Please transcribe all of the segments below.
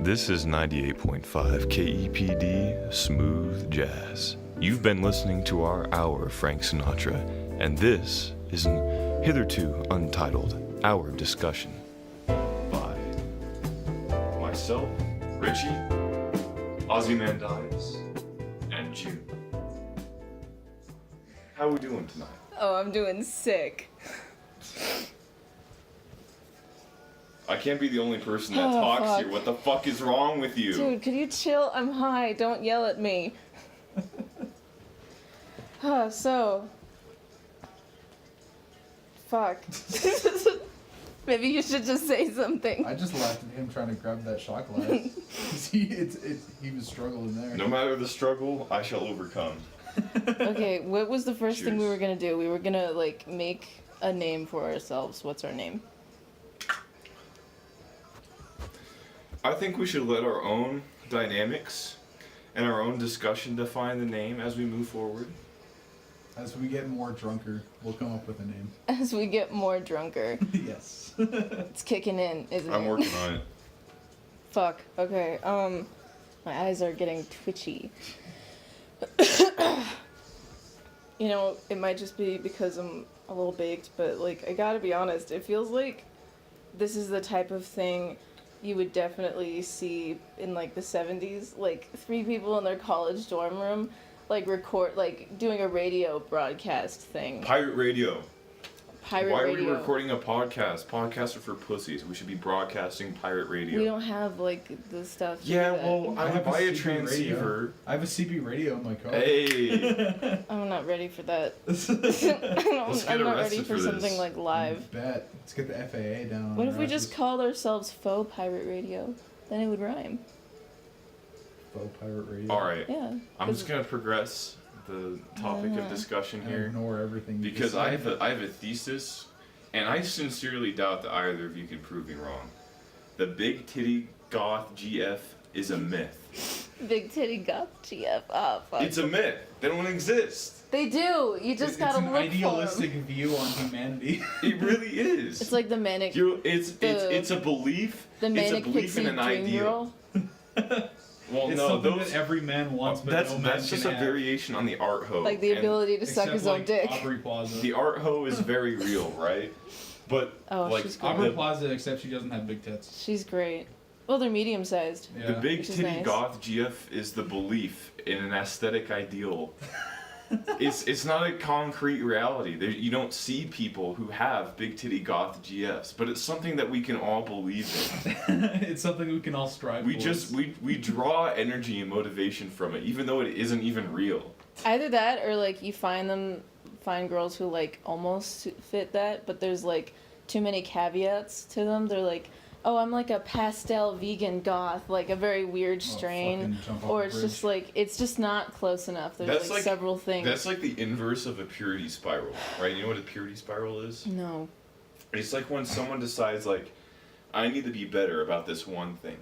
This is 98.5 KEPD Smooth Jazz. You've been listening to our Hour of Frank Sinatra, and this is an hitherto untitled Hour of Discussion by myself, Richie, Ozymandias, and June. How are we doing tonight? Oh, I'm doing sick. I can't be the only person that talks fuck. here. What the fuck is wrong with you? Dude, could you chill? I'm high. Don't yell at me. So. Fuck. Maybe you should just say something. I just laughed at him trying to grab that shot glass. He was struggling there. No matter the struggle, I shall overcome. Okay, what was the first thing we Cheers. were gonna do? We were gonna, make a name for ourselves. What's our name? I think we should let our own dynamics and our own discussion define the name as we move forward. As we get more drunker, we'll come up with a name. As we get more drunker. Yes. It's kicking in, isn't it? I'm working on it. Fuck. Okay, my eyes are getting twitchy. You know, it might just be because I'm a little baked, but, I gotta be honest, it feels like this is the type of thing you would definitely see in, the 70s. Three people in their college dorm room, doing a radio broadcast thing. Pirate radio. Pirate Why radio. are we recording a podcast? Podcasts are for pussies. We should be broadcasting pirate radio. We don't have, the stuff to Yeah, do that. well, I would buy a CB transceiver. radio. I have a CB radio in my car. Hey! I'm not ready for that. Let's I'm get not ready arrested for for something this. live. Bet. Let's get the FAA down. What on if we our just asses. called ourselves faux pirate radio? Then it would rhyme. Faux pirate radio? Alright, Yeah. I'm just gonna progress the topic of discussion And here. ignore everything. you Because just I said. have a thesis, and I sincerely doubt that either of you can prove me wrong. The big titty goth GF is a myth. Big titty goth GF. Oh, fuck. It's a myth. They don't exist. They do. You just It's gotta an look idealistic for 'em. view on humanity. It really is. It's like the manic. It's a belief. The manic it's a belief pixie in an dream ideal. girl. Well, It's no, something those. that every man wants, but That's no man that's just can a have. variation on the art hoe. Like the and ability to suck Except his own like dick. Aubrey Plaza. The art hoe is very real, right? But Oh, like she's great. Aubrey the, Plaza, except she doesn't have big tits. She's great. Well, they're medium sized. Yeah. the big Which is titty nice. goth GF is the belief in an aesthetic ideal. It's not a concrete reality. You don't see people who have big titty goth GFs, but it's something that we can all believe in. It's something we can all strive We towards. just we draw energy and motivation from it, even though it isn't even real. Either that or you find girls who almost fit that, but there's too many caveats to them. They're oh, I'm a pastel vegan goth, a very weird strain. fucking jump off Or a it's bridge. just it's not close enough. There's That's several things. That's the inverse of a purity spiral, right? You know what a purity spiral is? No. It's like when someone decides I need to be better about this one thing.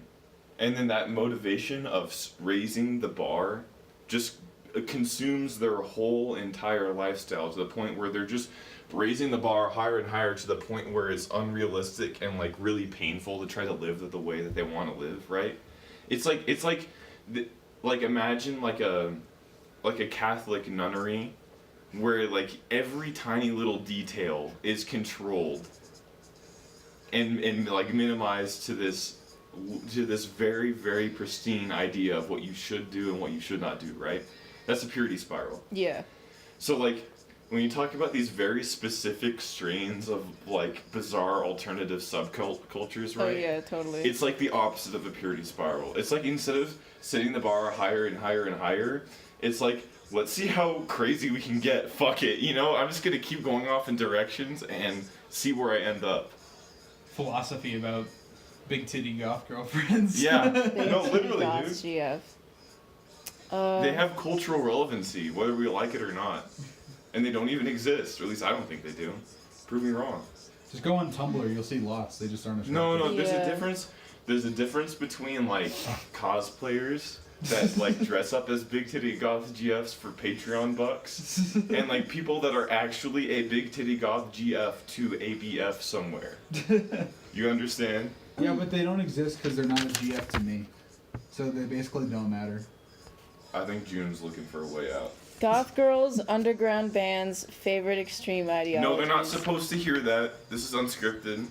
And then that motivation of raising the bar just consumes their whole entire lifestyle to the point where they're just raising the bar higher and higher to the point where it's unrealistic and really painful to try to live the way that they want to live, right? It's like imagine a Catholic nunnery where every tiny little detail is controlled and minimized to this very, very pristine idea of what you should do and what you should not do, right? That's a purity spiral. Yeah. So when you talk about these very specific strains of bizarre alternative subcultures, right? Oh yeah, totally. It's the opposite of a purity spiral. It's instead of setting the bar higher and higher and higher, it's let's see how crazy we can get. Fuck it, I'm just gonna keep going off in directions and see where I end up. Philosophy about big titty goth girlfriends. Yeah, Big no, titty literally, goth dude. GF. They have cultural relevancy, whether we like it or not. And they don't even exist, or at least I don't think they do. Prove me wrong. Just go on Tumblr, you'll see lots. They just aren't attractive. No, there's Yeah. a difference. There's a difference between cosplayers that dress up as big titty goth GFs for Patreon bucks, and people that are actually a big titty goth GF to ABF somewhere. You understand? Yeah, but they don't exist because they're not a GF to me. So they basically don't matter. I think June's looking for a way out. Goth girls, underground bands, favorite extreme ideology. No, they're not supposed to hear that. This is unscripted.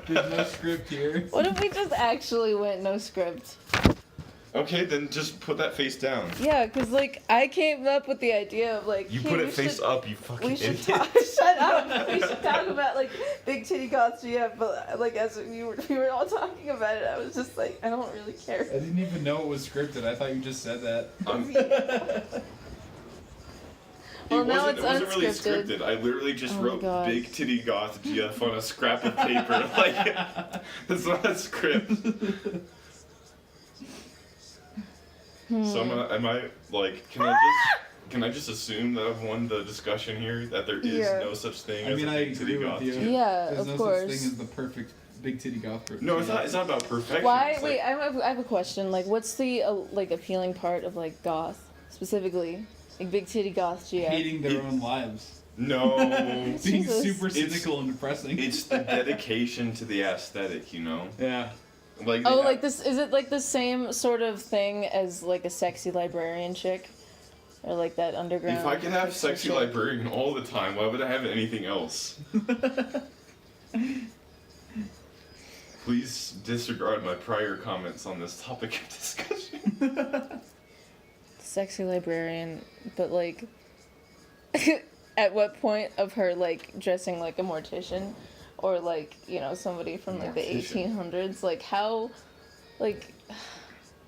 There's no script here. What if we just actually went no script? Okay, then just put that face down. Yeah, because, like, I came up with the idea of, like, You hey, put we it face should- up, you fucking We should idiot. talk. Shut up. We should talk about like big titty goths. Yeah, but like as we were all talking about it, I was just like, I don't really care. I didn't even know it was scripted. I thought you just said that. Well, now it's it wasn't really unscripted. scripted. I literally just Oh my wrote God. big titty goth GF on a scrap of paper. Like, it's not a script. So am I like? Can I just assume that I've won the discussion here? That there is Yeah. no such thing I as mean, a I big titty agree with goth you. GF? Yeah, There's of no course. such thing as the perfect big titty goth person. No, it's not. It's not about perfection. Why? It's Wait, like, I have a question. Like, what's the like appealing part of like goth specifically? Like big titty goth GF. Hating their own lives. no. Being Jesus. super It's- cynical and depressing. It's the dedication to the aesthetic, you know. Yeah. Like. Oh, they like have- this? Is it like the same sort of thing as like a sexy librarian chick, or like that underground? If I could have hipster sexy chick? librarian all the time, why would I have anything else? Please disregard my prior comments on this topic of discussion. Sexy librarian, but like, at what point of her like dressing like a mortician, or like somebody from like the Mortician. 1800s? Like how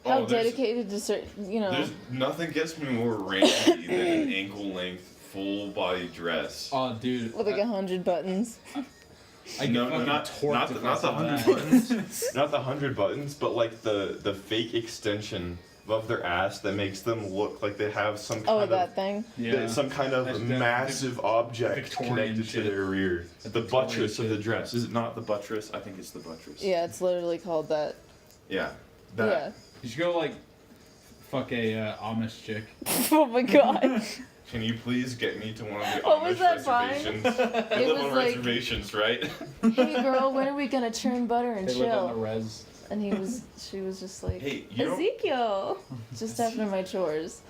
Oh, there's- dedicated to certain There's nothing gets me more randy than an ankle-length, full-body dress. Oh, dude. with like 100 buttons. I get No, fucking not torqued if I the saw 100 that. buttons, not the 100 buttons, but like the fake extension above their ass that makes them look like they have some kind Oh, of that thing. Yeah. some kind of That's definitely massive object Victorian connected shit. to their rear. That's The Victorian buttress of the shit. dress. Is it not the buttress? I think it's the buttress. Yeah, it's literally called that. Yeah. That. You should go like fuck a Amish chick. Yeah. Oh my god. Can you please get me to one of the What was Amish that vine? reservations? They It live was on like- reservations, right? Hey girl, when are we gonna churn butter and They live on the chill? res. And she was just like, Hey, you don't- Ezekiel, just after my chores.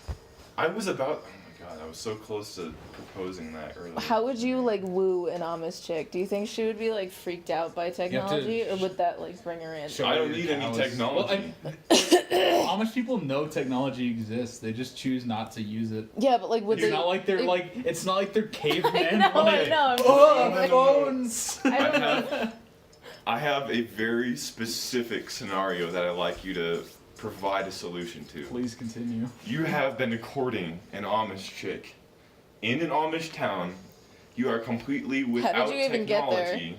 I was about. Oh my god, I was so close to proposing that earlier. How would you like woo an Amish chick? Do you think she would be like freaked out by technology, or would that like bring her in? Show I don't your need any cows. technology. Amish people know technology exists. They just choose not to use it. Yeah, but like would It's they? not like they're they- like. It's not like they're cavemen. I know, like, I know. I'm just Oh, saying, like, phones. I don't know. I have a very specific scenario that I'd like you to provide a solution to. Please continue. You have been courting an Amish chick in an Amish town. You are completely without you even get there? technology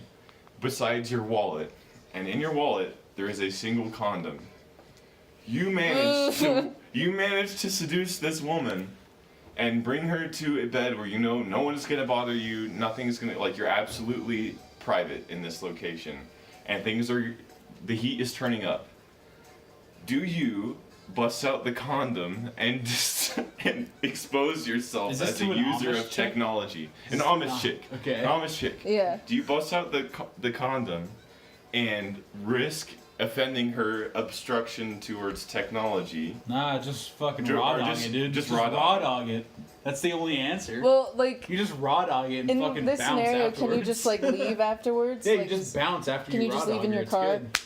besides your wallet. And in your wallet, there is a single condom. You managed to seduce this woman and bring her to a bed where you know no one's going to bother you, nothing's going to, like, you're absolutely private in this location. And the heat is turning up. Do you bust out the condom and just and expose yourself Is this as a to an user Amish of chick? technology? An Is- Amish chick. Okay. An Amish chick. Yeah. Do you bust out the condom and risk offending her obstruction towards technology? Nah, just fucking Ju- raw or dog just- it, dude. just Just raw raw dog. dog it. That's the only answer. Well, like You just raw dog it and in fucking this bounce scenario, afterwards. can you just like leave afterwards? Yeah, like, you just bounce after can you you raw just leave dog in it, your it's car? good.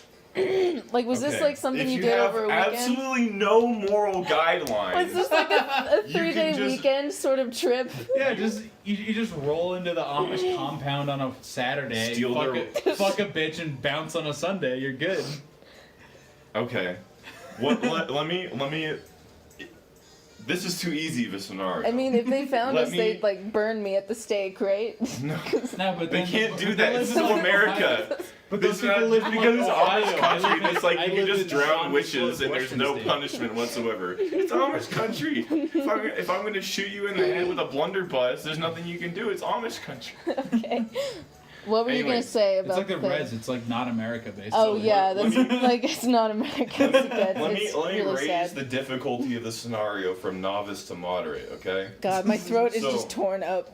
like was this Okay. like something If you you did have over a weekend? absolutely no moral guidelines. Was this like a You can 3-day just- weekend sort of trip? Yeah, just you just roll into the Amish compound on a Saturday, Steal fuck a bitch and bounce on a Sunday. You're good. Okay. Let me. This is too easy of a scenario. I mean, if they found Let us, me- they'd like burn me at the stake, right? no, No, but they then- can't but do they that. live This is in, like, America. Ohio. But This those is not people live just in because it's Ohio. Amish I country. live in- It's like I you can live just in drown Amish witches and there's Western no state. punishment whatsoever. It's Amish country. If I'm gonna shoot you in the head with a blunderbuss, there's nothing you can do. It's Amish country. Okay. What were you Anyway, gonna say It's about like the thing? Reds. It's like not America based. Oh So yeah, let that's me- like it's not American. let me It's let me really raise sad. the difficulty of the scenario from novice to moderate. Okay. God, my throat is So- just torn up.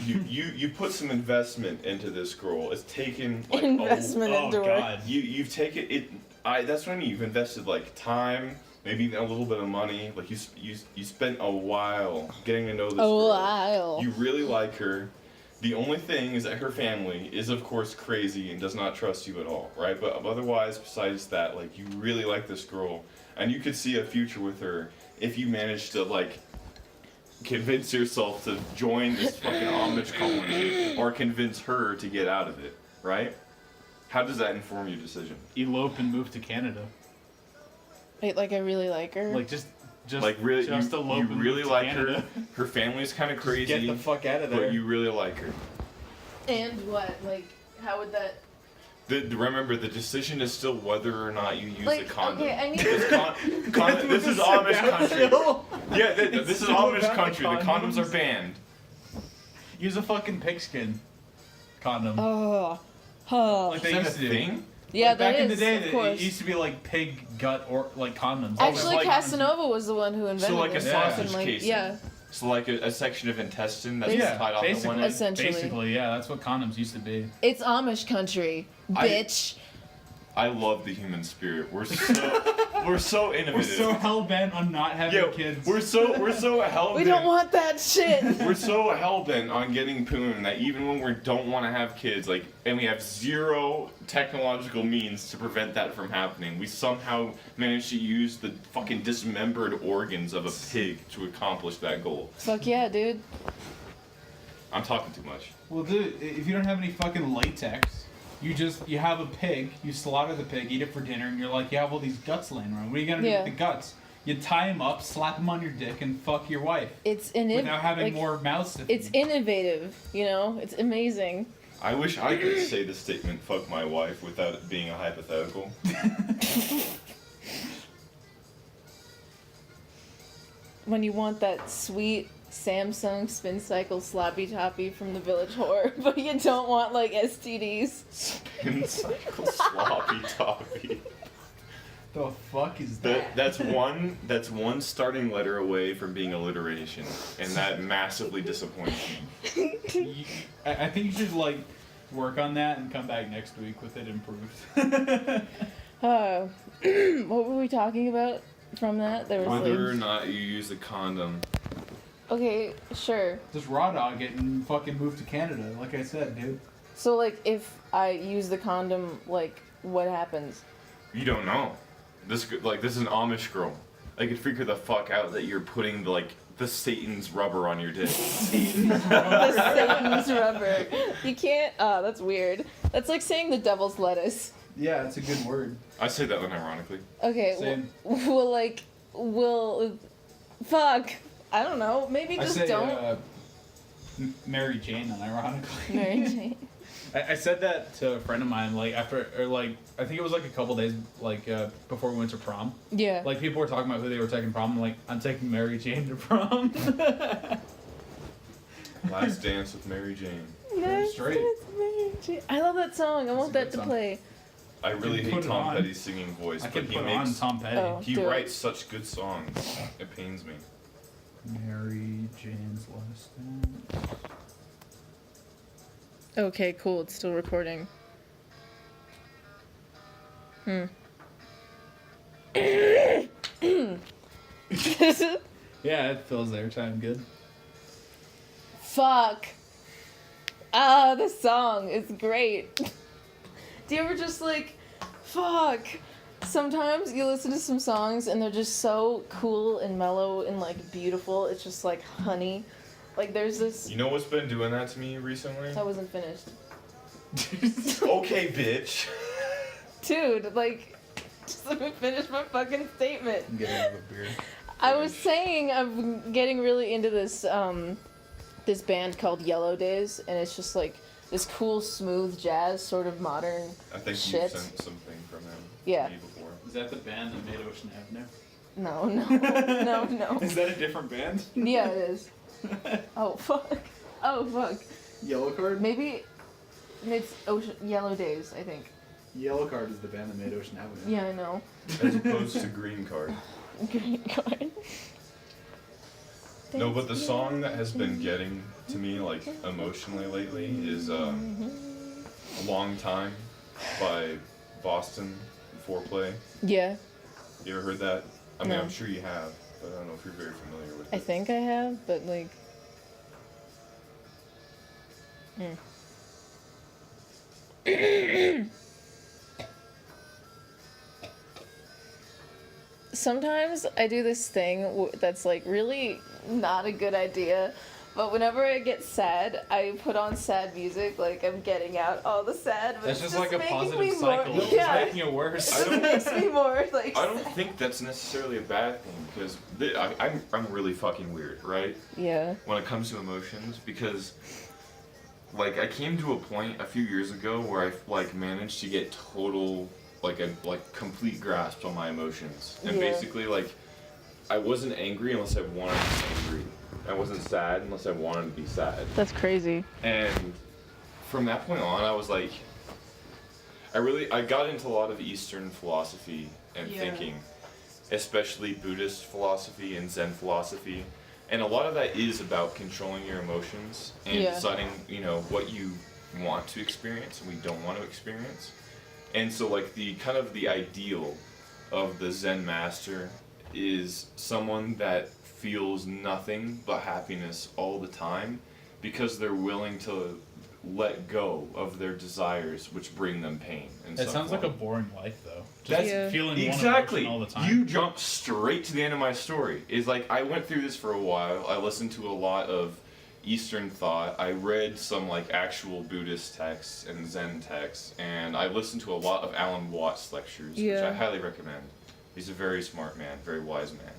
You put some investment into this girl. It's taken like Investment Oh into her. God. you've taken it. That's what I mean. You've invested like time, maybe even a little bit of money. Like you spent a while getting to know this A girl. while. You really like her. The only thing is that her family is, of course, crazy and does not trust you at all, right? But otherwise, besides that, like, you really like this girl, and you could see a future with her if you managed to, like, convince yourself to join this fucking Amish colony, or convince her to get out of it, right? How does that inform your decision? Elope and move to Canada. Wait, like I really like her. Like just Like, really, just you elope and really move to like Canada. her. Her family's kind of crazy, Get the fuck out of there. but you really like her. And what? Like, how would that? Remember, the decision is still whether or not you use Like, the condom. okay, I need This, this is Amish country. Yeah, this is Amish country. The condoms are banned. Use a fucking pigskin condom. Oh, Like Is they that a used to do. thing? yeah, Like, that back in the is, day, of it course. used to be like pig gut or like condoms. Actually, like- Casanova was the one who invented like a it. sausage And, like, casing. Yeah, So like a section of intestine that's Yeah, tied off the one basically, end. Essentially. basically, yeah, that's what condoms used to be. it's Amish country, bitch. I love the human spirit. We're so innovative. We're so hell bent on not having yeah, kids. we're so hell We bent. don't want that shit. We're so hell bent on getting poon that even when we don't want to have kids, like, and we have zero technological means to prevent that from happening, we somehow manage to use the fucking dismembered organs of a pig to accomplish that goal. Fuck yeah, dude. I'm talking too much. Well, dude, if you don't have any fucking latex, you have a pig, you slaughter the pig, eat it for dinner, and you're like, you have all these guts laying around. What are you gonna do Yeah. with the guts? You tie them up, slap them on your dick, and fuck your wife It's without having like, more mouths to It's feed. innovative, you know. It's amazing. I wish I could say the statement "fuck my wife" without it being a hypothetical. When you want that sweet Samsung spin cycle sloppy toppy from the Village Whore, but you don't want like STDs. Spin cycle sloppy toppy. The fuck is that? That's one starting letter away from being alliteration, and that massively disappoints me. I think you should like work on that and come back next week with it improved. What were we talking about from that? There was Whether or like, not you use a condom. okay, sure. Just raw dog it and fucking move to Canada, like I said, dude. So like, if I use the condom, like, what happens? You don't know. This is an Amish girl. I could freak her the fuck out that you're putting the Satan's rubber on your dick. The Satan's rubber. You can't. Oh, that's weird. That's like saying the devil's lettuce. Yeah, it's a good word. I say that unironically. Okay. Same. Fuck. I don't know. Maybe I just say don't. Mary Jane, unironically. Mary Jane. I said that to a friend of mine, like after, or like I think it was like a couple days, like before we went to prom. Yeah. Like people were talking about who they were taking prom. I'm like, I'm taking Mary Jane to prom. Last Dance with Mary Jane. That's straight. Mary Jane. I love that song. I want a that good to song. play. I really Put hate it Tom on. Petty's singing voice, I but can he put on makes Tom Petty. Oh. he Do it. writes such good songs. It pains me. Mary Jane's last dance. Okay, cool. It's still recording. Yeah, it fills airtime good. Fuck. Ah, this song is great. Do you ever just like, fuck? Sometimes you listen to some songs and they're just so cool and mellow and like beautiful. It's just like honey. Like there's this. You know what's been doing that to me recently? I wasn't finished. Okay, bitch. Dude, like, just let me finish my fucking statement. Get out of a beer. I was saying I'm getting really into this this band called Yellow Days, and it's just like this cool, smooth jazz, sort of modern. I think Shit. you sent something from him Yeah. to me before. Is that the band that made Ocean Avenue? No. Is that a different band? Yeah, it is. Oh fuck. Oh fuck. Yellow Card? Maybe It's Yellow Days, I think. Yellow Card is the band that made Ocean Avenue. Yeah, I know. As opposed to Green Card. Green Card. No, but the song that has been getting to me, like, emotionally lately is A Long Time by Boston Foreplay. Yeah, You ever heard that? I mean, No. I'm sure you have, but I don't know if you're very familiar with I it. think I have, but like. Sometimes I do this thing that's like really not a good idea, but whenever I get sad, I put on sad music, like I'm getting out all the sad. But That's it's just like a making positive me cycle. More, It's yeah, making it worse. I it don't- makes me more like. I don't think that's necessarily a bad thing, because I'm really fucking weird, right? Yeah. When it comes to emotions, because like I came to a point a few years ago where I like managed to get total like a complete grasp on my emotions, and Yeah. basically like I wasn't angry unless I wanted to be angry. I wasn't sad unless I wanted to be sad. That's crazy. And from that point on, I was like, I got into a lot of Eastern philosophy and Yeah. thinking, especially Buddhist philosophy and Zen philosophy. And a lot of that is about controlling your emotions and Yeah. deciding, you know, what you want to experience and we don't want to experience. And so like the kind of the ideal of the Zen master is someone that feels nothing but happiness all the time because they're willing to let go of their desires which bring them pain. It sounds like a boring life, though. Just That's Yeah. feeling exactly. one emotion all the time. You jumped straight to the end of my story. Is like I went through this for a while. I listened to a lot of Eastern thought. I read some like actual Buddhist texts and Zen texts, and I listened to a lot of Alan Watts lectures, which Yeah. I highly recommend. He's a very smart man, very wise man.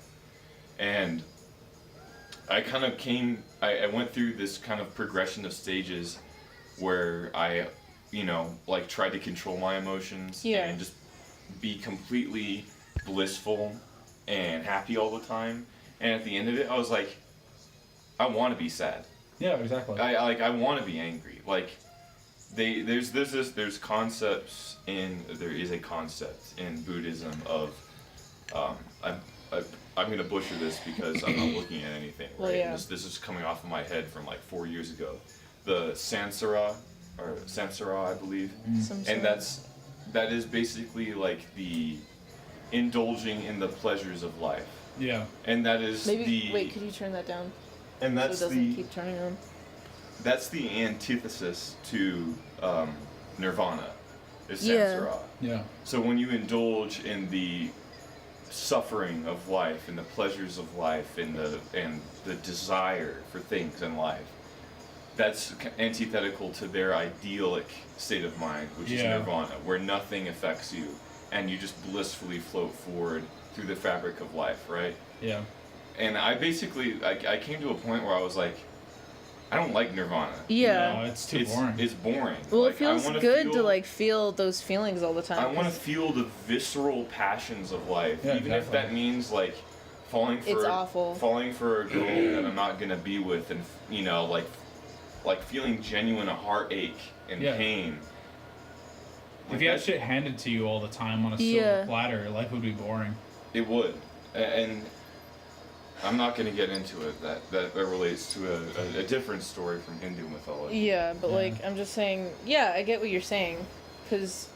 And I kind of I went through this kind of progression of stages where I, you know, like tried to control my emotions Yeah. and just be completely blissful and happy all the time. And at the end of it, I was like, I want to be sad. Yeah, exactly. I want to be angry. Like, there's concepts there is a concept in Buddhism of, I'm gonna butcher this because I'm not looking at anything, right? Well, yeah. And this is coming off of my head from like 4 years ago. The Samsara, I believe, and that is basically like the indulging in the pleasures of life, Yeah. and that is Maybe wait, could you turn that down and so it that's doesn't keep turning on? that's the antithesis to nirvana, is Yeah. samsara. Yeah. So when you indulge in the suffering of life and the pleasures of life and the desire for things in life, that's antithetical to their idyllic state of mind, which is Yeah. nirvana, where nothing affects you and you just blissfully float forward through the fabric of life, right? Yeah. And I basically I came to a point where I was like, I don't like nirvana. Yeah. No, it's too boring. It's boring. Well, Like, it feels I wanna good to feel- like feel those feelings all the time. I want to 'cause feel the visceral passions of life, Yeah, even if exactly. that means like falling It's awful. for a girl that I'm not gonna be with, and you know, like feeling genuine heartache and Yeah. pain. If you had shit handed to you all the time on a silver Yeah. platter, life would be boring. It would, and I'm not gonna get into it. That relates to a different story from Hindu mythology. Yeah, but Yeah. like I'm just saying. Yeah, I get what you're saying, because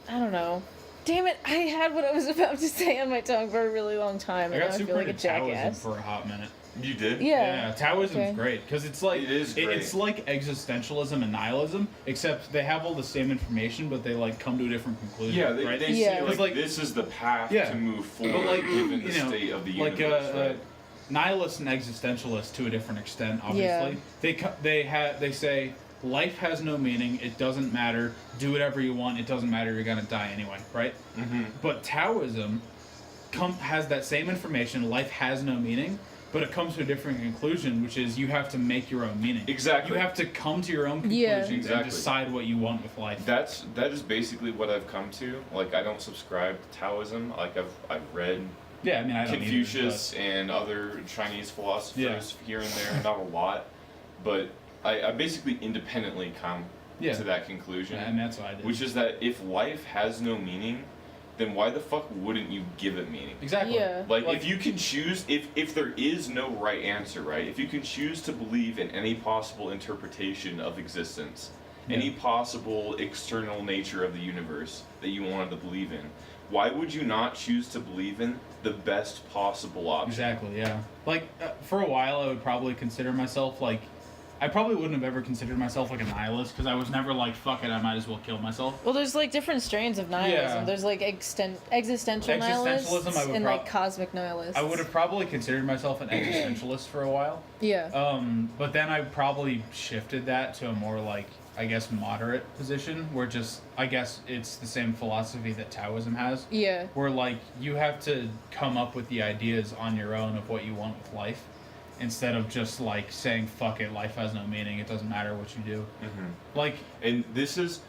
I don't know. Damn it! I had what I was about to say on my tongue for a really long time, I and now got I super feel like a into Taoism jackass. for a hot minute. You did? Yeah. Taoism's Okay. great because it's like It is great. It's like existentialism and nihilism, except they have all the same information, but they like come to a different conclusion. Yeah, they, right? they Yeah. say like, 'Cause, like- this is the path Yeah. to move forward, But like given the you know, state of the like universe. Right? nihilist and existentialist to a different extent. Obviously, they say life has no meaning. It doesn't matter. Do whatever you want. It doesn't matter. You're gonna die anyway, right? Mm-hmm. But Taoism has that same information. Life has no meaning, but it comes to a different conclusion, which is you have to make your own meaning. Exactly. You have to come to your own Yeah. conclusions Exactly. and decide what you want with life. That is basically what I've come to. Like I don't subscribe to Taoism. Like I've read Yeah, I mean, I don't Confucius and other Chinese philosophers here and there, not a lot, but I basically independently come Yeah. to that conclusion, And that's what I did. which is that if life has no meaning, then why the fuck wouldn't you give it meaning? Exactly. Yeah. Like, if you can choose, if there is no right answer, right? If you can choose to believe in any possible interpretation of existence, any possible external nature of the universe that you wanted to believe in, why would you not choose to believe in the best possible option? Exactly, yeah. Like, for a while, I would probably consider myself, like, I probably wouldn't have ever considered myself, like, a nihilist, because I was never like, fuck it, I might as well kill myself. Well, there's like different strains of nihilism. Yeah. There's like existential nihilists Existentialism, I would and like cosmic nihilists. I would have probably considered myself an existentialist for a while. Yeah. But then I probably shifted that to a more, like, I guess, moderate position, where just, I guess it's the same philosophy that Taoism has. Yeah. Where, like, you have to come up with the ideas on your own of what you want with life, instead of just, like, saying, fuck it, life has no meaning, it doesn't matter what you do. Mm-hmm. Like... And this is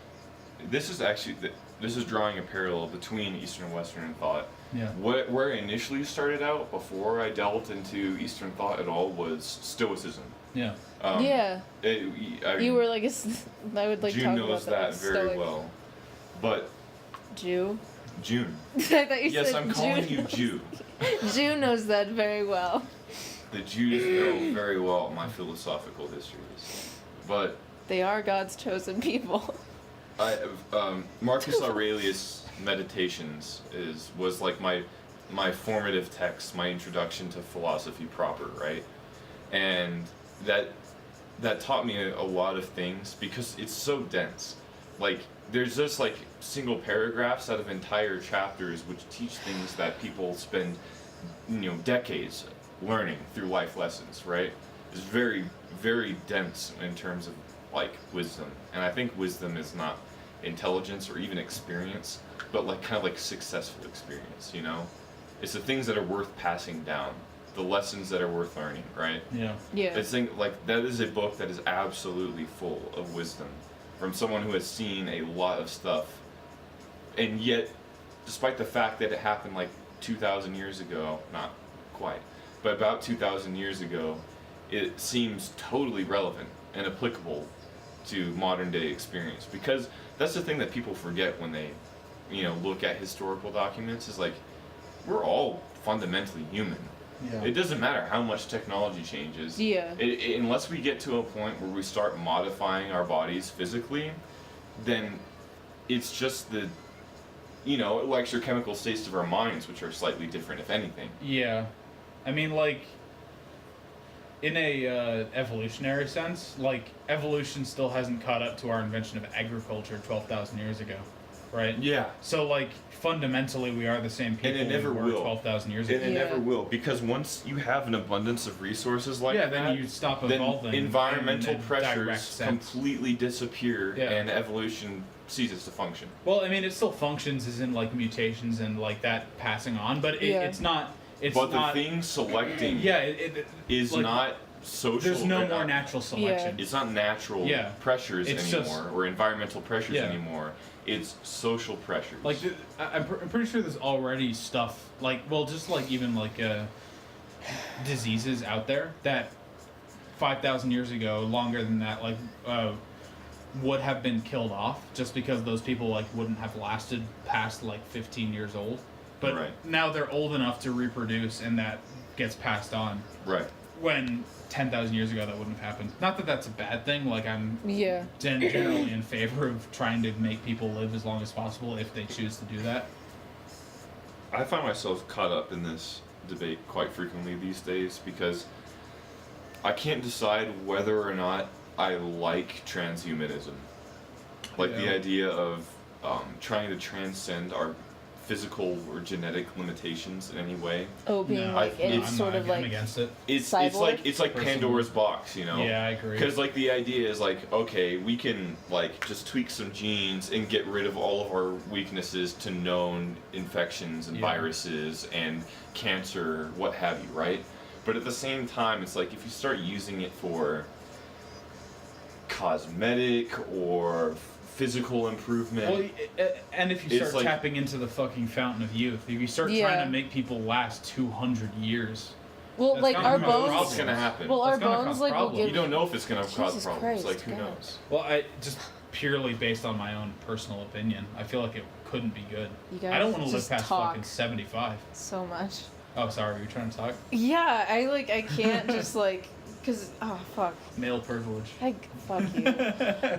actually, this is drawing a parallel between Eastern and Western thought. Yeah. Where I initially started out, before I delved into Eastern thought at all, was Stoicism. Yeah. Yeah. You were like I would like June talk knows about that very stoic. well. But Jew. June. I thought you Yes, said I'm calling June. you Jew. Jew knows that very well. The Jews know very well my philosophical histories. But They are God's chosen people. Marcus Aurelius' Meditations was like my formative text, my introduction to philosophy proper, right? And that taught me a lot of things because it's so dense. Like, there's just like single paragraphs out of entire chapters which teach things that people spend, decades learning through life lessons, right? It's very, very dense in terms of like wisdom. And I think wisdom is not intelligence or even experience, but like kind of like successful experience, It's the things that are worth passing down, the lessons that are worth learning, right? Yeah. Yeah. I think like that is a book that is absolutely full of wisdom from someone who has seen a lot of stuff, and yet, despite the fact that it happened like 2,000 years ago, not quite, but about 2,000 years ago, it seems totally relevant and applicable to modern day experience. Because that's the thing that people forget when they, look at historical documents, is like, we're all fundamentally human. Yeah. It doesn't matter how much technology changes. Yeah. Unless we get to a point where we start modifying our bodies physically, then it's just the, electrochemical states of our minds, which are slightly different, if anything. Yeah. I mean, like, in a evolutionary sense, like, evolution still hasn't caught up to our invention of agriculture 12,000 years ago, right? Yeah. So, like, fundamentally, we are the same people And it never we were will. 12,000 years ago. And it Yeah. never will, because once you have an abundance of resources like that, then you stop then evolving. environmental in a direct pressures sense. completely disappear, Yeah. and evolution ceases to function. Well, I mean, it still functions as in, like, mutations and, like, that passing on, but Yeah. it's not... It's But not, the thing selecting Yeah, is like, not social. there's no or more not- natural selection. It's not natural Yeah. pressures It's anymore, just- or environmental pressures Yeah. anymore. It's social pressures. Like, I'm pretty sure there's already stuff, like, well, just, like, even, like, diseases out there that 5,000 years ago, longer than that, like, would have been killed off just because those people, like, wouldn't have lasted past, like, 15 years old. But Right. now they're old enough to reproduce, and that gets passed on. right. When 10,000 years ago that wouldn't have happened. Not that that's a bad thing, like, I'm Yeah. generally in favor of trying to make people live as long as possible if they choose to do that. I find myself caught up in this debate quite frequently these days because I can't decide whether or not I like transhumanism. Like the Yeah. idea of trying to transcend our physical or genetic limitations in any way. Oh, being No, like I'm it's sort of I'm like against it. It's Cyborg? it's like Personally. Pandora's box, Yeah, I agree. Because like the idea is like, okay, we can like just tweak some genes and get rid of all of our weaknesses to known infections and Yeah. viruses and cancer, what have you, right? But at the same time, it's like if you start using it for cosmetic or physical improvement, Well, and if you It's start like- tapping into the fucking fountain of youth, if you start Yeah. trying to make people last 200 years, Well, That's like not our gonna cause bones. problems. What's gonna happen? Well, our That's gonna bones cause like will problems. give. You don't know if it's gonna cause Jesus problems. Christ, Like who God. knows? Well, I just purely based on my own personal opinion, I feel like it couldn't be good. You guys I don't want to live just past talk fucking 75. so much. Oh, sorry, were you trying to talk? Yeah, I can't just like, cause fuck, Male privilege. fuck you.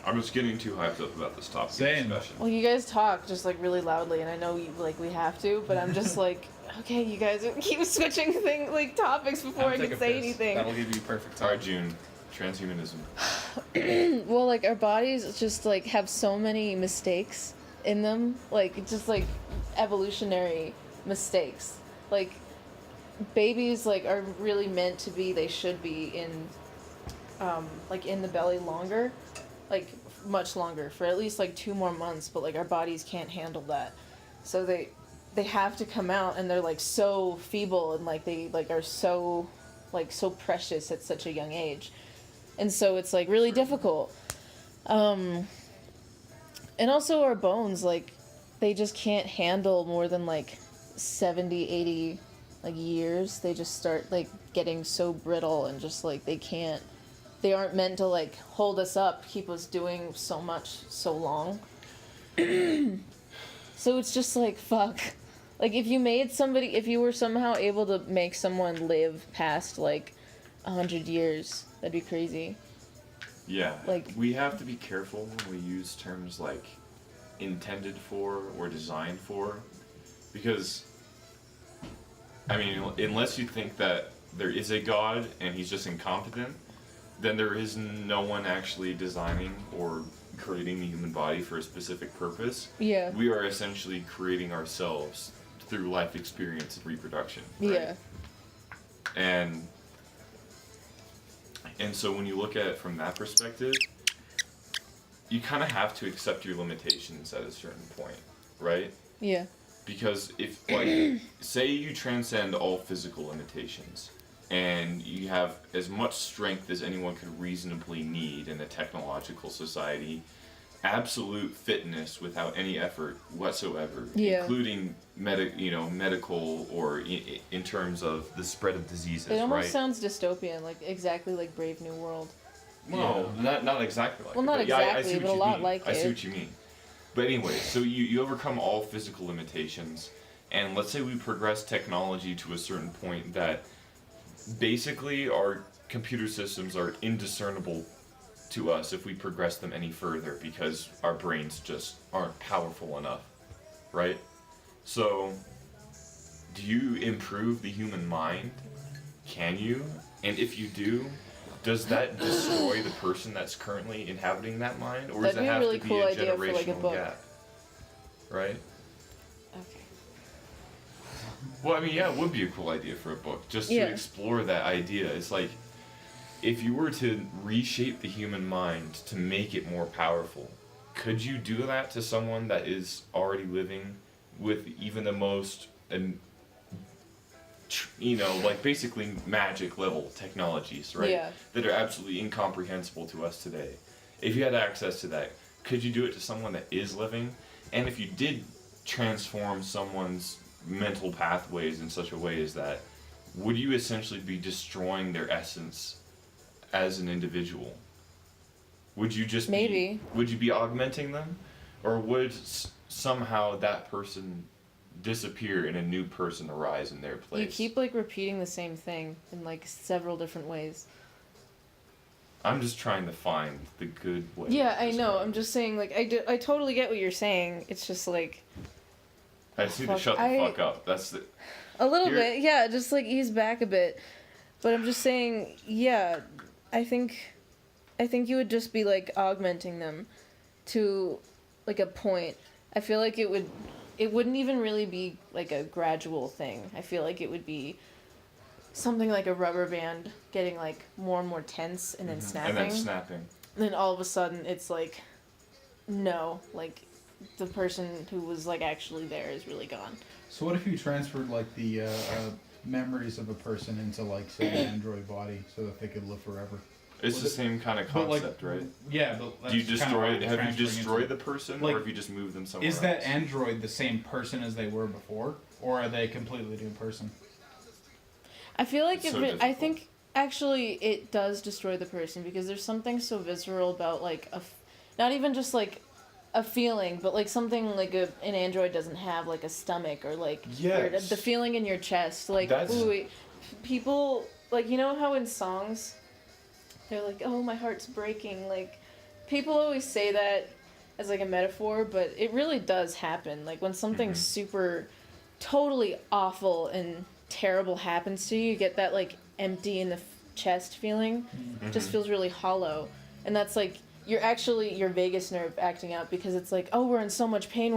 I'm just getting too hyped up about this topic Same. of discussion. Well, you guys talk just like really loudly, and I know you like we have to, but I'm just like, okay, you guys keep switching topics before I Take can a say piss. anything. That'll give you perfect All time. right, June. Transhumanism. Well, like our bodies just like have so many mistakes in them, like just like evolutionary mistakes. Like babies like are really meant to be, they should be in like in the belly longer, like much longer, for at least like 2 more months, but like our bodies can't handle that. So they have to come out, and they're like so feeble, and like they like are so precious at such a young age. And so it's like really difficult. And also our bones, like they just can't handle more than like 70, 80 like years. They just start like getting so brittle, and just like they aren't meant to like hold us up, keep us doing so much so long. So it's just like fuck. Like if you were somehow able to make someone live past like 100 years, that'd be crazy. Yeah. Like- we have to be careful when we use terms like intended for or designed for, because I mean, unless you think that there is a God and he's just incompetent, then there is no one actually designing or creating the human body for a specific purpose. Yeah. We are essentially creating ourselves through life experience and reproduction. Right? Yeah. And so when you look at it from that perspective, you kind of have to accept your limitations at a certain point, right? Yeah. Because if, like, say you transcend all physical limitations, and you have as much strength as anyone could reasonably need in a technological society, absolute fitness without any effort whatsoever, Yeah. including medical or in terms of the spread of diseases, It almost right? sounds dystopian, like exactly like Brave New World. No, not exactly like Well, it. not but yeah, I exactly, see but what a you lot mean. like I see it. what you mean. But anyway, so you overcome all physical limitations, and let's say we progress technology to a certain point that basically our computer systems are indiscernible to us if we progress them any further, because our brains just aren't powerful enough, right? So, do you improve the human mind? Can you? And if you do, does that destroy the person that's currently inhabiting that mind, or does That'd it be a have really to be cool a idea for, like, a generational book. gap? Right? Okay. Well, I mean, yeah, it would be a cool idea for a book, just Yeah. to explore that idea. It's like, if you were to reshape the human mind to make it more powerful, could you do that to someone that is already living with even the most, like basically magic level technologies, right? Yeah. That are absolutely incomprehensible to us today. If you had access to that, could you do it to someone that is living? And if you did transform someone's mental pathways in such a way as that, would you essentially be destroying their essence as an individual? Would you just Maybe. would you be augmenting them, or would somehow that person disappear and a new person arise in their place? You keep like repeating the same thing in like several different ways. I'm just trying to find the good way. Yeah, to I know. describe I'm it. just saying, like, I totally get what you're saying. It's just like I just need to Fuck, shut the I- fuck up. That's the. a little Here- bit, yeah. Just like ease back a bit. But I'm just saying, yeah. I think you would just be like augmenting them to like a point. I feel like it wouldn't even really be like a gradual thing. I feel like it would be something like a rubber band getting like more and more tense and then snapping. And then snapping. And then all of a sudden it's like, no, like the person who was like actually there is really gone. So what if you transferred like the memories of a person into like say an android body so that they could live forever? It's Well, the same kind of But, like, concept, right? Yeah, but that's Do you kind of destroy? what I'm Have you transferring destroyed into. the person, Like, or have you just moved them somewhere Is that else? android the same person as they were before, or are they a completely new person? I feel like It's if so it, I difficult. think actually it does destroy the person because there's something so visceral about like not even just like a feeling, but like something like an android doesn't have like a stomach or like Yes. the feeling in your chest. Like That's- wait, people like, you know how in songs they're like, oh, my heart's breaking. Like people always say that as like a metaphor, but it really does happen. Like when something super totally awful and terrible happens to you, you get that like empty in the chest feeling. It just feels really hollow. And that's like you're actually your vagus nerve acting out because it's like, oh, we're in so much pain,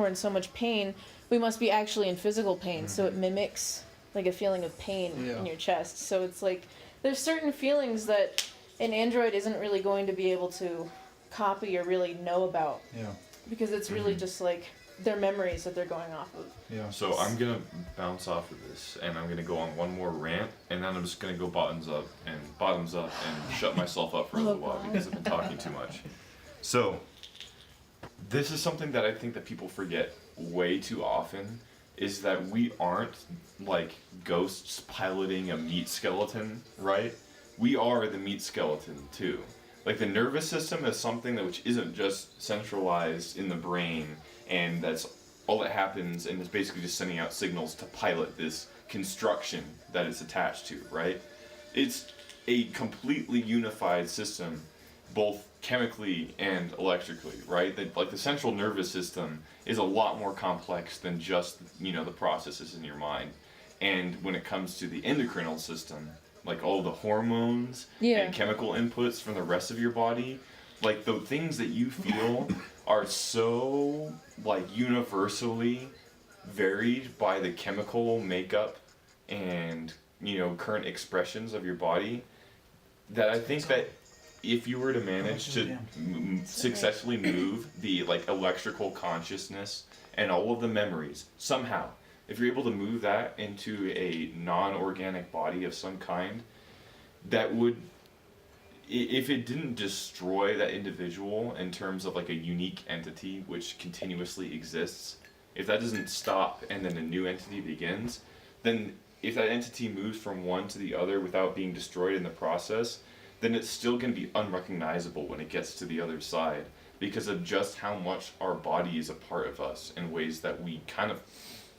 we must be actually in physical pain. So it mimics like a feeling of pain in your chest. So it's like there's certain feelings that an android isn't really going to be able to copy or really know about. Yeah. Because it's really just like their memories that they're going off of. Yeah. So I'm gonna bounce off of this, and I'm gonna go on one more rant, and then I'm just gonna go bottoms up and shut myself up for a little while God. because I've been talking too much. So this is something that I think that people forget way too often, is that we aren't like ghosts piloting a meat skeleton, right? We are the meat skeleton too. Like the nervous system is something that which isn't just centralized in the brain, and that's all that happens, and it's basically just sending out signals to pilot this construction that it's attached to, right? It's a completely unified system, both chemically and electrically, right? Like the central nervous system is a lot more complex than just, you know, the processes in your mind. And when it comes to the endocrinal system, like all the hormones and chemical inputs from the rest of your body, like the things that you feel are so like universally varied by the chemical makeup and, you know, current expressions of your body, that I think that if you were to manage to successfully move the like electrical consciousness and all of the memories somehow, if you're able to move that into a non-organic body of some kind, that would, if it didn't destroy that individual in terms of like a unique entity which continuously exists, if that doesn't stop and then a new entity begins, then if that entity moves from one to the other without being destroyed in the process, then it's still going to be unrecognizable when it gets to the other side because of just how much our body is a part of us in ways that we kind of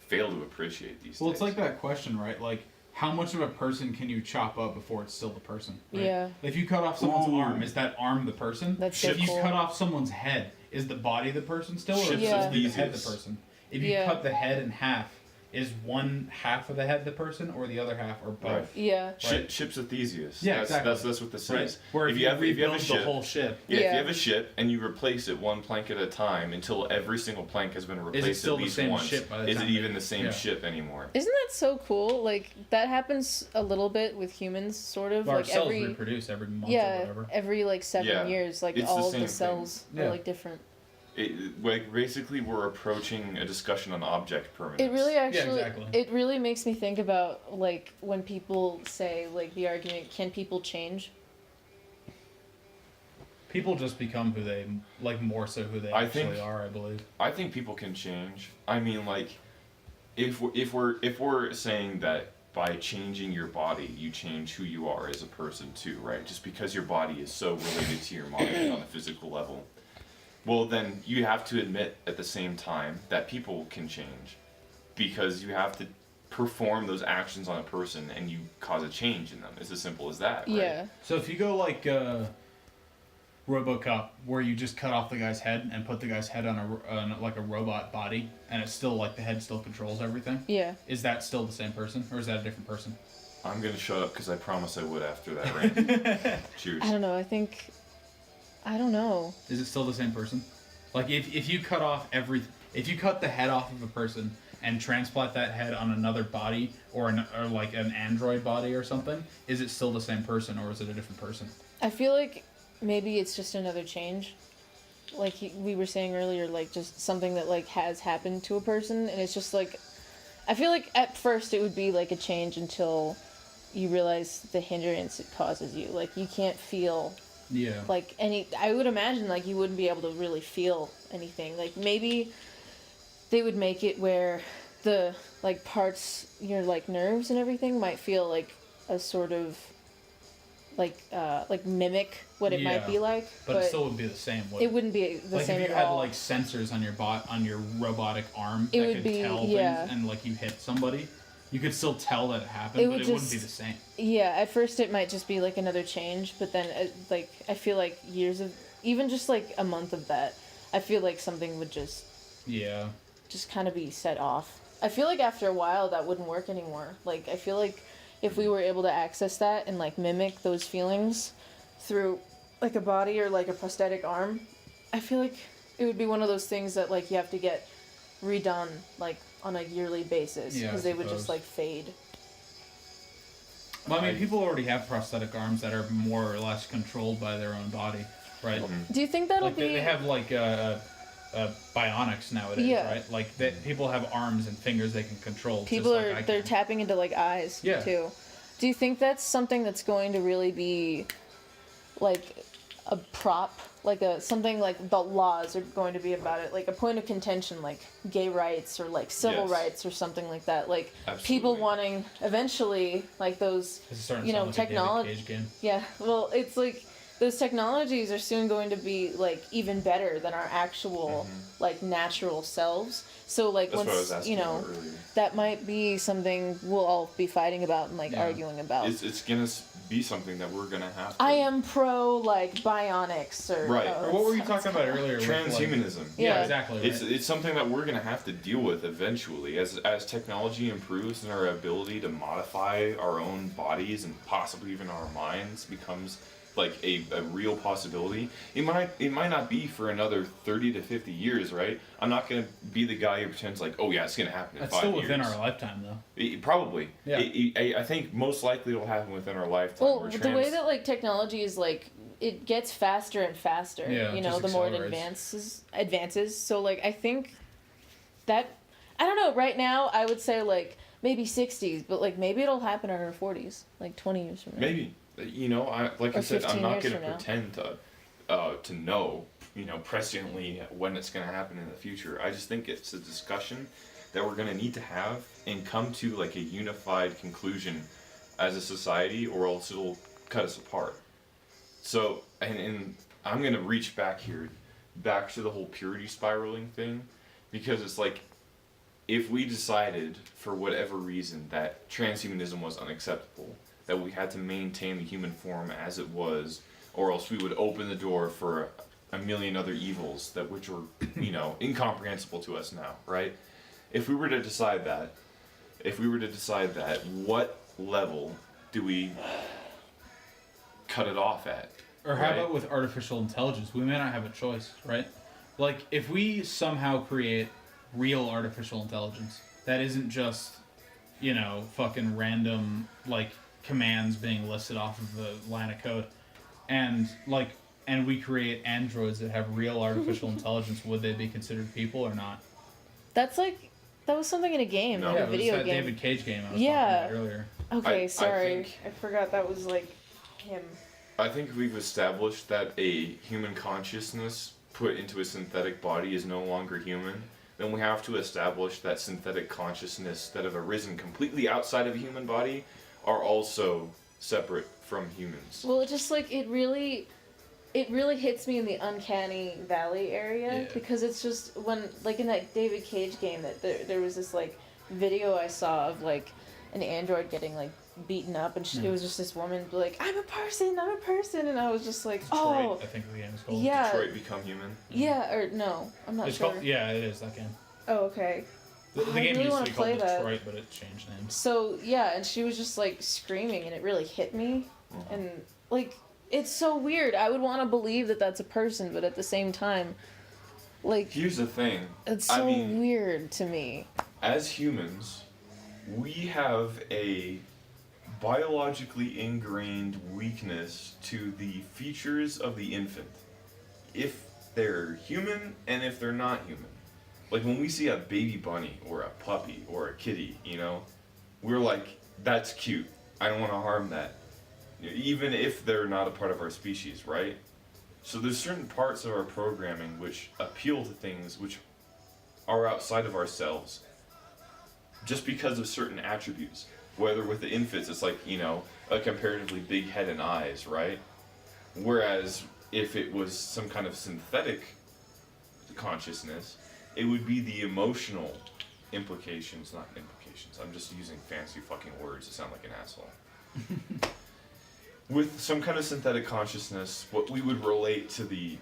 fail to appreciate these Well, days. it's like that question, right? Like, how much of a person can you chop up before it's still the person? Right? Yeah. If you cut off someone's arm, is that arm the person? That's If so you cool. cut off someone's head, is the body the person still, or is Ships Yeah. just the head the easiest. person? If you cut the head in half, is one half of the head the person, or the other half, or both? Right. Yeah. Ships with Theseus. Yeah, that's, exactly. That's what this Right. is. Where if you have a rebuild the ship, whole ship, if you Yeah. have a ship and you replace it one plank at a time until every single plank has been replaced still at the least same once, ship by the is it time even they- the same yeah. ship anymore? Isn't that so cool? Like that happens a little bit with humans, sort of. our Like cells every reproduce every month or yeah, whatever. every like 7 Yeah. years, like It's the all of same the thing. cells Yeah. are like different. Like basically, we're approaching a discussion on object permanence. It really actually, exactly. it really makes me think about like when people say like the argument, can people change? People just become who they like, more so who they I actually think- are. I believe. I think people can change. I mean, like, if we're saying that by changing your body, you change who you are as a person too, right? Just because your body is so related to your mind on a physical level. Well, then you have to admit at the same time that people can change, because you have to perform those actions on a person and you cause a change in them. It's as simple as that, right? Yeah. So if you go like RoboCop, where you just cut off the guy's head and put the guy's head on like a robot body, and it's still like the head still controls everything. Yeah. Is that still the same person, or is that a different person? I'm gonna shut up because I promise I would after that rant. Cheers. I don't know. I don't know. Is it still the same person? Like if you cut off if you cut the head off of a person and transplant that head on another body or like an android body or something, is it still the same person, or is it a different person? I feel like maybe it's just another change. Like we were saying earlier, like just something that like has happened to a person, and it's just like, I feel like at first it would be like a change until you realize the hindrance it causes you. Like you can't feel Yeah. like I would imagine like you wouldn't be able to really feel anything. Like maybe they would make it where the like parts, your like nerves and everything might feel like a sort of like mimic what it might Yeah. be like, But it still wouldn't be the same. Would it wouldn't be the like same if you at had all. like sensors on your on your robotic arm It that would could be- tell yeah. things, and like you hit somebody, you could still tell that it happened, It but would it wouldn't be just- the same. Yeah, at first it might just be like another change, but then like I feel like years of even just like a month of that, I feel like something would just Yeah. kind of be set off. I feel like after a while that wouldn't work anymore. Like I feel like if we were able to access that and like mimic those feelings through like a body or like a prosthetic arm, I feel like it would be one of those things that like you have to get redone like on a yearly basis Yeah, I because they would just suppose. like fade. Well, I mean, people already have prosthetic arms that are more or less controlled by their own body, right? Do you think that'll Like be they have like bionics nowadays, Yeah. right? Like that people have arms and fingers they can control. people just are like I they're can. tapping into like eyes Yeah. too. Do you think that's something that's going to really be like a prop, like a something like the laws are going to be about it, like a point of contention, like gay rights or like civil Yes. rights or something like that, like Absolutely. people wanting eventually like those This is starting to you know, sound like technology- a David Cage game. yeah, well it's like those technologies are soon going to be like even better than our actual like natural selves. So like That's what I was once asking you know about earlier. that might be something we'll all be fighting about and like Yeah. arguing about. It's gonna be something that we're gonna have to. I am pro like bionics or Right. oh, Or what were you that's- talking about earlier? with, like- Transhumanism. yeah, Yeah. exactly. Right? It's something that we're gonna have to deal with eventually as technology improves and our ability to modify our own bodies and possibly even our minds becomes like a real possibility. It might not be for another 30 to 50 years, right? I'm not gonna be the guy who pretends like, oh yeah, it's gonna happen in That's 5 still years. within our lifetime, though. Probably. Yeah. I think most likely it'll happen within our lifetime. Well, We're the way that like technology is like it gets faster and faster. Yeah, you it know, just the more it accelerates. advances. So like I think that I don't know. Right now, I would say like maybe 60s, but like maybe it'll happen in our 40s, like 20 years from now. Maybe. You know, like Or I said, 15 I'm not years going to from now. pretend to know, you know, presciently when it's going to happen in the future. I just think it's a discussion that we're going to need to have and come to like a unified conclusion as a society, or else it'll cut us apart. So, and I'm going to reach back to the whole purity spiraling thing, because it's like, if we decided for whatever reason that transhumanism was unacceptable, that we had to maintain the human form as it was, or else we would open the door for a million other evils that which were, you know, incomprehensible to us now, right? If we were to decide that, what level do we cut it off at? Or how Right. about with artificial intelligence? We may not have a choice, right? Like, if we somehow create real artificial intelligence that isn't just, you know, fucking random, like, commands being listed off of the line of code, and we create androids that have real artificial intelligence, would they be considered people or not? That's like that was something in a game, No. like Yeah, a it was video that game. David Cage game I was Yeah. talking about earlier. Okay, I sorry, think- I forgot that was like him. I think we've established that a human consciousness put into a synthetic body is no longer human. Then we have to establish that synthetic consciousness that have arisen completely outside of a human body are also separate from humans. Well, it just like it really hits me in the uncanny valley area Yeah. because it's just when like in that David Cage game that there was this like video I saw of like an android getting like beaten up and it was just this woman be like I'm a person, and I was just like Detroit, oh I think the game is called. yeah Detroit Become Human. yeah or no I'm not It's sure. called, yeah, it is that game. Oh okay. The I game really used wanna to be called play that. Detroit, but it changed names. So yeah, and she was just like screaming, and it really hit me, and like it's so weird. I would want to believe that that's a person, but at the same time, like Here's the thing. it's I so mean- weird to me. As humans, we have a biologically ingrained weakness to the features of the infant. If they're human and if they're not human. Like when we see a baby bunny or a puppy or a kitty, you know, we're like, that's cute. I don't want to harm that. Even if they're not a part of our species, right? So there's certain parts of our programming which appeal to things which are outside of ourselves just because of certain attributes. Whether with the infants, it's like, a comparatively big head and eyes, right? Whereas if it was some kind of synthetic consciousness, it would be the emotional implications, not implications. I'm just using fancy fucking words to sound like an asshole. With some kind of synthetic consciousness, what we would relate to the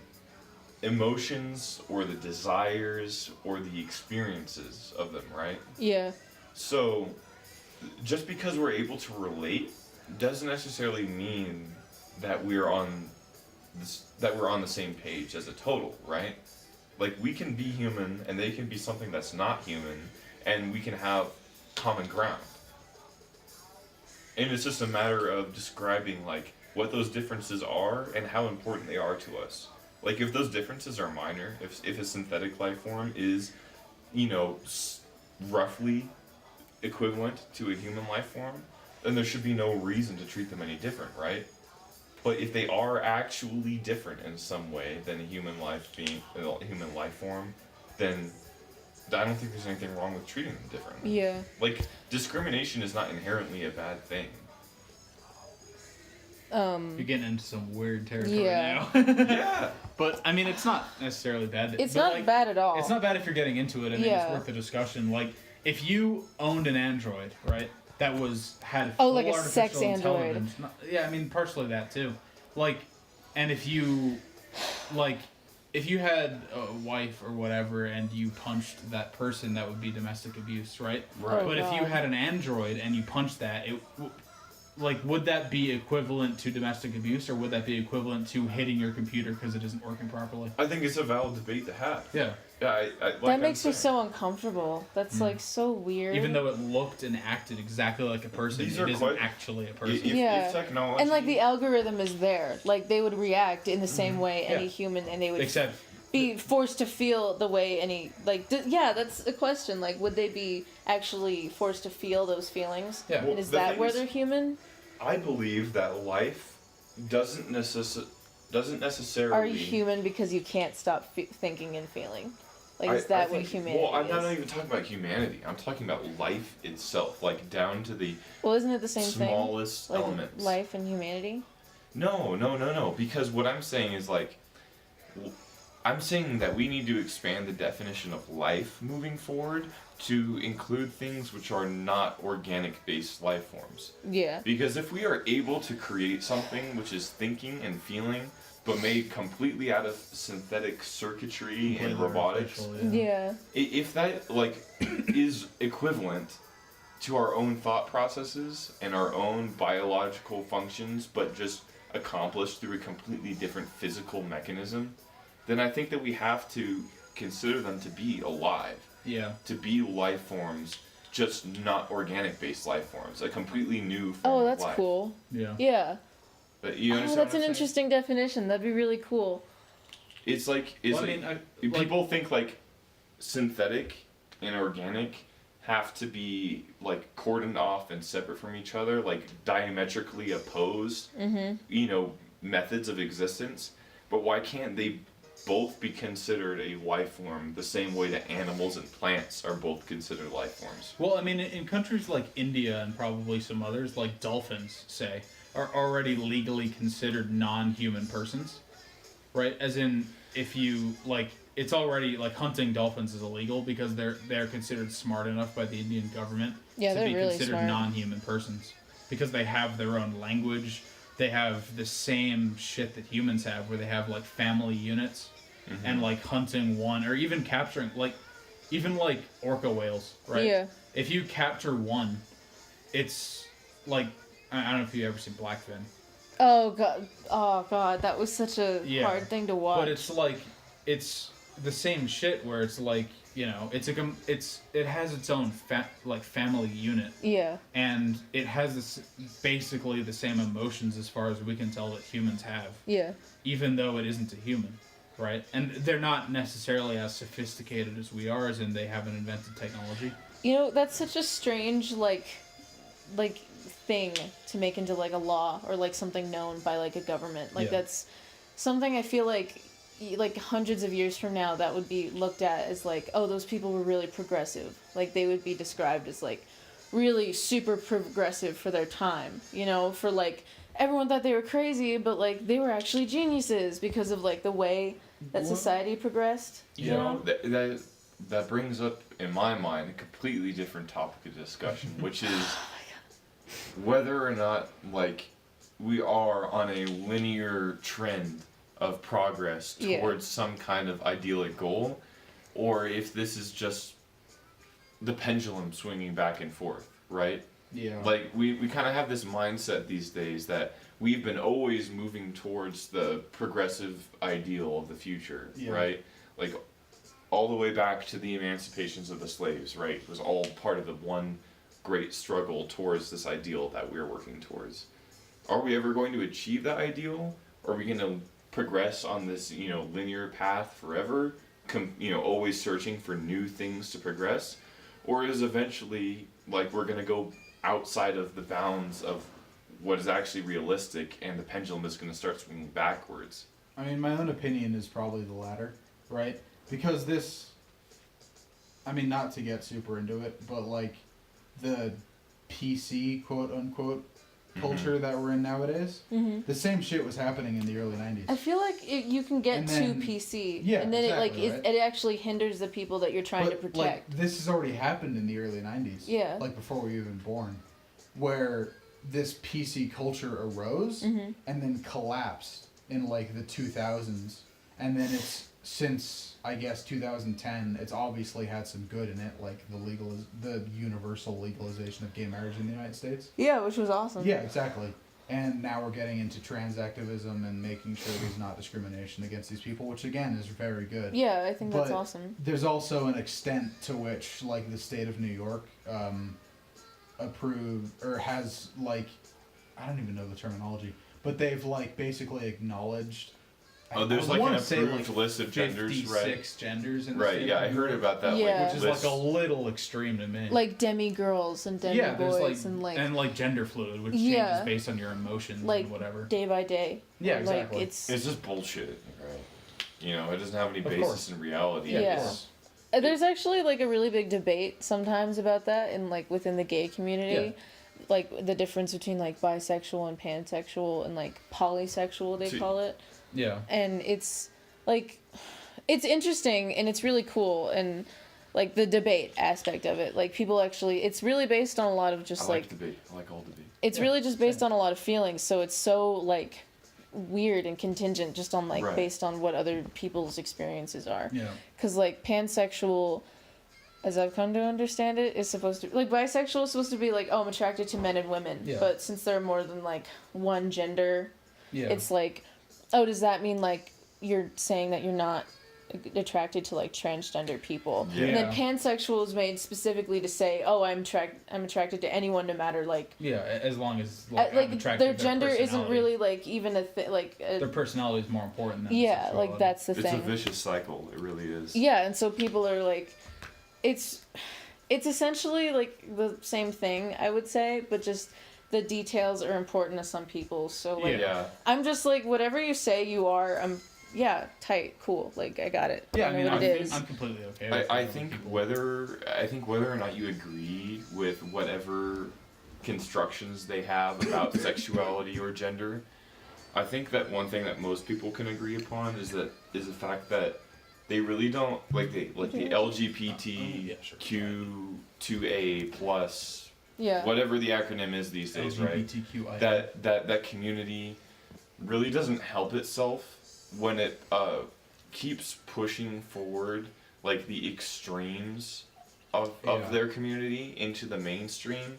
emotions or the desires or the experiences of them, right? Yeah. So, just because we're able to relate doesn't necessarily mean that we're on the same page as a total, right? Like, we can be human and they can be something that's not human, and we can have common ground. And it's just a matter of describing, like, what those differences are and how important they are to us. Like, if those differences are minor, if a synthetic life form is, roughly equivalent to a human life form, then there should be no reason to treat them any different, right? But if they are actually different in some way than a human life form, then I don't think there's anything wrong with treating them differently. Yeah. Like, discrimination is not inherently a bad thing. You're getting into some weird territory Yeah. now. Yeah. But I mean, it's not necessarily bad. It's but, not like, bad at all. It's not bad if you're getting into it. I mean, Yeah. it's worth the discussion. Like, if you owned an android, right, that had Oh, full like a artificial sex android. intelligence. Yeah, I mean, partially that too. Like, and if you had a wife or whatever and you punched that person, that would be domestic abuse, right? Right. Oh, But if you God. had an android and you punched that, would that be equivalent to domestic abuse, or would that be equivalent to hitting your computer because it isn't working properly? I think it's a valid debate to have. Yeah. Yeah, That makes me so uncomfortable. That's like so weird. Even though it looked and acted exactly like a person, These it are isn't quite- actually a person. Yeah. If technology... And like the algorithm is there. Like they would react in the same way any Yeah. human, and they would Except, be forced to feel the way any yeah, that's a question. Like, would they be actually forced to feel those feelings? Yeah. Well, And is the that thing where is- they're human? I believe that life doesn't necessarily... Are you human because you can't stop thinking and feeling? Like, is that what humanity Well, I'm is? not even talking about humanity. I'm talking about life itself, like down to the Well, isn't it the same smallest thing? Like elements. life and humanity? No. Because what I'm saying is like, I'm saying that we need to expand the definition of life moving forward to include things which are not organic-based life forms. Yeah. Because if we are able to create something which is thinking and feeling, but made completely out of synthetic circuitry and robotics, Yeah. if that like is equivalent to our own thought processes and our own biological functions, but just accomplished through a completely different physical mechanism, then I think that we have to consider them to be alive, yeah. to be life forms, just not organic-based life forms, a completely new form Oh, of that's life. cool. Yeah. Yeah. But you Oh, understand that's what an I'm saying? interesting definition. That'd be really cool. It's like, Well, I mean, people think like synthetic and organic have to be like cordoned off and separate from each other, like diametrically opposed, methods of existence. But why can't they both be considered a life form the same way that animals and plants are both considered life forms? Well, I mean, in countries like India and probably some others, like dolphins, say, are already legally considered non-human persons, right? As in, if you, like, it's already, like, hunting dolphins is illegal because they're considered smart enough by the Indian government Yeah, to they're be really considered smart. non-human persons. Because they have their own language, they have the same shit that humans have, where they have, like, family units, and, like, hunting one, or even capturing, like, even, like, orca whales, right? Yeah. If you capture one, it's, like, I don't know if you've ever seen Blackfin. Oh god, that was such a Yeah. hard thing to watch. But it's like, it's the same shit where it's like, it has its own family unit, yeah. and it has basically the same emotions as far as we can tell that humans have, Yeah. even though it isn't a human, right? And they're not necessarily as sophisticated as we are, as in they haven't invented technology. You know, that's such a strange like thing to make into like a law or like something known by like a government. Like Yeah. that's something I feel like hundreds of years from now that would be looked at as like, oh, those people were really progressive. Like they would be described as like really super progressive for their time, you know, for like everyone thought they were crazy, but like they were actually geniuses because of like the way that society progressed. You know? That brings up in my mind a completely different topic of discussion, which is whether or not like we are on a linear trend of progress towards some kind of idyllic goal, or if this is just the pendulum swinging back and forth, right? Yeah. Like, we kind of have this mindset these days that we've been always moving towards the progressive ideal of the future, right? Like, all the way back to the emancipations of the slaves, right? It was all part of the one great struggle towards this ideal that we're working towards. Are we ever going to achieve that ideal? Or are we going to progress on this, you know, linear path forever? Always searching for new things to progress? Or is eventually, like, we're going to go outside of the bounds of what is actually realistic and the pendulum is going to start swinging backwards? I mean, my own opinion is probably the latter, right? Because this, I mean, not to get super into it, but like the PC quote unquote culture that we're in nowadays, the same shit was happening in the early 90s. I feel like you can get too PC, and then exactly, it actually hinders the people that you're trying to protect. Like, this has already happened in the early 90s. Yeah. Like before we were even born, where this PC culture arose and then collapsed in like the 2000s, and then it's since I guess 2010, it's obviously had some good in it, like the universal legalization of gay marriage in the United States. Yeah, which was awesome. Yeah, exactly. And now we're getting into trans activism and making sure there's not discrimination against these people, which again is very good. Yeah, I think that's But awesome. There's also an extent to which, like, the state of New York approved or has, like, I don't even know the terminology, but they've like basically acknowledged. Oh, there's like an approved list of genders, 56 right? genders in the Right, state yeah, of I New heard York, about that. Yeah. which is list. like a little extreme to me. Like demi-girls and demi-boys and like gender fluid, which Yeah. changes based on your emotions like and whatever. day by day. Yeah, Like exactly. it's just bullshit, right? You know, it doesn't have any Of basis course. in reality. Yeah. It's- there's actually like a really big debate sometimes about that in like within the gay community. Like the difference between like bisexual and pansexual and like polysexual they call it. Yeah. And it's like it's interesting and it's really cool and like the debate aspect of it. Like people actually it's really based on a lot of just I like debate. I like all debate. it's really just based on a lot of feelings, so it's so like weird and contingent just on like based on what other people's experiences are. Yeah. Because like pansexual, as I've come to understand it, is supposed to like bisexual is supposed to be like, oh, I'm attracted to men and women. Yeah. But since there are more than like one gender, Yeah. it's like, oh, does that mean like you're saying that you're not attracted to like transgender people? Yeah. And then pansexual is made specifically to say, oh, I'm attracted to anyone no matter like. Yeah, as long as like, I'm attracted their to gender isn't personality. really like even a thing like. Their personality is more important than Yeah, like sexuality. that's the It's thing. a vicious cycle. It really is. Yeah, and so people are like, it's essentially like the same thing, I would say, but just the details are important to some people. So like, Yeah. I'm just like, whatever you say you are, tight, cool, like I got it. Yeah, I know what it is. I'm completely okay with I it. think whether or not you agree with whatever constructions they have about sexuality or gender, I think that one thing that most people can agree upon is the fact that they really don't like the LGBTQ2A plus whatever the acronym is these days, right? LGBTQI. That community really doesn't help itself when it keeps pushing forward like the extremes of their community into the mainstream.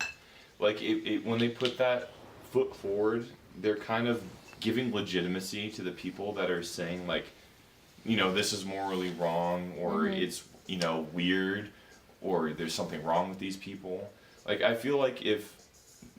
Like it when they put that foot forward, they're kind of giving legitimacy to the people that are saying like, you know, this is morally wrong, or it's, you know, weird, or there's something wrong with these people. Like, I feel like if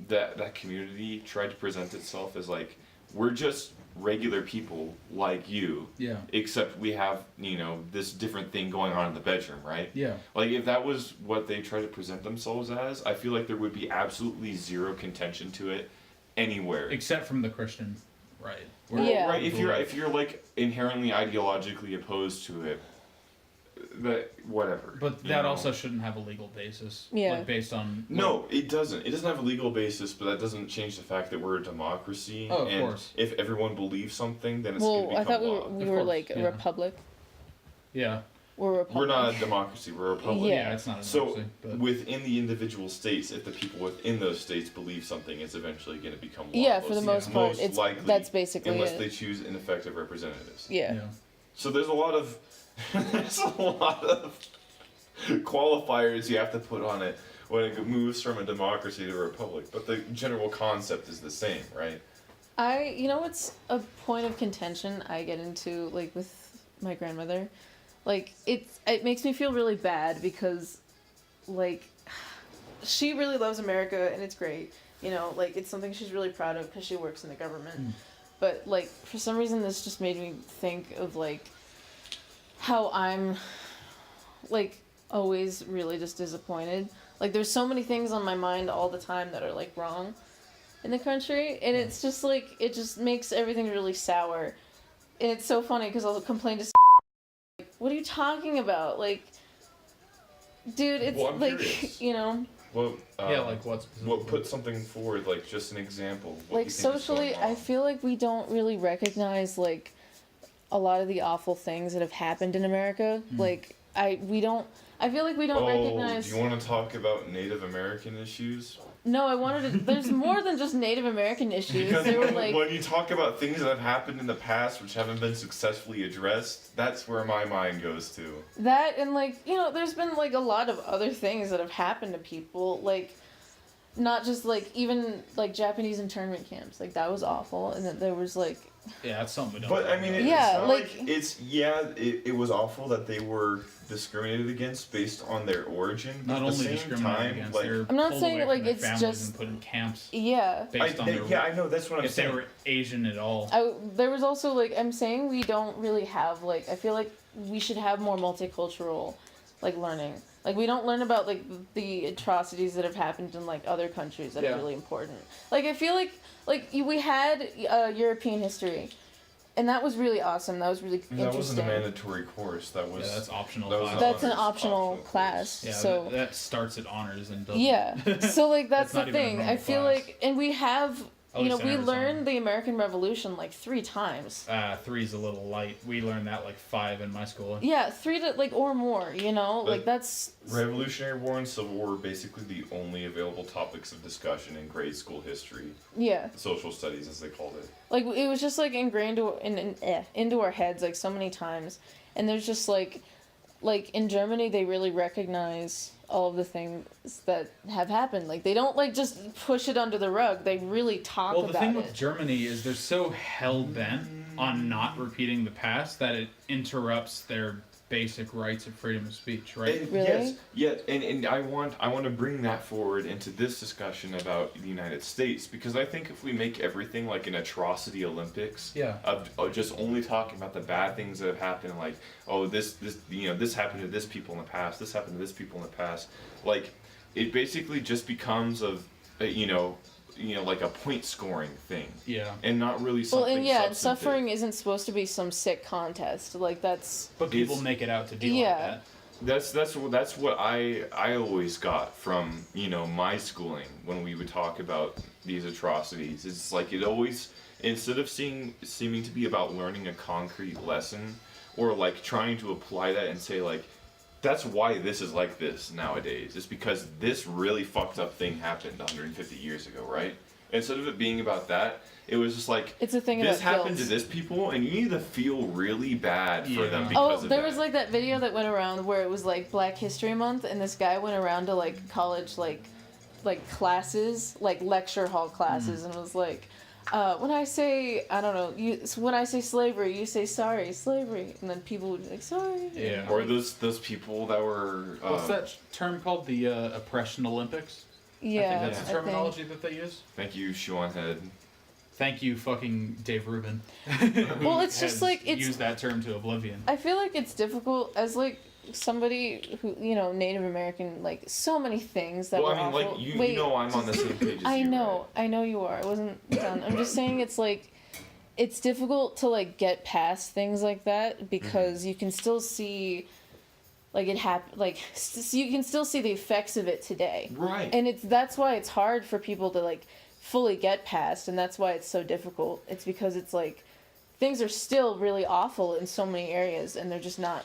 that community tried to present itself as like, we're just regular people like you, except we have, you know, this different thing going on in the bedroom, right? Yeah. Like, if that was what they tried to present themselves as, I feel like there would be absolutely zero contention to it anywhere. Except from the Christian, right? Well, right, if you're like inherently ideologically opposed to it, whatever. But you that know? also shouldn't have a legal basis. Yeah. Like based on. No, it doesn't. It doesn't have a legal basis, but that doesn't change the fact that we're a democracy. Oh, of and course. if everyone believes something, then it's going to Well, become I thought law. we Of were course, like a yeah. republic. Yeah. We're a republic. We're not a democracy. We're a republic. Yeah. Yeah, it's not a So democracy, but within the individual states, if the people within those states believe something, it's eventually going to become law. Yeah, for the most part, most it's likely, that's basically unless it. they choose ineffective representatives. Yeah. So there's a lot of qualifiers you have to put on it when it moves from a democracy to a republic. But the general concept is the same, right? You know what's a point of contention I get into, like, with my grandmother? Like, it makes me feel really bad because, like, she really loves America and it's great. You know, like, it's something she's really proud of because she works in the government. But, like, for some reason this just made me think of, like, how I'm, like, always really just disappointed. Like, there's so many things on my mind all the time that are, like, wrong in the country, and it's just, like, it just makes everything really sour. And it's so funny because I'll complain to like, what are you talking about? Like, dude, it's, Well, I'm like, curious. you know, Well, yeah, like what's what put something forward, like just an example. What like, you think is socially, going I on. feel like we don't really recognize, like, a lot of the awful things that have happened in America. Like, I feel like we don't recognize. Do you want to talk about Native American issues? No, I wanted to. There's more than just Native American issues. Because They were when, like, when you talk about things that have happened in the past which haven't been successfully addressed, that's where my mind goes to. that, and, like, you know, there's been, like, a lot of other things that have happened to people, like, not just, like, even, like, Japanese internment camps, like, that was awful, and that there was, like, Yeah, that's something we don't. But I mean, it's Yeah, not like- it was awful that they were discriminated against based on their origin. But not at the only same discriminated time, against, like, they're I'm not pulled saying, away like, from their it's families just- and put in camps yeah. based on their I know that's what I'm if they saying. were Asian at all. There was also, like, I'm saying we don't really have, like, I feel like we should have more multicultural, like, learning. Like, we don't learn about, like, the atrocities that have happened in, like, other countries that Yeah. are really important. Like, I feel like we had European history, and that was really awesome. That was really And that wasn't interesting. a mandatory course. That was. Yeah, that's optional. that was class. That's an honors optional course. class. Yeah, So that starts at honors and doesn't. yeah. So, like, that's That's the not even a thing. I normal feel class. like, and we have, At you know, least in we Arizona. learned the American Revolution like 3 times. 3's a little light. We learned that like 5 in my school. Yeah, 3 to, like, or more, you know? But- Like, that's... Revolutionary War and Civil War were basically the only available topics of discussion in grade school history, Yeah. social studies as they called it. Like, it was just, like, ingrained into our heads, like, so many times. And there's just, like, in Germany, they really recognize all of the things that have happened. Like, they don't, like, just push it under the rug. They really talk Well, the about thing it. with Germany is they're so hell bent on not repeating the past that it interrupts their basic rights of freedom of speech, right? And Really? Yes, yeah, and I want to bring that forward into this discussion about the United States, because I think if we make everything like an atrocity Olympics, Yeah. of just only talking about the bad things that have happened, like, oh, this this happened to this people in the past, this happened to this people in the past, like, it basically just becomes like a point scoring thing, Yeah. and not really Well, something. and yeah, substantive. suffering isn't supposed to be some sick contest. Like, that's... But people It's- make it out to be Yeah. like that. That's what I always got from my schooling when we would talk about these atrocities. It's like it always, instead of seeming to be about learning a concrete lesson or like trying to apply that and say like that's why this is like this nowadays. It's because this really fucked up thing happened 150 years ago, right? Instead of it being about that, it was just like It's a thing this about happened guilt. to this people, and you need to feel really bad for them Yeah. because Oh, of there that. was, like, that video that went around where it was, like, Black History Month, and this guy went around to, like, college, like classes, like, lecture hall classes, and was like, when I say, I don't know, when I say slavery, you say sorry, slavery, and then people would be like, sorry. Yeah. Or those people that were. What's that term called? The Oppression Olympics? Yeah, I think that's I the terminology that they use. Thank you, Sean Head. Thank you, fucking Dave Rubin. Well, it's just, has like, it's... used that term to oblivion. I feel like it's difficult as, like, somebody who, Native American, like, so many things that Well, were I mean, awful. like you Wait, know, I'm on the same page as I you. know, I know you are. I wasn't done. I'm just saying it's like, it's difficult to, like, get past things like that because you can still see, like it happened, like you can still see the effects of it today. Right. And that's why it's hard for people to like fully get past, and that's why it's so difficult. It's because it's like things are still really awful in so many areas, and they're just not,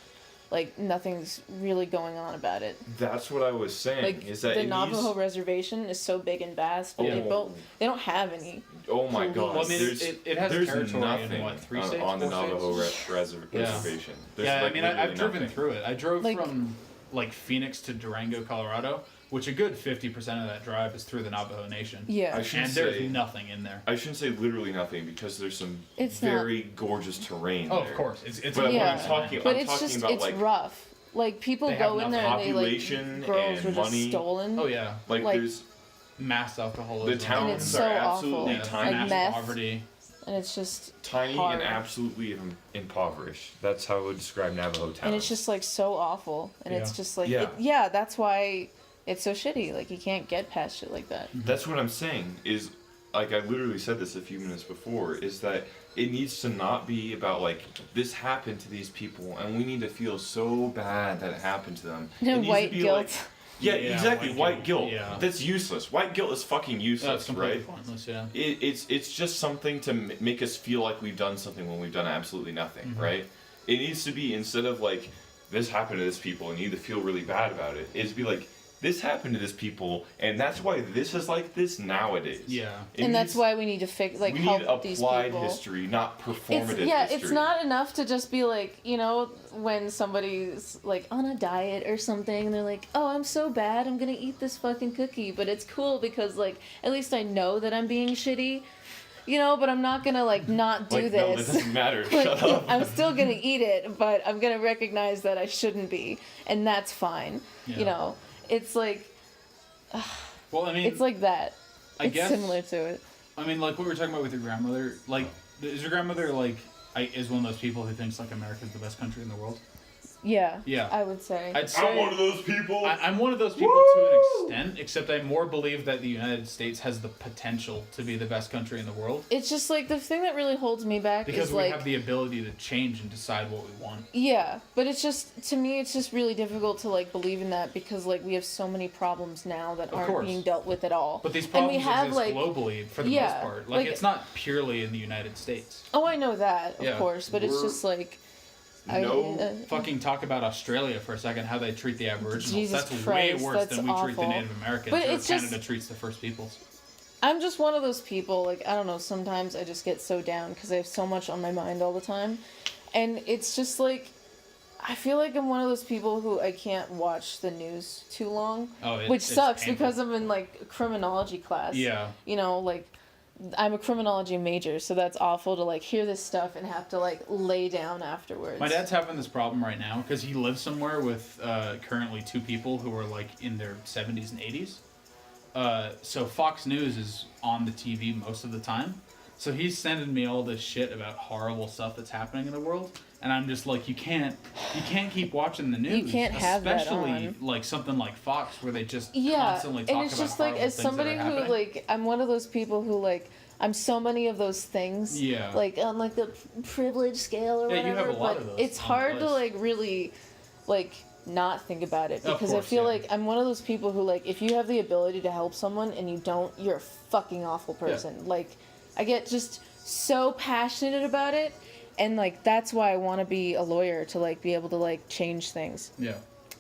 like, nothing's really going on about it. That's what I was saying. Like, is that the it Navajo needs... reservation is so big and vast, but they don't have any. Oh my God! Well, I mean, it has there's territory nothing in what, 3 states, on the 4 Navajo states? reservation. There's, Yeah, like, I mean, literally I've driven nothing. through it. I drove Like- from like Phoenix to Durango, Colorado, which a good 50% of that drive is through the Navajo Nation. Yeah. I shouldn't And there's say nothing in there. I shouldn't say literally nothing because there's some It's very gorgeous terrain. Oh, there. of course. It's But Yeah. what I'm talking, But I'm it's talking just, about it's like rough. Like, people They have go in enough there and they, population like, girls and were just money. stolen. Oh, yeah. like like, there's Mass alcoholism. the towns it's are so absolutely awful. tiny, Like mass meth. poverty. And it's just tiny hard. and absolutely impoverished. That's how I would describe Navajo towns. And it's just, like, so awful. And it's Yeah. just, like, Yeah. that's why it's so shitty. Like, you can't get past shit like that. That's what I'm saying is, like, I literally said this a few minutes before, is that it needs to not be about, like, this happened to these people and we need to feel so bad that it happened to them. It needs to White be guilt. like, yeah, exactly, white guilt. Yeah. That's useless. White guilt is fucking useless, That's completely right? pointless, yeah. It's just something to make us feel like we've done something when we've done absolutely nothing, right? It needs to be, instead of, like, this happened to this people and you need to feel really bad about it, it's be like, this happened to this people, and that's why this is like this nowadays. Yeah. And that's why we need to we help need these applied people. history, not performative It's history. not enough to just be like, you know, when somebody's like on a diet or something, and they're like, oh, I'm so bad, I'm gonna eat this fucking cookie, but it's cool because, like, at least I know that I'm being shitty, you know, but I'm not gonna, like, not do like, no, that this. doesn't matter. Like, Shut up. I'm still gonna eat it, but I'm gonna recognize that I shouldn't be, and that's fine. Yeah. You know, it's like, Well, I mean, it's like that. I It's guess similar to it. I mean, like what we were talking about with your grandmother. Like, is your grandmother like is one of those people who thinks like America's the best country in the world? Yeah. Yeah. I would say. I'd say I'm one of those people. I'm one of those people to an extent, except I more believe that the United States has the potential to be the best country in the world It's just like the thing that really holds me back because is we like, have the ability to change and decide what we want. yeah, but it's just, to me, it's just really difficult to like believe in that because like we have so many problems now that Of aren't course. being dealt with at all. But these And problems we have, exist like, globally for the yeah, most part. Like, like- it's not purely in the United States. Oh, I know that, of Yeah. course, but it's We're- just like, No Fucking talk about Australia for a second, how they treat the Aboriginals. Jesus that's Christ, way worse that's than we treat the awful. Native Americans But or it's Canada just- treats the First Peoples. I'm just one of those people, like, I don't know, sometimes I just get so down because I have so much on my mind all the time. And it's just like, I feel like I'm one of those people who I can't watch the news too long. Oh, Which it's sucks painful. because I'm in, like, criminology class. Yeah. You know, like, I'm a criminology major, so that's awful to, like, hear this stuff and have to, like, lay down afterwards. My dad's having this problem right now because he lives somewhere with currently 2 people who are like in their 70s and 80s. So Fox News is on the TV most of the time. So he's sending me all this shit about horrible stuff that's happening in the world, and I'm just like, you can't keep watching the news. You can't have that especially on. like something like Fox where they just Yeah, constantly talk and it's about just like, horrible as things that somebody are who, happening. like, I'm one of those people who, like, I'm so many of those things. Yeah. Like, on, like, the privilege scale or Yeah, you whatever. have a lot but of those it's on hard the to, list. like, really, like, not think about it. Of Because course, I feel yeah. like I'm one of those people who, like, if you have the ability to help someone and you don't, you're a fucking awful person. Like, I get just so passionate about it. And, like, that's why I want to be a lawyer, to, like, be able to, like, change things. Yeah.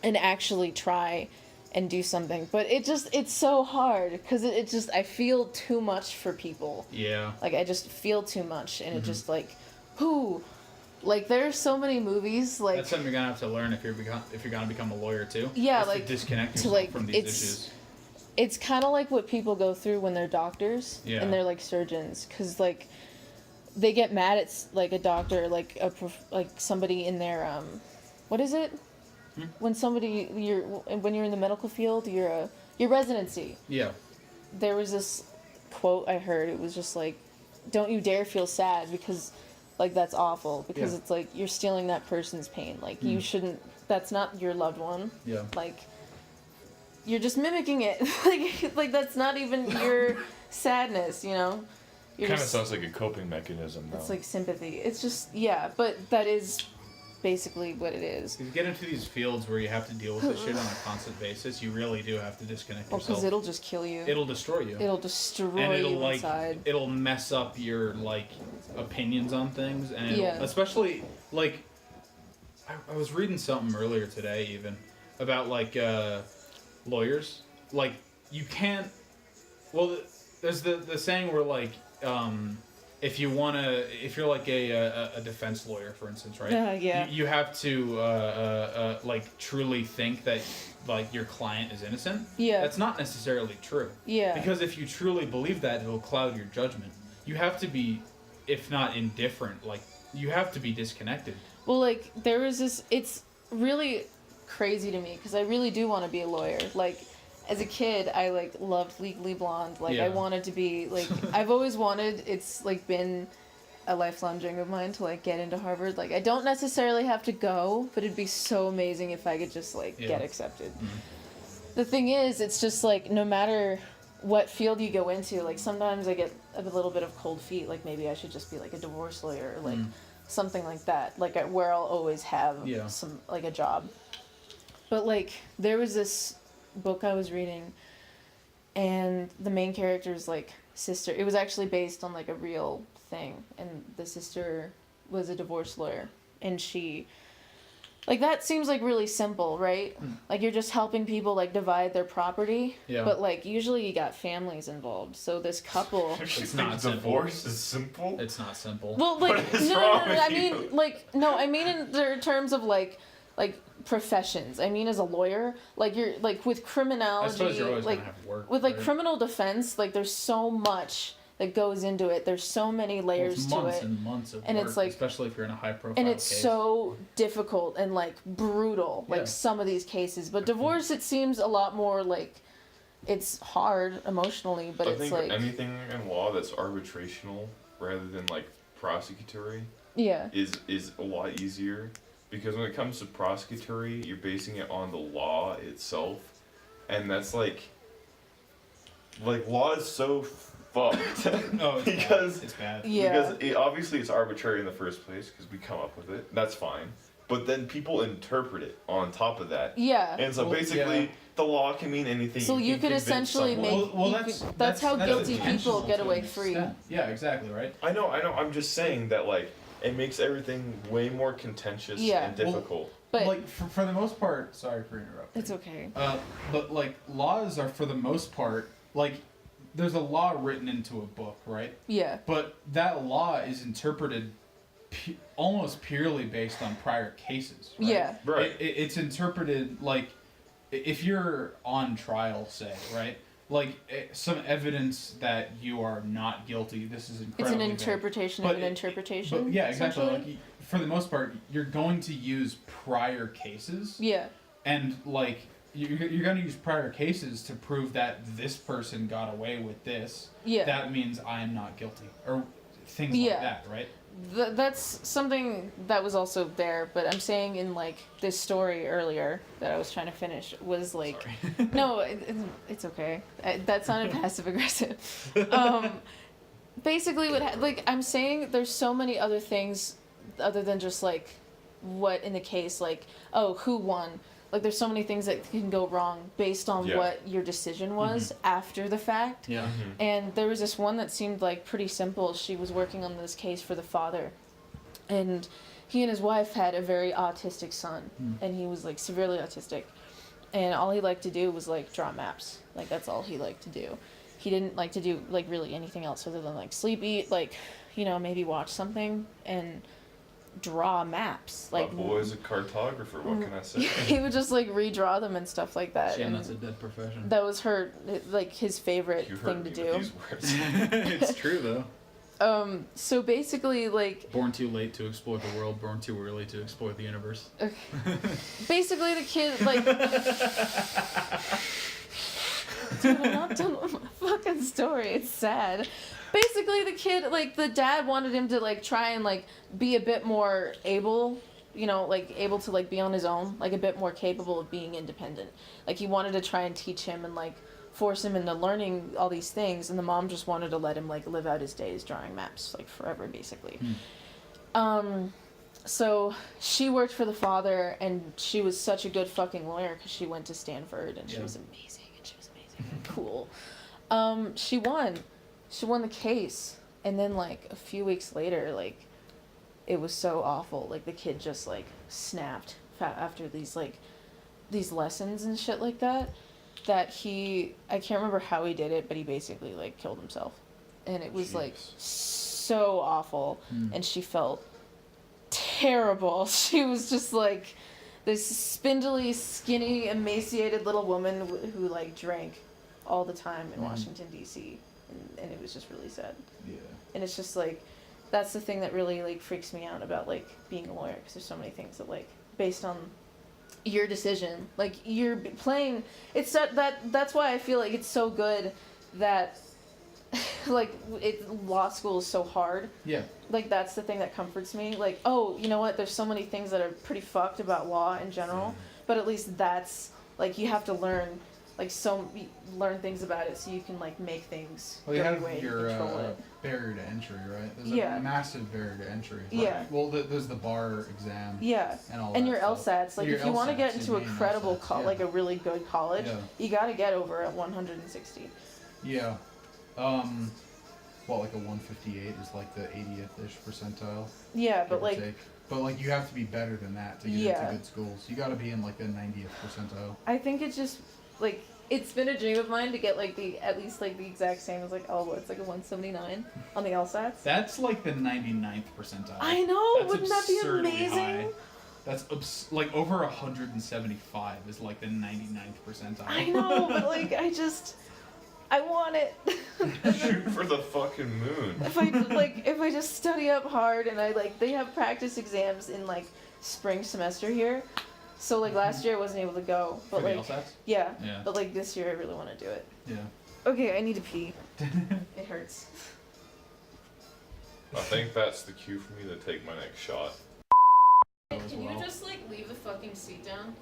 And actually try and do something. But it's so hard because it just, I feel too much for people. Yeah. Like, I just feel too much, and it Mm-hmm. just, like, whoo. Like, there's so many movies, like, That's something you're gonna have to learn if you're gonna become a lawyer too. Yeah, is like, to disconnect to, yourself like, from these it's- issues. it's kind of like what people go through when they're doctors Yeah. and they're, like, surgeons. Because, like, they get mad at, like, a doctor, like, like somebody in their, what is it? When somebody, when you're in the medical field, your residency. Yeah. There was this quote I heard. It was just like, don't you dare feel sad because, like, that's awful. Because Yeah. it's like, you're stealing that person's pain. Like, you shouldn't, that's not your loved one. Yeah. Like, you're just mimicking it. like that's not even your sadness, you know? You're kind of just, sounds like a coping mechanism, though. it's like sympathy. It's just, yeah, but that is basically what it is. If you get into these fields where you have to deal with this shit on a constant basis, you really do have to disconnect Well, yourself. because it'll just kill you. It'll destroy you. It'll destroy And it'll you like inside. it'll mess up your like opinions on things, and it'll, Yeah. especially like I was reading something earlier today even about like lawyers. Like you can't. Well, there's the saying where like if you're like a defense lawyer, for instance, right? Yeah. You have to like truly think that like your client is innocent. Yeah. That's not necessarily true. Yeah. Because if you truly believe that, it'll cloud your judgment. You have to be, if not indifferent, like you have to be disconnected. Well, like there was this. It's really crazy to me because I really do want to be a lawyer. Like as a kid, I like loved Legally Blonde. Like I Yeah. wanted to be like I've always wanted. It's like been a lifelong dream of mine to like get into Harvard. Like I don't necessarily have to go, but it'd be so amazing if I could just like Yeah. get accepted. Mhm. The thing is, it's just like no matter what field you go into, like sometimes I get a little bit of cold feet. Like maybe I should just be like a divorce lawyer or like something like that. Like where I'll always have Yeah. some like a job. But like there was this book I was reading, and the main character's like sister. It was actually based on like a real thing, and the sister was a divorce lawyer, and she. Like, that seems, like, really simple, right? Like, you're just helping people, like, divide their property. Yeah. But, like, usually you got families involved. So this couple... It's not simple. Divorce is simple. It's not simple. Well, like, What is no, wrong with I you? mean, like, no, I mean in the terms of, like, professions. I mean as a lawyer. Like, you're, like, with criminology... I suppose you're always like, gonna have work. with, like, right? criminal defense, like, there's so much that goes into it. There's so many Well, layers it's to months it. and months of And work, it's like- especially if you're in a high-profile And it's case. so difficult and like brutal, like Yeah. some of these cases. But divorce, it seems a lot more like it's hard emotionally, but I it's think like anything in law that's arbitrational rather than like prosecutory yeah, is a lot easier, because when it comes to prosecutory, you're basing it on the law itself, and that's like law is so fucked. Oh, it's because bad. It's bad. yeah, because obviously it's arbitrary in the first place because we come up with it. That's fine. But then people interpret it on top of that. yeah. And so Well, basically, yeah. the law can mean anything. So you can could convince essentially someone. make- that's how guilty intentional people get to away an free. extent. Yeah, exactly, right? I know. I'm just saying that like it makes everything way more contentious Yeah. and difficult. But like, for the most part, sorry for interrupting. it's okay. But like, laws are, for the most part, like, there's a law written into a book, right? Yeah, But that law is interpreted almost purely based on prior cases, right? yeah, Right. It's interpreted like, if you're on trial, say, right? Like, some evidence that you are not guilty, this is it's incredibly an vague. interpretation of But an interpretation. But yeah, exactly. essentially. Like, for the most part, you're going to use prior cases, Yeah, and like you're going to use prior cases to prove that this person got away with this. yeah. That means I'm not guilty, or things Yeah. like that, right? That's something that was also there, but I'm saying in like this story earlier that I was trying to finish was like, Sorry. no, it's okay. That sounded passive aggressive. Basically, like I'm saying, there's so many other things other than just like what in the case, like who won. Like there's so many things that can go wrong based on Yeah. what your decision was after the fact. Yeah. And there was this one that seemed like pretty simple. She was working on this case for the father. And he and his wife had a very autistic son. And he was like severely autistic. And all he liked to do was like draw maps. Like that's all he liked to do. He didn't like to do like really anything else other than like sleep, eat, like, you know, maybe watch something and draw maps. Like My boy's a cartographer. What can I say? he would just like redraw them and stuff like that. Shame And that's a dead profession. that was like his favorite You thing heard to me do. with these words. It's true though. So basically, like, Born too late to explore the world, born too early to explore the universe. basically the kid, like, dude, I'm not done with my fucking story. It's sad. Basically, the kid, like, the dad wanted him to, like, try and, like, be a bit more able, you know, like, able to, like, be on his own, like, a bit more capable of being independent. Like, he wanted to try and teach him and, like, force him into learning all these things, and the mom just wanted to let him, like, live out his days drawing maps, like, forever, basically. So she worked for the father, and she was such a good fucking lawyer because she went to Stanford, and she was amazing, and cool. She won the case, and then like a few weeks later, like it was so awful. Like the kid just like snapped after these lessons and shit like that. That I can't remember how he did it, but he basically like killed himself, and it was like so awful, and she felt terrible. She was just like this spindly, skinny, emaciated little woman who like drank all the time in Washington D.C. And it was just really sad. Yeah. And it's just like that's the thing that really like freaks me out about like being a lawyer, because there's so many things that like based on your decision, like you're playing. It's that's why I feel like it's so good that like law school is so hard. Yeah. Like that's the thing that comforts me. Like, oh, you know what? There's so many things that are pretty fucked about law in general, but at least that's like you have to learn learn things about it so you can like make things. Well, you have way your control it. barrier to entry, right? There's Yeah. a massive barrier to entry. Yeah. Well, there's the bar exam. Yeah. And all And that your stuff. LSATs, like Your if you want to get LSATs, into your a main credible LSATs, like a really good college, Yeah. you got to get over at 160. Yeah. Well, like a 158 is like the 80th-ish percentile. Yeah, give but or like take. But like you have to be better than that to get into good schools. You got to be in like the 90th percentile. I think it's just like it's been a dream of mine to get like at least like the exact same as like it's like a 179 on the LSATs. That's like the 99th percentile. I know, That's wouldn't that be absurdly amazing? high. That's like over 175 is like the 99th percentile. I know, but like I want it. Shoot for the fucking moon. if I just study up hard and they have practice exams in like spring semester here. So like last year I wasn't able to go, but For the like LSATs? yeah, Yeah. but like this year I really want to do it. Yeah. Okay, I need to pee. It hurts. I think that's the cue for me to take my next shot. Can you just like leave the fucking seat down?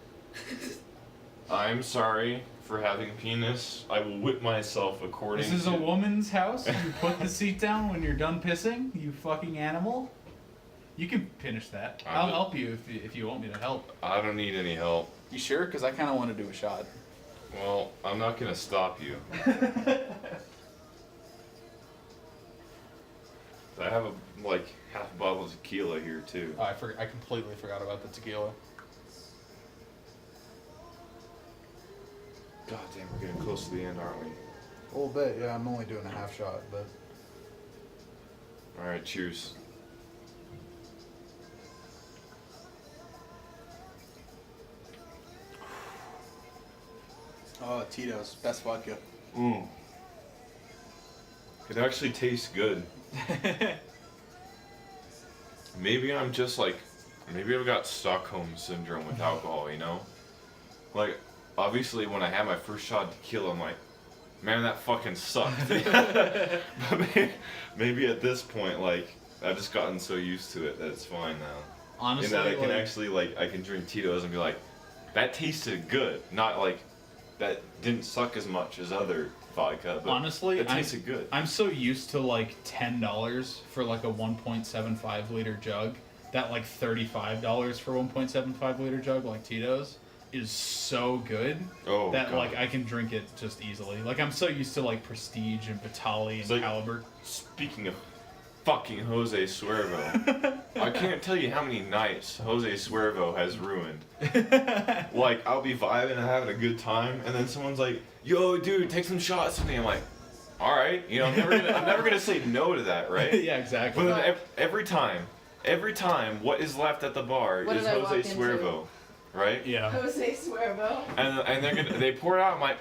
I'm sorry for having a penis. I will whip myself according This is to... a woman's house. You put the seat down when you're done pissing, you fucking animal. You can finish that. I'll help you if you want me to help. I don't need any help. You sure? Because I kind of want to do a shot. Well, I'm not gonna stop you. I have like half a bottle of tequila here too. Oh, I completely forgot about the tequila. God damn, we're getting close to the end, aren't we? A little bit, yeah. I'm only doing a half shot, but. All right, cheers. Oh, Tito's. Best vodka. Mmm. It actually tastes good. Maybe I'm just like, maybe I've got Stockholm syndrome with alcohol, you know? Like, obviously when I had my first shot of tequila, I'm like, man, that fucking sucked. But maybe at this point, like, I've just gotten so used to it that it's fine now. Honestly, And that I can actually, like, I can drink Tito's and be like, that tasted good. Not like, that didn't suck as much as other vodka, but honestly, it tasted good. I'm so used to like $10 for like a 1.75 liter jug that like $35 for 1.75 liter jug like Tito's is so good that God. like I can drink it just easily. Like I'm so used to like Prestige and Vitali and like- Caliber. Speaking of fucking Jose Suervo, I can't tell you how many nights Jose Suervo has ruined. Like, I'll be vibing and having a good time, and then someone's like, yo, dude, take some shots with me. I'm like, alright, you know, I'm never gonna say no to that, right? Yeah, exactly. But then every time, what is left at the bar What is did I Jose walk into? Suervo, right? Yeah. Jose Suervo. And they pour it out, I'm like,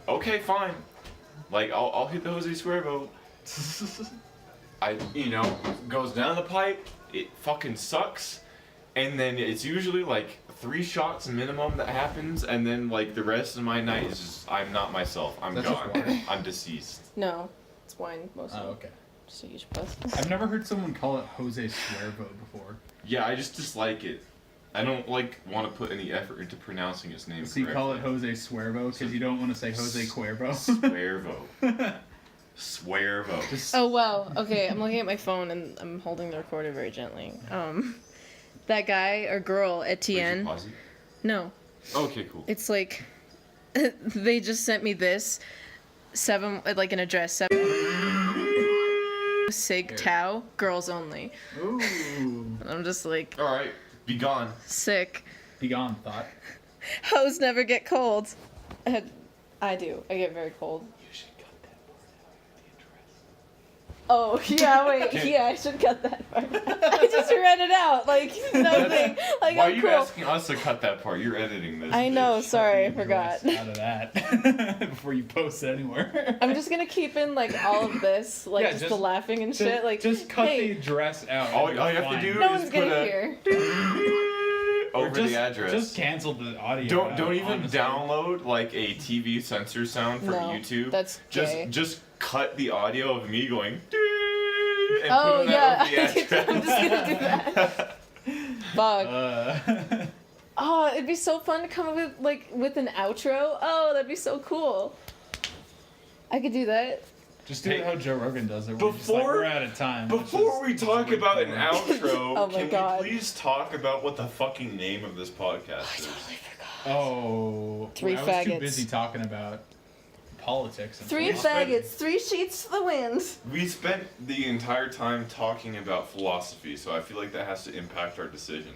okay, fine. Like, I'll hit the Jose Suervo. Goes down the pipe, it fucking sucks, and then it's usually like 3 shots minimum that happens, and then like the rest of my night is just, I'm not myself, I'm That's just gone, water? I'm deceased. No, it's wine mostly. Oh, okay. Just a huge plus. I've never heard someone call it Jose Suervo before. Yeah, I just dislike it. I don't like want to put any effort into pronouncing his name So you call it correctly. Jose Suervo because you don't want to say Jose Cuervo. Suervo. Suervo. Oh wow. Okay, I'm looking at my phone and I'm holding the recorder very gently. that guy or girl, Wait, you Etienne. pause it? No, Okay, cool. it's like they just sent me this like an address 7 Sig Tau, girls only. Ooh. I'm just like All right, be gone. sick. Be gone, thought. Hoes never get cold. I do. I get very cold. You should cut that part out. Oh, yeah, wait. Yeah, I should cut that part. I just read it out. Like, nothing. Like, Why are I'm you cool. asking us to cut that part? You're editing this. I know, bitch. sorry, I Cut the forgot. address out of that before you post it anywhere. I'm just gonna keep in, like, all of this. Like, Yeah, just the just- laughing and shit. Like, just cut hey, the address out. All and you you're have to fine. do no is one's put gonna a hear. over just, the address. Just cancel the audio. Don't out, even honestly. download like a TV censor sound from No, YouTube. that's gay. Just cut the audio of me going. And Oh, put it yeah. over the address. I'm just gonna do that. Fuck. Oh, it'd be so fun to come up with an outro. Oh, that'd be so cool. I could do that. just do Hey, it how Joe Rogan does it. Where just, like, before- we're out of time. Let's Before we just talk wait about for an it. outro, Oh my can God. we please talk about what the fucking name of this podcast is? Oh, Three I was too faggots. busy talking about politics. And 3 philosophy. faggots, 3 sheets to the wind. We spent the entire time talking about philosophy, so I feel like that has to impact our decision.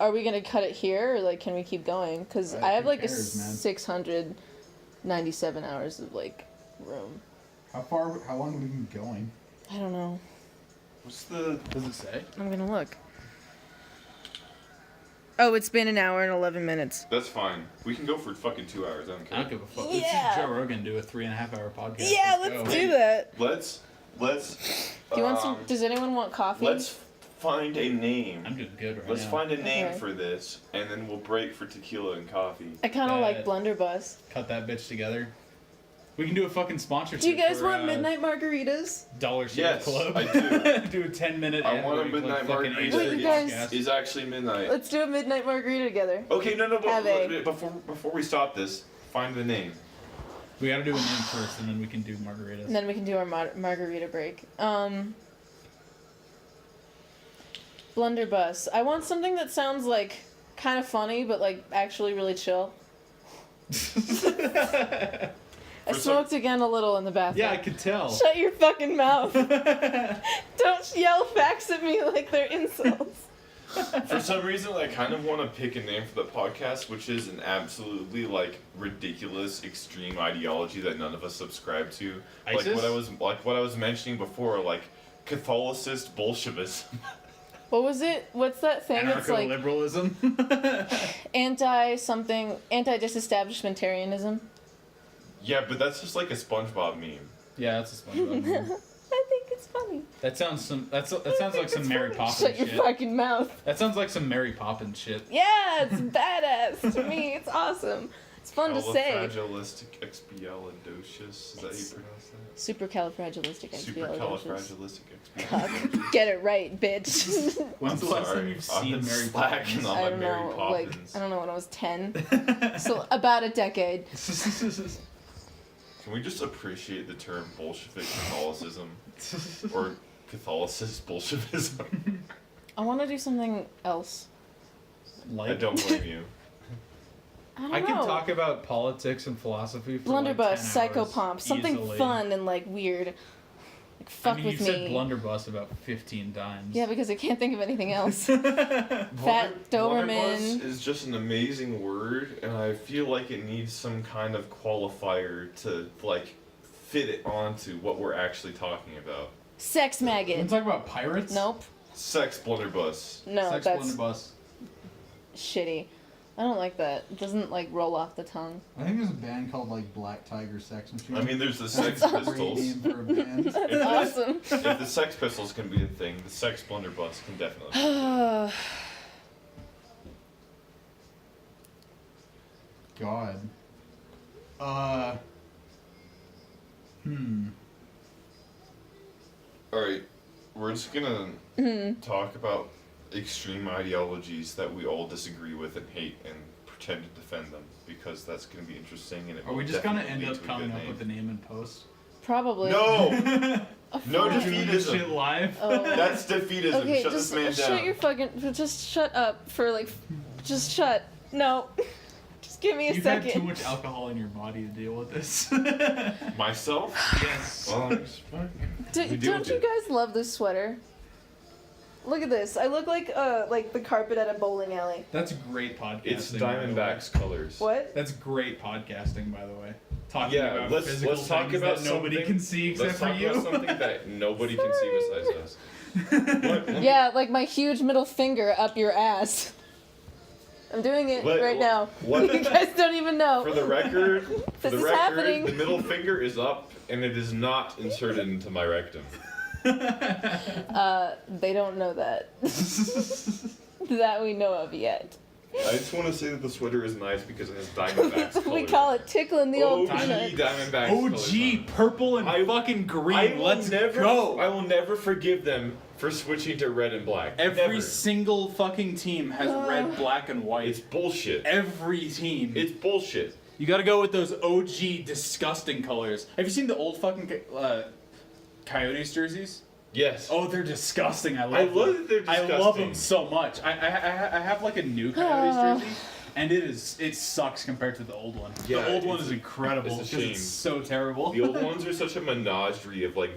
Are we gonna cut it here, or like, can we keep going? Because I have who like cares, man? 697 hours of like room. How long have we been going? I don't know. What's the? Does it say? I'm gonna look. Oh, it's been an hour and 11 minutes. That's fine. We can go for fucking 2 hours. I don't care. I don't give a fuck. Yeah. Let's just Joe Rogan do a 3.5-hour podcast. Yeah, Let's let's go. do that. Let's. Do you want some? Does anyone want coffee? Let's find a name. I'm doing good right Let's now. find a name Okay. for this, and then we'll break for tequila and coffee. I kind of like Blunderbuss. Cut that bitch together. We can do a fucking sponsorship. Do you guys for, want midnight margaritas? Dollar Shave Yes, Club? I do. Do a 10-minute. I ad want a break, like midnight fucking margarita. Wait, you guys- It's actually midnight. Let's do a midnight margarita together. Okay, no, Have a- before we stop this, find the name. We gotta do a name first, and then we can do margaritas. And then we can do our margarita break. Blunderbuss. I want something that sounds like kind of funny, but like actually really chill. I For some- smoked again a little in the bathroom. Yeah, I could tell. Shut your fucking mouth. Don't yell facts at me like they're insults. For some reason, I kind of want to pick a name for the podcast, which is an absolutely like ridiculous, extreme ideology that none of us subscribe to. ISIS? Like what I was mentioning before, like Catholicist Bolshevism. What was it? What's that thing that's like Anarcho-liberalism. anti-disestablishmentarianism? Yeah, but that's just like a SpongeBob meme. Yeah, that's a SpongeBob movie. I think it's funny. That sounds like some Mary Poppins Shut your shit. fucking mouth. That sounds like some Mary Poppins shit. Yeah, it's badass to me. It's awesome. It's fun to say. Califragilisticexpialidocious. Is that how you pronounce that? Supercalifragilisticexpialidocious. Supercalifragilisticexpialidocious. Get it right, bitch. When's the last time Sorry, you've I've seen been Mary slacking Poppins? on I my don't Mary know, Poppins. I don't know when I was 10. So about a decade. Can we just appreciate the term Bolshevik Catholicism or Catholicist Bolshevism? I want to do something else. I don't blame you. I don't I can know. talk about politics and philosophy for Blunderbuss, like 10 hours Psychopomp, something easily. fun and like weird. Like fuck I mean, with you me. said blunderbuss about 15 times. Yeah, because I can't think of anything else. Blunderbuss Doberman. is just an amazing word, and I feel like it needs some kind of qualifier to like fit it onto what we're actually talking about. Sex You maggot. want to talk about pirates? Nope. Sex Blunderbuss. No, Sex that's blunderbuss. shitty. I don't like that. It doesn't like roll off the tongue. I think there's a band called like Black Tiger Sex Machine. I mean, there's the Sex That's a great Pistols. name for a band. That's If awesome. If the Sex Pistols can be a thing, the Sex Blunderbuss can definitely. God. Alright, we're just gonna talk about extreme ideologies that we all disagree with and hate and pretend to defend them because that's gonna be interesting and it Are will we just gonna definitely end lead up to a coming good up name. with the name in post? Probably. No! No Fuck. Doing this shit defeatism. live. Oh. That's defeatism. Okay, Shut just this man shut down. your fucking. Just shut up for like. Just shut. No. Just give me a You've second. had too much alcohol in your body to deal with this. Myself? Yes. Well, it's fine. We deal Don't with you it. guys love this sweater? Look at this. I look like the carpet at a bowling alley. That's great podcasting. It's by the way. Diamondbacks colors. What? That's great podcasting, by the way. Talking Yeah, about let's physical talk things about that nobody something- can see except Let's for talk you. about something that nobody can see besides us. What? Yeah, like my huge middle finger up your ass. I'm doing it What- right now. what- You guys don't even know. For the record, This is happening. the middle finger is up and it is not inserted into my rectum. They don't know that. That we know of yet. I just want to say that the sweater is nice because it has Diamondbacks colors. We call it tickling the old OG peanut. Diamondbacks colors on OG it. purple and I- fucking green. I will Let's never, go. I will never forgive them for switching to red and black. Every Never. single fucking team has red, black, and white. It's bullshit. Every team. It's bullshit. You gotta go with those OG disgusting colors. Have you seen the old fucking Coyotes jerseys? Yes. Oh, they're disgusting. I love I them. love that they're disgusting. I love them so much. I have like a new Coyotes jersey, and it sucks compared to the old one. Yeah, the old one it's is incredible it's a because shame. it's so terrible. The old ones are such a menagerie of like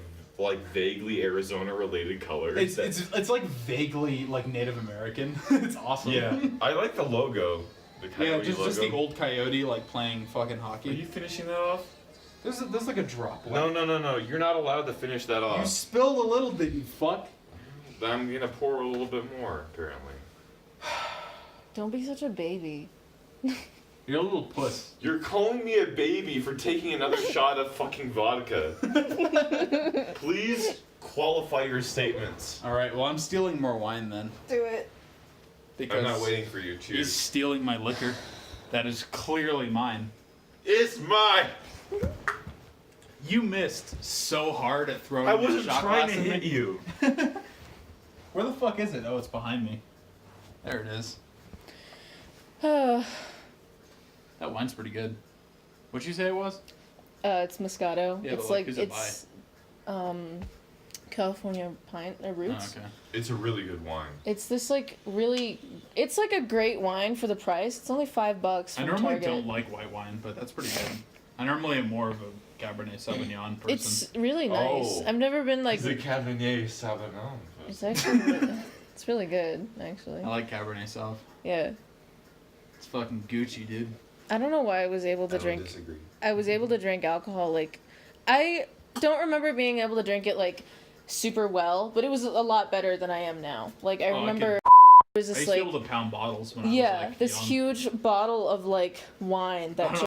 vaguely Arizona related colors. It's like vaguely like Native American. It's awesome. Yeah, I like the logo. The Yeah, coyote logo. just the old coyote like playing fucking Are hockey. you finishing that off? There's like a drop. No. You're not allowed to finish that You off. spilled a little bit, you fuck. I'm gonna pour a little bit more, apparently. Don't be such a baby. You're a little puss. You're calling me a baby for taking another shot of fucking vodka. Please qualify your statements. All right, well I'm stealing more wine then Do it. because I'm not waiting for you. he's Cheers. stealing my liquor. That is clearly mine. It's mine. You missed so hard at throwing. I that wasn't shot trying glass to at hit me. you. Where the fuck is it? Oh, it's behind me. There it is. That wine's pretty good. What'd you say it was? It's Moscato. Yeah, It's but, like who's it it's California pint or roots. Oh, okay. It's a really good wine. It's this like really. It's like a great wine for the price. It's only $5 from I normally Target. don't like white wine, but that's pretty good. I normally am more of a Cabernet Sauvignon person. It's really nice. Oh. I've never been like. It's a Cabernet Sauvignon. It's actually. It's really good, actually. I like Cabernet Sauv. Yeah. It's fucking Gucci, dude. I don't know why I was able to I don't drink. disagree. I was able to drink alcohol like. I don't remember being able to drink it like super well, but it was a lot better than I am now. Like I Oh, I remember. It was I just used to like. be able to pound bottles when I Yeah, was like this young. huge bottle of like wine I that.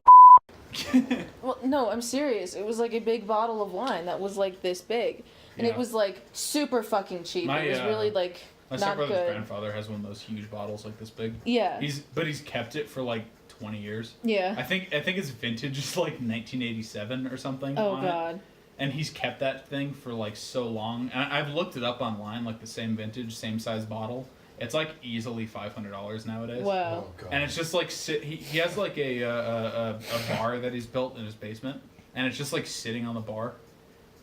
don't Well, no, I'm serious. It was like a big bottle of wine that was like this big, and Yeah. it was like super fucking cheap. My, It was really like My not stepbrother's good. grandfather has one of those huge bottles like this big. Yeah. But he's kept it for like 20 years. Yeah. I think its vintage is like 1987 or something. Oh on it. God. And he's kept that thing for like so long. And I've looked it up online, like the same vintage, same size bottle. It's like easily $500 nowadays. Wow. Oh, God. And it's just like he has like a bar that he's built in his basement, and it's just like sitting on the bar,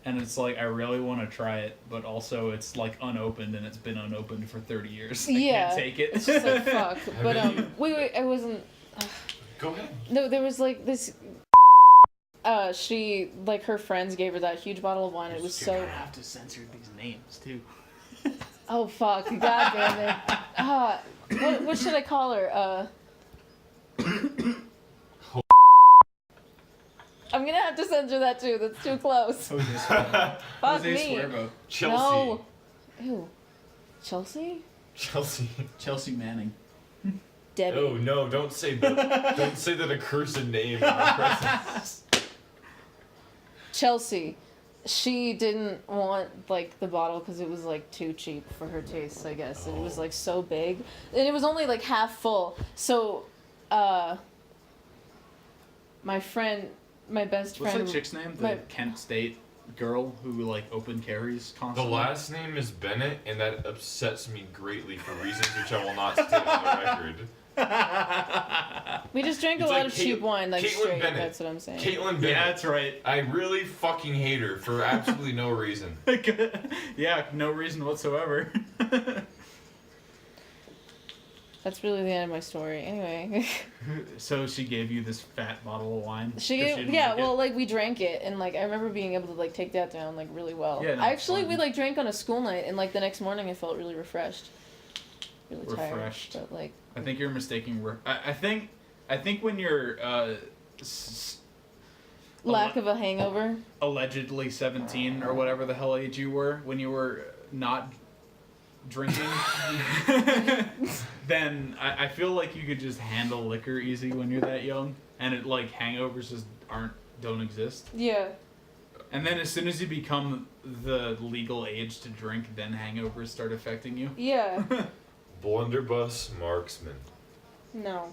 and it's like I really want to try it, but also it's like unopened and it's been unopened for 30 years. I Yeah. can't take it. It's just like fuck. But wait, I wasn't. Go ahead. No, there was like this. She like her friends gave her that huge bottle of wine. It was You're so. gonna have to censor these names too. Oh fuck! God damn it. What should I call her? I'm gonna have to censor that too. That's too close. Jose Fuck me. Swervo. Chelsea. No. Ew. Chelsea? Chelsea. Chelsea Manning. Debbie. Oh no! Don't say that accursed name in our presence. Chelsea. She didn't want like the bottle because it was like too cheap for her tastes. I guess it was like so big, and it was only like half full. So, my best What's friend. that chick's name? The my- Kent State girl who like open carries The constantly. last name is Bennett, and that upsets me greatly for reasons which I will not state on the record. We just drank It's a lot like of cheap wine, like Caitlin straight. Bennett. That's what I'm saying. Caitlin Bennett. Yeah, that's right. I really fucking hate her for absolutely no reason. Yeah, no reason whatsoever. That's really the end of my story. Anyway, So she gave you this fat bottle of wine. she 'cause gave, didn't yeah, like it? well, like we drank it, and like I remember being able to like take that down like really well. Yeah, no, I it's actually fine. we like drank on a school night, and like the next morning I felt really refreshed, really Refreshed. tired, but like I think you're mistaking. I think when you're lack of a hangover. allegedly 17 or whatever the hell age you were when you were not drinking, then I feel like you could just handle liquor easy when you're that young, and it like hangovers just don't exist. Yeah. And then as soon as you become the legal age to drink, then hangovers start affecting you. Yeah. Blunderbuss marksman. No.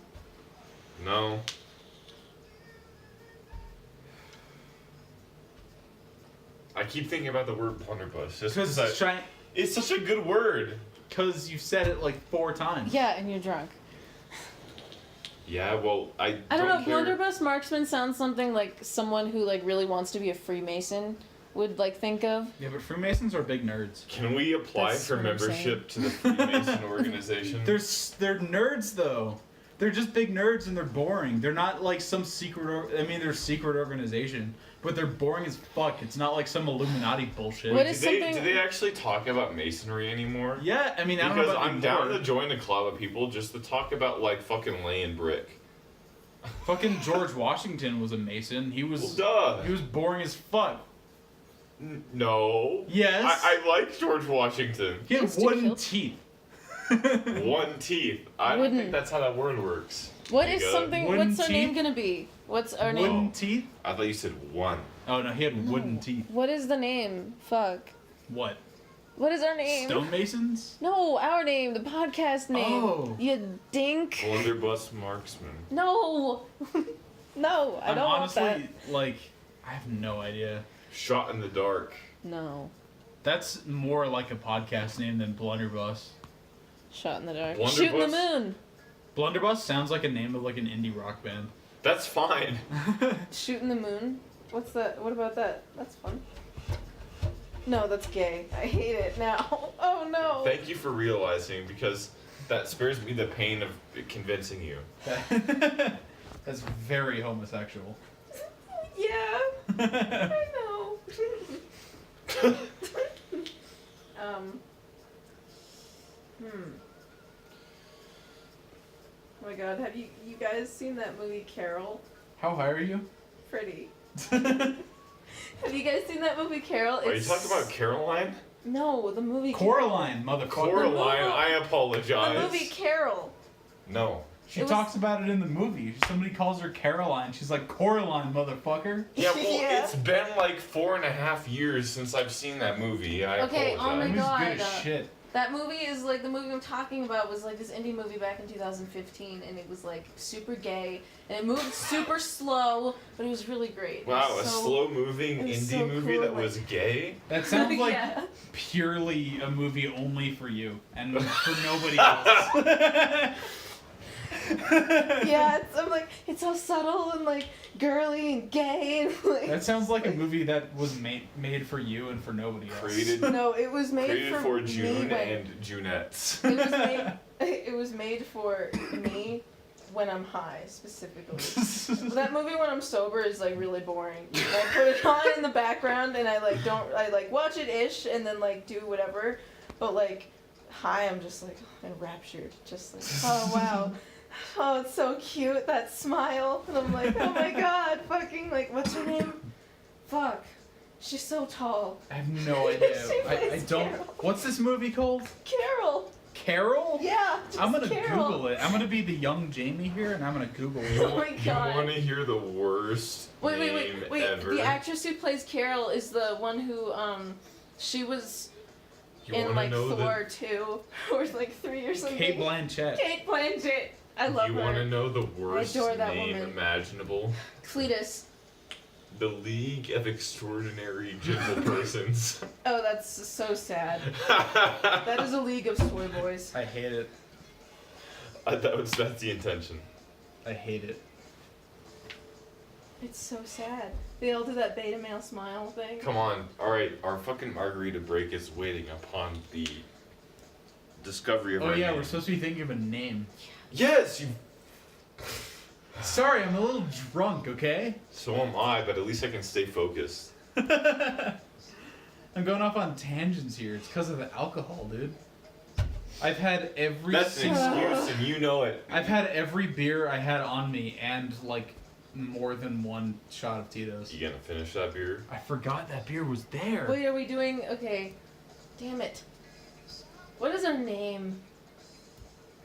No. I keep thinking about the word blunderbuss just because it's such a good word. Because you've said it like 4 times. Yeah, and you're drunk. Yeah, well, I I don't know. care. Blunderbuss marksman sounds something like someone who like really wants to be a Freemason would like think of. Yeah, but Freemasons are big nerds. Can we apply That's for what I'm membership to the Freemason organization? They're nerds though. They're just big nerds and they're boring. They're not like some secret. They're a secret organization, but they're boring as fuck. It's not like some Illuminati bullshit. What do is they, something- do they actually talk about masonry anymore? Yeah, I mean, I don't Because know about I'm down anymore. to join a club of people just to talk about like fucking laying brick. Fucking George Washington was a Mason. He was Well, duh. he was boring as fuck. No. Yes. I like George Washington. He had Yes, dude, wooden he'll- teeth. One teeth. I don't Wooden. think that's how that word works. What You is got it? something? Wooden What's our name teeth? gonna be? What's our name? Wooden teeth? I thought you said one. Oh no, he had wooden teeth. What is the name? Fuck. What? What is our name? Stonemasons? No, our name, the podcast name. Oh. You dink. Blunderbuss marksman. No. No, I I'm don't want honestly that. like, I have no idea. Shot in the dark. No. That's more like a podcast name than Blunderbuss. Shot in the dark. Blunderbuss? Shooting the moon. Blunderbuss sounds like a name of like an indie rock band. That's fine. Shooting the moon. What's that? What about that? That's fun. No, that's gay. I hate it now. Oh no. Thank you for realizing, because that spares me the pain of convincing you. That's very homosexual. Yeah. I know. Oh my god, have you guys seen that movie Carol? How high are you? Pretty. Have you guys seen that movie Carol? Are you talking about Caroline? No, the movie Coraline, motherfucker. Coraline, movie- I apologize. The movie Carol. No. She It was- talks about it in the movie. Somebody calls her Caroline. She's like, Coraline, motherfucker. Yeah, well, Yeah. it's been like 4.5 years since I've seen that movie. I Okay, oh my apologize. That movie's God, good as shit. That movie is like the movie I'm talking about was like this indie movie back in 2015, and it was like super gay, and it moved super slow, but it was really great. It Wow, was a so- slow-moving it was indie so movie cool, that like- was gay? That sounds like Yeah. purely a movie only for you and for nobody else. Yeah, I'm like, it's so subtle and like girly and gay and like. That sounds like a movie that was made for you and for nobody else. Created No, it was made created for for me June when- and Junettes. It was made. It was made for me when I'm high, specifically. That movie when I'm sober is like really boring. I put it on in the background and I like watch it ish and then like do whatever, but like high I'm just like enraptured, just like oh wow. Oh, it's so cute, that smile. And I'm like, oh my god, fucking, like, what's her name? Fuck. She's so tall. I have no idea. She I plays don't. Carol. What's this movie called? Carol. Carol? Yeah, just I'm gonna Carol. Google it. I'm gonna be the young Jamie here, and I'm gonna Google Oh it. my You god. want to hear the worst name Wait. ever? The actress who plays Carol is the one who, she was You in, wanna like, know Thor 2, or, like, 3 or something. Kate Blanchett. Kate Blanchett. I love You her. want to know the worst adore that name woman. imaginable? Cletus. The League of Extraordinary Gentle Persons. Oh, that's so sad. That is a league of soy boys. I hate it. That's the intention. I hate it. It's so sad. They all do that beta male smile thing. Come on. Alright, our fucking margarita break is waiting upon the discovery of Oh our yeah, name. we're supposed to be thinking of a name. Yes, you. Sorry, I'm a little drunk, okay? So am I, but at least I can stay focused. I'm going off on tangents here. It's because of the alcohol, dude. I've had every That's an single... excuse, and you know it. I've had every beer I had on me and, like, more than one shot of Tito's. You gonna finish that beer? I forgot that beer was there. Wait, are we doing... Okay. Damn it. What is our name?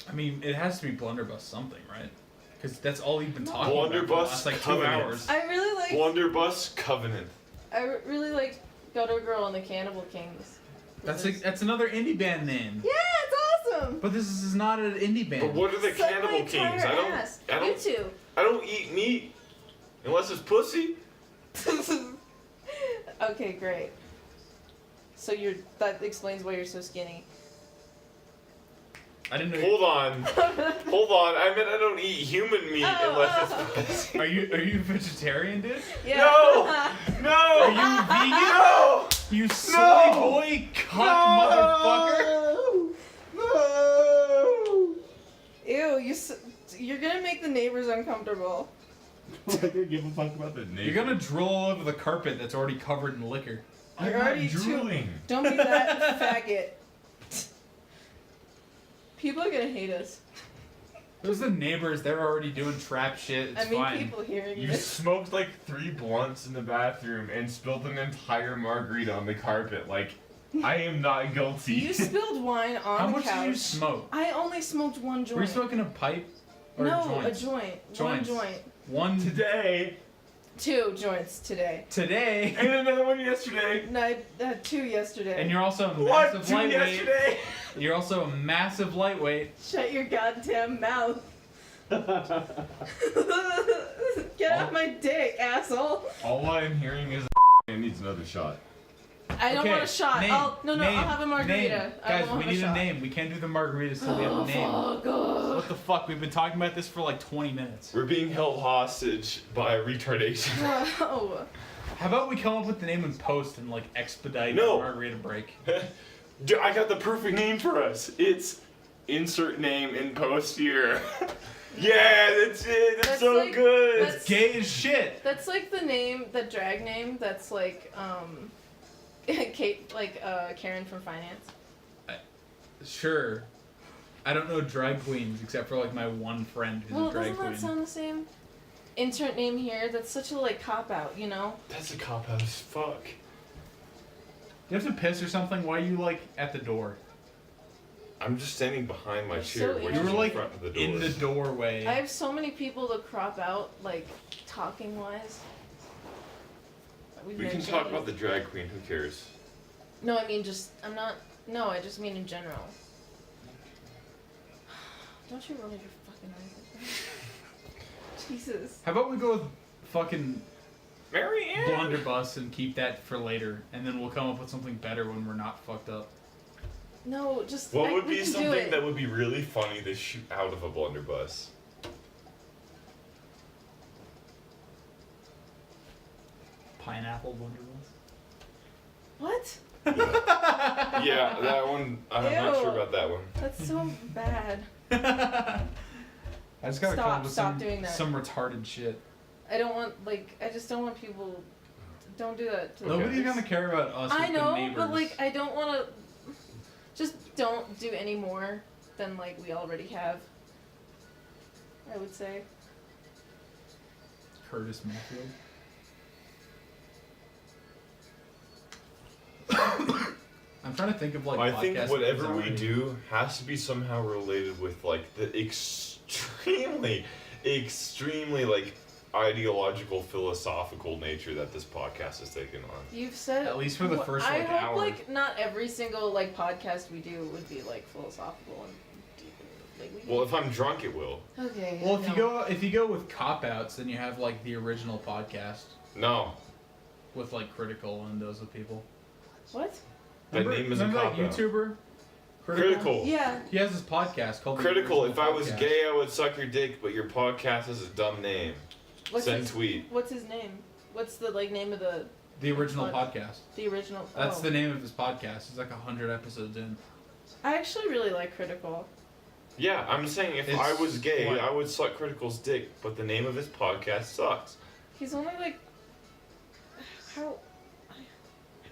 I mean, it has to be Blunderbuss something, right? Because that's all you've been talking about for the Blunderbuss last, like, 2 Covenant. hours. I really like... Blunderbuss Covenant. really like Gutter Girl and the Cannibal Kings. That's another indie band name. Yeah, it's awesome! But this is not an indie band. But what are the Suck Cannibal my Kings? entire ass. You two. I don't eat meat unless it's pussy. Okay, great. So that explains why you're so skinny. I didn't know. Hold on. Hold on. I meant I don't eat human meat unless it's pussy. Are you vegetarian, dude? Yeah. No! No! Are you vegan? No! You soy No! boy cuck motherfucker! No! Ew, you're gonna make the neighbors uncomfortable. I don't give a fuck about the name. You're gonna drool all over the carpet that's already covered in liquor. I'm You're not already drooling. Don't be that faggot. People are gonna hate us. Those are the neighbors. They're already doing trap shit. It's I mean, fine. people hearing You it. smoked like 3 blunts in the bathroom and spilled an entire margarita on the carpet. Like, I am not guilty. You spilled wine on How the much couch. did you smoke? I only smoked one joint. Were you smoking a pipe? Or No, joints? a joint. Joints. One joint. One Today, 2 joints today. today. and another one yesterday. No, I had 2 yesterday. And you're also a What? massive 2 lightweight. yesterday? You're also a massive lightweight. Shut your goddamn mouth. Get off my dick, asshole. All I'm hearing is it needs another shot. I don't want a shot. Name, I'll name, I'll have a margarita. Name. I Guys, won't we have need a a shot. name. We can't do the margaritas till we have a name. Fuck off. What the fuck? We've been talking about this for like 20 minutes. We're being held hostage by retardation. No. How about we come up with the name in post and like expedite No. the margarita break? Dude, I got the perfect name for us. It's insert name in post here. Yeah, that's it. That's That's so like- good. that's- Gay as shit. That's like the name, the drag name. That's like Kate, like Karen from Finance. Sure. I don't know drag queens except for like my one friend who's Well, a drag doesn't queen. that sound the same? Intern name here. That's such a like cop out, you know. That's a cop out as fuck. You have to piss or something? Why are you like at the door? I'm just standing behind my You're chair, so which You is were in like front of the door. in the doorway. I have so many people to crop out, like talking wise. We can talk about the drag queen. Who cares? No, I mean just I'm not. No, I just mean in general. Don't you roll your fucking eyes like that? Jesus. How about we go with fucking Mary Ann. Blunderbuss and keep that for later, and then we'll come up with something better when we're not fucked up. No, just. What would we be can do something it. that would be really funny to shoot out of a blunderbuss? Pineapple Blunderbuss. What? Yeah, that one. I'm not Ew. sure about that one. That's so bad. I just gotta come Stop, up with stop doing that. some retarded shit. I don't want I just don't want people. Don't do that. To Okay. Nobody's gonna care about us. I with the know, neighbors. but like I don't want to. Just don't do any more than like we already have. I would say. Curtis Mayfield. I'm trying to think of like. I think podcast whatever names we already. do has to be somehow related with like the extremely like ideological, philosophical nature that this podcast has taken on. You've said At least for the first, I like, hope hour. like not every single like podcast we do would be like philosophical and deep. Like we Well, if I'm drunk, it will. okay. Well, no. if you go with cop outs, then you have like the original podcast No, with like critical and those with people. What? that name is a remember cop that out. YouTuber Critical. Yeah. He has his podcast called The Critical. Original If I was Podcast. gay, I would suck your dick, but your podcast is a dumb name. Send his, tweet. What's his name? What's the name of the The Original Podcast. The original. That's the name of his podcast. He's like 100 episodes in. I actually really like Critical. Yeah, I'm saying if It's I was gay, what? I would suck Critical's dick, but the name of his podcast sucks. He's only like how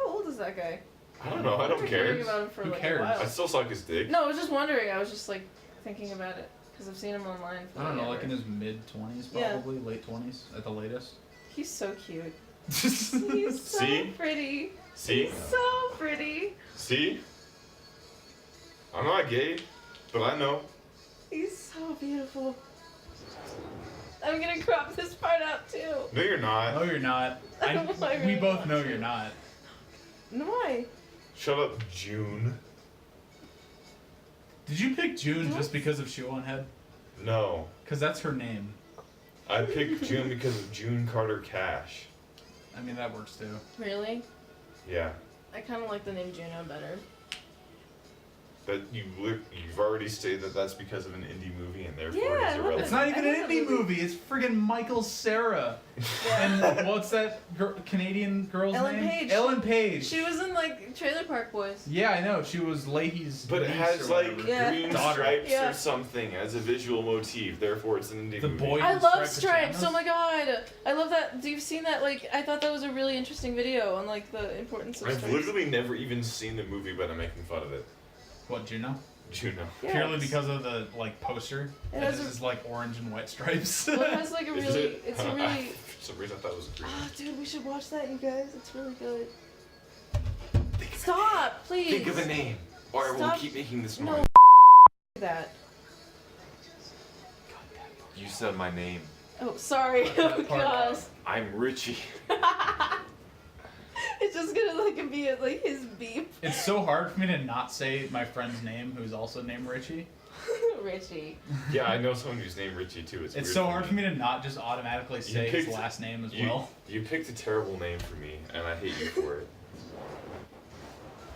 old is that guy? I don't know. I don't I've been care. hearing about him for Who like cares? a while. I still suck his dick. No, I was just wondering. I was just like thinking about it because I've seen him online. For I don't know, like ever. in his mid-20s Yeah. probably, late 20s at the latest. He's so cute. He's so See? pretty. See? He's so pretty. See? I'm not gay, but I know. He's so beautiful. I'm gonna crop this part out too. No, you're not. No, you're not. I we really both want know to. you're not. No, why? Shut up, June. Did you pick June just because of Shoe on Head? No. Because that's her name. I picked June because of June Carter Cash. I mean, that works too. Really? Yeah. I kind of like the name Juno better. That you've already stated that that's because of an indie movie and therefore Yeah, it's I love irrelevant. It's not I even love an that indie movie. movie. It's friggin' Michael Cera. And what's that Canadian girl's Ellen name? Page. Ellen Page. She was in like Trailer Park Boys. Yeah, I know. She was Leahy's But it niece has or like whatever. Yeah. green Daughter. stripes Yeah. or something as a visual motif, therefore it's an indie The movie. boy- I in love striped Stripes. pajamas? Oh my god, I love that. You've seen that? Like, I thought that was a really interesting video on like the importance of I've stripes. literally never even seen the movie, but I'm making fun of it. What, Juno? Juno. Yeah, Purely it's- because of the like poster. It It has just a- is like orange and white stripes. Well, it has like a Is really. it? It's a really. For some reason I thought it was green. Oh, dude, we should watch that, you guys. It's really good. Stop, please. Think of a name, or we'll Stop. keep making this No. noise. That. You said my name. Oh, sorry. Oh That part. gosh. I'm Richie. It's just gonna like be like his beep. It's so hard for me to not say my friend's name, who's also named Richie. Richie. Yeah, I know someone who's named Richie too. It's It's weird so for hard for me to not just automatically say his picked- last name as You, well. you picked a terrible name for me, and I hate you for it.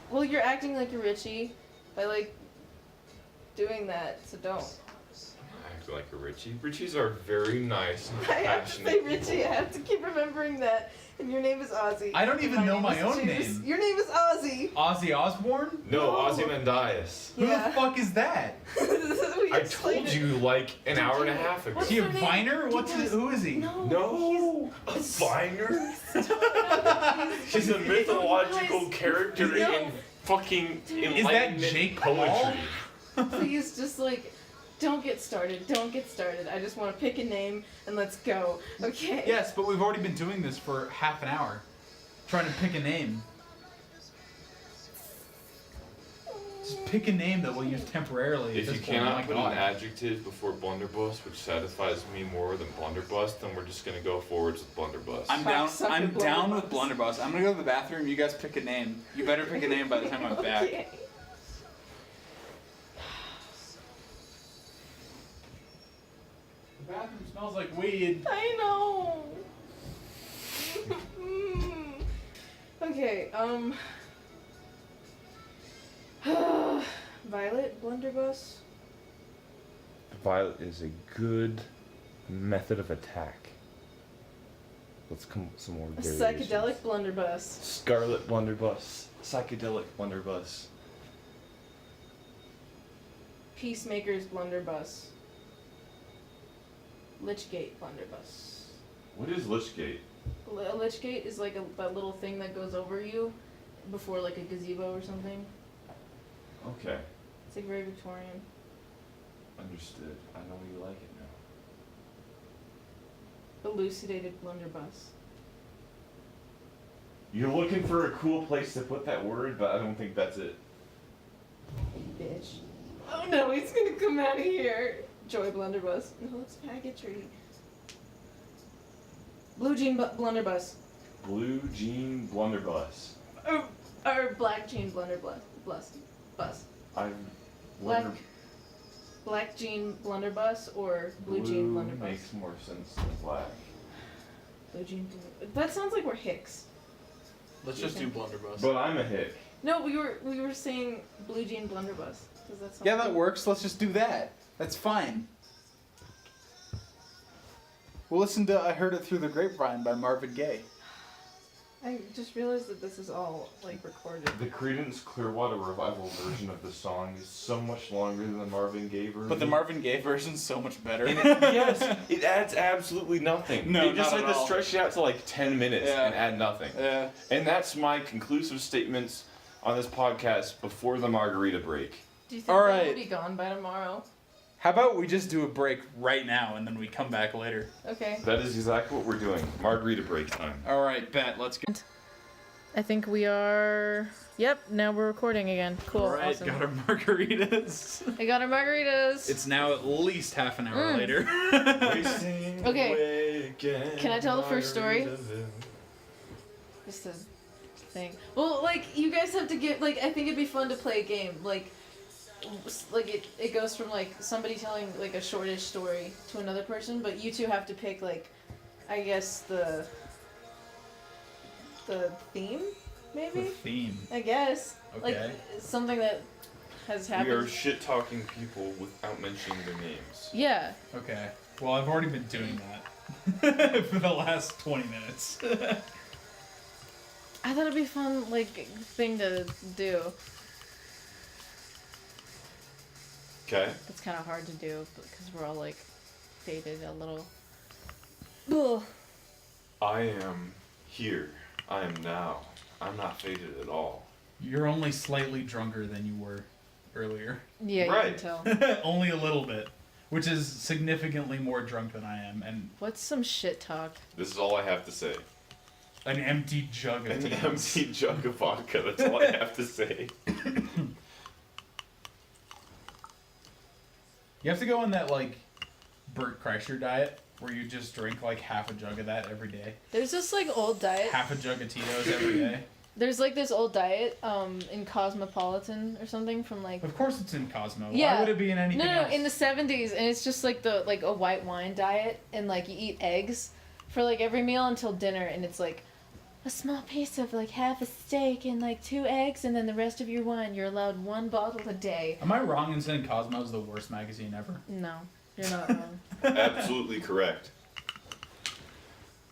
Well, you're acting like you're Richie by like doing that, so don't. I act like a Richie. Richies are very nice and I have to passionate say people. Richie. I have to keep remembering that. And your name is Ozzy. I don't And even know name my is own Juice. name. Your name is Ozzy. Ozzy Osbourne? No, No. Ozymandias. Who Yeah. the fuck is that? We I explained told it. you like an hour and a half ago. What's Is he a their name? viner? What's Guys, his, who is he? No. No, a viner. He's He's a mythological Guys, character no. in fucking Dude. Is that Enlightenment Jake poetry. Paul? Please, just like, don't get started. Don't get started. I just want to pick a name and let's go. Okay. Yes, but we've already been doing this for half an hour. Trying to pick a name. Just pick a name that we'll use temporarily. at If this you point. cannot Oh my put God. an adjective before Blunderbuss, which satisfies me more than Blunderbuss, then we're just gonna go forwards with Blunderbuss. I'm down. Cocksucker I'm down with Blunderbuss. Blunderbuss. I'm gonna go to the bathroom. You guys pick a name. You better pick a name by the time I'm back. Okay. The bathroom smells like weed. I know. Okay, Violet Blunderbuss. Violet is a good method of attack. Let's come up with some more A variations. psychedelic blunderbuss. Scarlet Blunderbuss. Psychedelic Blunderbuss. Peacemaker's blunderbuss. Lichgate blunderbuss. What is Lichgate? A lichgate is like that little thing that goes over you before like a gazebo or something. Okay, It's like very Victorian. understood. I know you like it now. Elucidated blunderbuss. You're looking for a cool place to put that word, but I don't think that's it. Bitch. Oh no, he's gonna come out of here. Joy blunderbuss. No, it's pageantry. Blue jean blunderbuss. Blue Jean Blunderbuss. Or black jean blunderbuss. Bus. I've Black. wondered- Black jean blunderbuss or blue jean blunderbuss. makes more sense than black. Blue jean blunderbuss. That sounds like we're Hicks. Let's just do Blunderbuss. But I'm a hick. No, we were saying Blue Jean Blunderbuss. Does that sound Yeah, that good? works. Let's just do that. That's fine. We'll listen to I Heard It Through the Grapevine by Marvin Gaye. I just realized that this is all like recorded. The Creedence Clearwater Revival version of the song is so much longer than the Marvin Gaye version. But the Marvin Gaye version's so much better. And yes, it adds absolutely nothing. No, they just not like at to all. stretch it out to like 10 minutes Yeah. and add nothing. Yeah. And that's my conclusive statements on this podcast before the margarita break. Do you think All that right. will be gone by tomorrow? How about we just do a break right now and then we come back later? Okay. That is exactly what we're doing. Margarita break time. All right, bet. Let's go. I think we are. Yep. Now we're recording again. Cool. All right, Awesome. got our margaritas. I got our margaritas. It's now at least half an hour later. Racing Okay. away again, Can I tell the first story? Margaritaville. Just a thing. Well, like you guys have to get like I think it'd be fun to play a game like it goes from like somebody telling like a shortish story to another person, but you two have to pick like I guess the theme The maybe theme. I guess like Okay. something that has We are happened. shit talking people without mentioning their names. Yeah. Okay. Well, I've already been doing that for the last 20 minutes. I thought it'd be fun like thing to do. Okay? It's kind of hard to do because we're all like faded a little. Ugh. I am here. I am now. I'm not faded at all. You're only slightly drunker than you were earlier. Yeah, you Right. can tell. Only a little bit. Which is significantly more drunk than I am. And What's some shit talk? This is all I have to say. an empty jug of An tea. empty jug of vodka. That's all I have to say. You have to go on that, like, Bert Kreischer diet, where you just drink, like, half a jug of that every day. There's this like old diet. Half a jug of Tito's every day. There's like this old diet in Cosmopolitan or something from like Of course it's in Cosmo. Yeah. Why would it be in anything no else? in the 70s, and it's just like the like a white wine diet, and like you eat eggs for like every meal until dinner, and it's like a small piece of like half a steak and like 2 eggs, and then the rest of your wine. You're allowed 1 bottle a day. Am I wrong in saying Cosmo's the worst magazine ever? No, you're not wrong. Absolutely correct.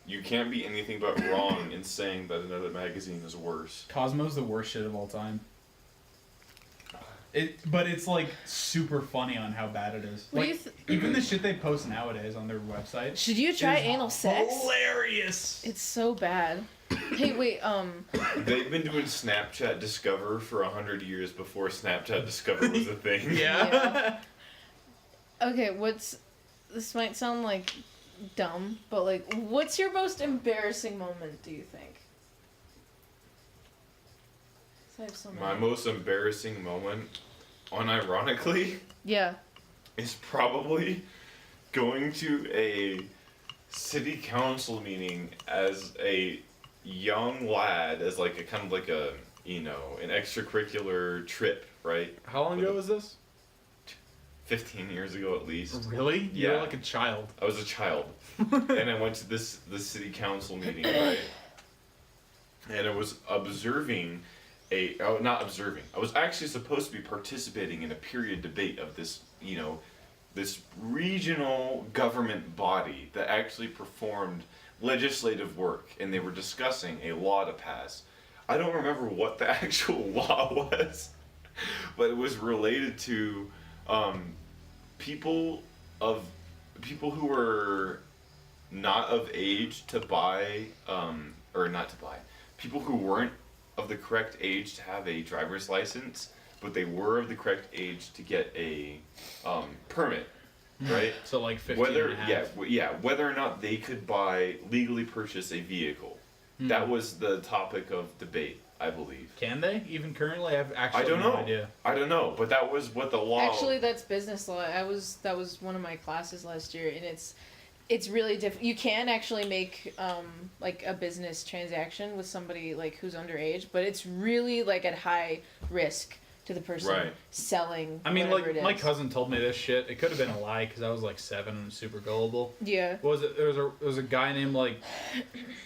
You can't be anything but wrong in saying that another magazine is worse. Cosmo's the worst shit of all time. But it's like super funny on how bad it is. What do Like, you even the shit they post nowadays on their website. Should you try is anal sex? Hilarious. It's so bad. Hey, wait. They've been doing Snapchat Discover for 100 years before Snapchat Discover was a thing. Yeah. Okay, this might sound like dumb, but like, what's your most embarrassing moment, do you think? 'Cause I have so many. My most embarrassing moment, unironically, Yeah. is probably going to a city council meeting as a young lad, as like a kind of like a, you know, an extracurricular trip, right? How long ago was this? 15 years ago at least. Really? You were Yeah. like a child. I was a child, and I went to the city council meeting, right? And I was observing not observing. I was actually supposed to be participating in a period debate of this, you know, this regional government body that actually performed legislative work, and they were discussing a law to pass. I don't remember what the actual law was, but it was related to people who were not of age to buy, or not to buy, people who weren't of the correct age to have a driver's license, but they were of the correct age to get a permit, right? So like 15 Whether and a half. whether or not they could legally purchase a vehicle. That was the topic of debate, I believe. Can they? Even currently? I have actually I don't no know. idea. I don't know, but that was what the law. Actually, that's business law. That was one of my classes last year, and it's really you can actually make like a business transaction with somebody like who's underage, but it's really like at high risk to the person Right. selling. I mean, whatever like it my is. cousin told me this shit. It could have been a lie because I was like 7 and super gullible. Yeah. What was it? There was a guy named like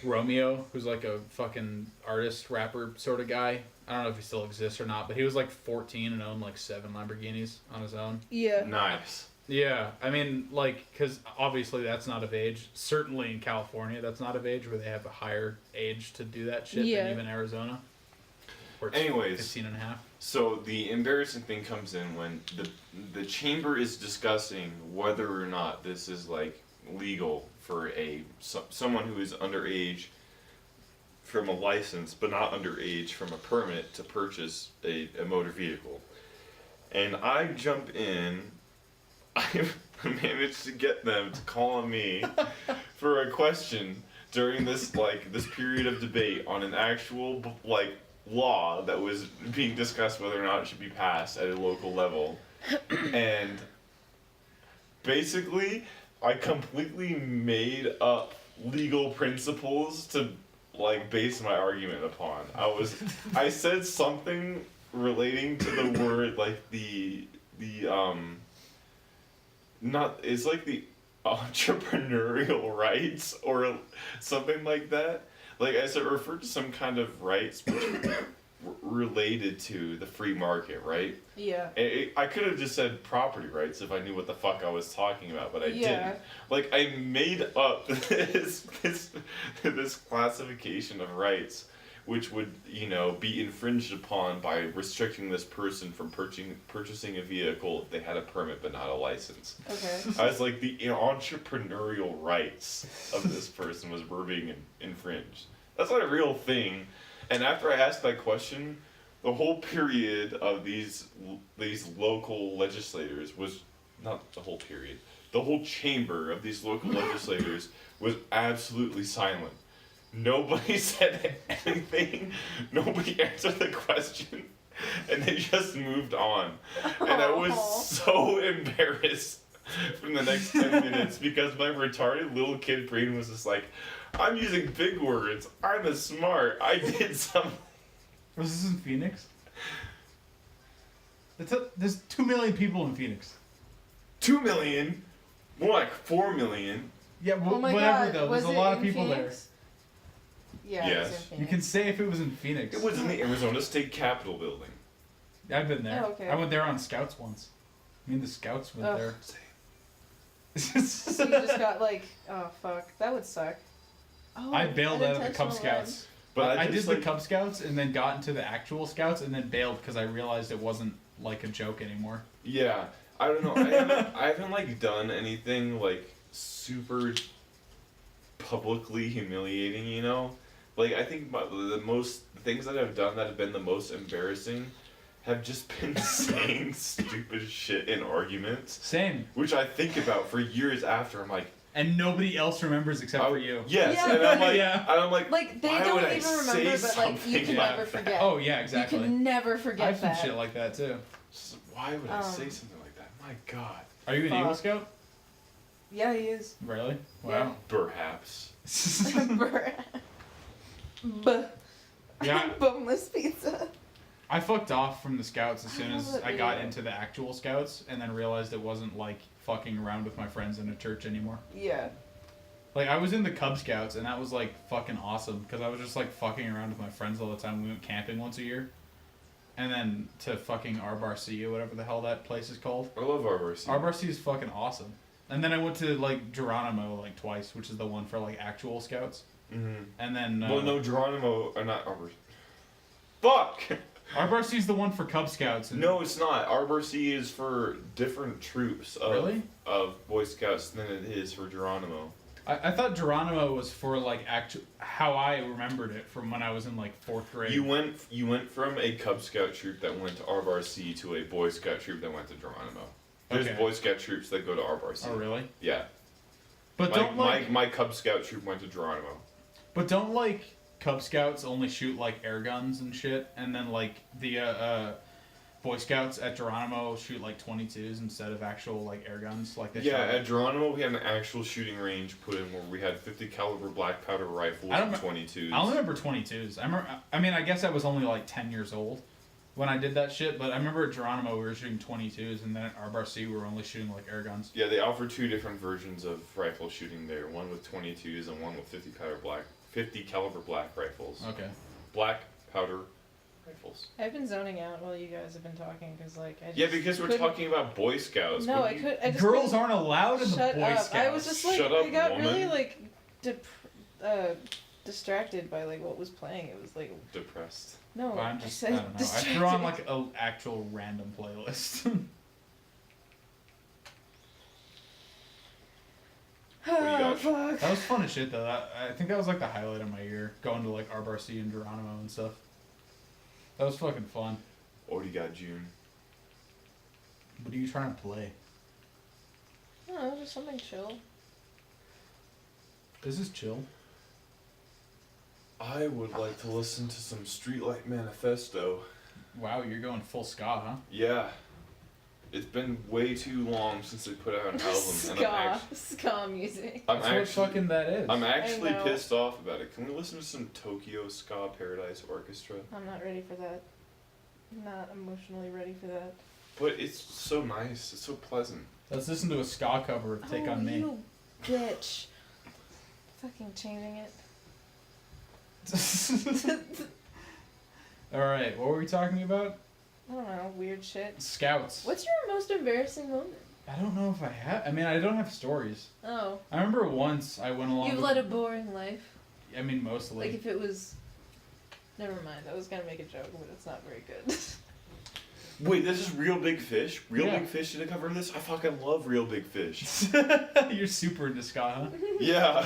Romeo who's like a fucking artist rapper sort of guy. I don't know if he still exists or not, but he was like 14 and owned like 7 Lamborghinis on his own. Yeah. Nice. Yeah, I mean, like, because obviously that's not of age. Certainly in California, that's not of age, where they have a higher age to do that shit Yeah. than even Arizona. Where it's Anyways. 15 and a half. So the embarrassing thing comes in when the chamber is discussing whether or not this is like legal for someone who is underage from a license, but not underage from a permit to purchase a motor vehicle. And I jump in. I managed to get them to call on me for a question during this period of debate on an actual law that was being discussed whether or not it should be passed at a local level. And basically I completely made up legal principles to base my argument upon. I said something relating to the word it's like the entrepreneurial rights or something like that. Like I said, referred to some kind of rights which related to the free market, right? Yeah. I could have just said property rights if I knew what the fuck I was talking about, but I Yeah. didn't. Like I made up this classification of rights, which would be infringed upon by restricting this person from purchasing a vehicle if they had a permit but not a license. Okay. I was like, the entrepreneurial rights of this person were being infringed. That's not a real thing. And after I asked that question, the whole period of these local legislators was not the whole period. The whole chamber of these local legislators was absolutely silent. Nobody said anything. Nobody answered the question. And they just moved on. And I was so embarrassed from the next 10 minutes because my retarded little kid brain was just like, I'm using big words. I'm a smart. I did something. Was this in Phoenix? There's 2 million people in Phoenix. 2 million? More like 4 million. Yeah, Oh my whatever God. though. Was There's a it lot of in people Phoenix? Yeah. It was in Yes. Phoenix. there. You can say if it was in Phoenix. It was in the Arizona State Capitol building. I've been there. Oh, okay. I went there on Scouts once. Me and the Scouts went Ugh. there. So you just got oh fuck, that would suck. Oh, I bailed out of the Cub unintentional Scouts. But I just, did the Cub Scouts and then got into the actual Scouts and then bailed because I realized it wasn't like a joke anymore. Yeah, I don't know. I haven't done anything super publicly humiliating. I think the things that I've done that have been the most embarrassing have just been saying stupid shit in arguments, Same. which I think about for years after. I'm like, And nobody else remembers except for you. yes, Yeah. and I'm like, Yeah. and I'm like, Like they why don't would I even say remember, but you something can like never that? forget. Oh yeah, exactly. You can never I forget have some that. shit like that too. Why would I say Um, something like that? My God. Are you an Eagle Fuck. Scout? Yeah, he is. Really? Yeah. Wow. Perhaps. Yeah. Boneless pizza. I fucked off from the Scouts as soon I as love that I got video. into the actual Scouts, and then realized it wasn't like fucking around with my friends in a church anymore. Yeah. Like I was in the Cub Scouts, and that was like fucking awesome because I was just like fucking around with my friends all the time. We went camping once a year, and then to fucking RBRC or whatever the hell that place is called. I love RBRC. RBRC is fucking awesome. And then I went to like Geronimo like twice, which is the one for like actual Scouts. Mm-hmm. And then Well, no, Geronimo, or not RBRC. Fuck! RBRC is the one for Cub Scouts. And No, it's not. RBRC is for different troops Really? of Boy Scouts than it is for Geronimo. I thought Geronimo was for like how I remembered it from when I was in like 4th grade. You went from a Cub Scout troop that went to RBRC to a Boy Scout troop that went to Geronimo. There's Okay. Boy Scout troops that go to RBRC. Oh really? Yeah. But my Cub Scout troop went to Geronimo. But don't like Cub Scouts only shoot like air guns and shit, and then like the Boy Scouts at Geronimo shoot like 22s instead of actual like air guns like they Yeah, shot. at Geronimo we had an actual shooting range put in where we had 50 caliber black powder rifles I don't and me- 22s. I only remember 22s. I mean, I guess I was only like 10 years old when I did that shit. But I remember at Geronimo we were shooting 22s, and then at RBRC we were only shooting like air guns. Yeah, they offer 2 different versions of rifle shooting there. One with 22s and one with 50 caliber black rifles. Okay. Black powder rifles. I've been zoning out while you guys have been talking because like I just Yeah, because we're couldn't- talking about Boy Scouts. No, What I do you- could. I just Girls couldn't aren't allowed in the shut Boy up. Scouts. I was just like Shut up, I got really woman. like distracted by like what was playing. It was like Depressed. no. But I'm just, I I said don't know. I distracted. threw on like a actual random playlist. What do you got? Fuck. That was fun as shit though. I think that was like the highlight of my year, going to like RBRC and Geronimo and stuff. That was fucking fun. What do you got, June? What are you trying to play? I don't know, just something chill. This is chill. I would like to listen to some Streetlight Manifesto. Wow, you're going full ska, huh? Yeah. It's been way too long since they put out an album. And Ska music. I'm That's what actually, fucking that is. I'm actually I know. pissed off about it. Can we listen to some Tokyo Ska Paradise Orchestra? I'm not ready for that. I'm not emotionally ready for that. But it's so nice. It's so pleasant. Let's listen to a ska cover of Take oh, On Me. You bitch. Fucking changing it. Alright, what were we talking about? I don't know, weird shit. Scouts. What's your most embarrassing moment? I don't know if I have. I mean, I don't have stories. Oh. I remember once I went along You've with, led a boring life. I mean, mostly. Like if it was. Never mind. I was gonna make a joke, but it's not very good. Wait, this is Real Big Fish? Real Yeah. Big Fish did a cover of this? I fucking love Real Big Fish. You're super into ska, huh? Yeah.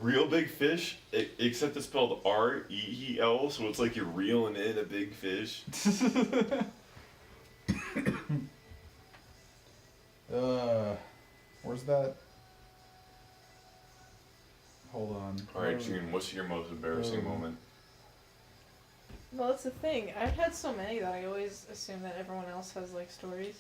Real Big Fish, except it's spelled R-E-E-L, so it's like you're reeling in a big fish. Where's that? Hold on. Alright, June, what's your most embarrassing moment? Well, that's the thing. I've had so many that I always assume that everyone else has like stories.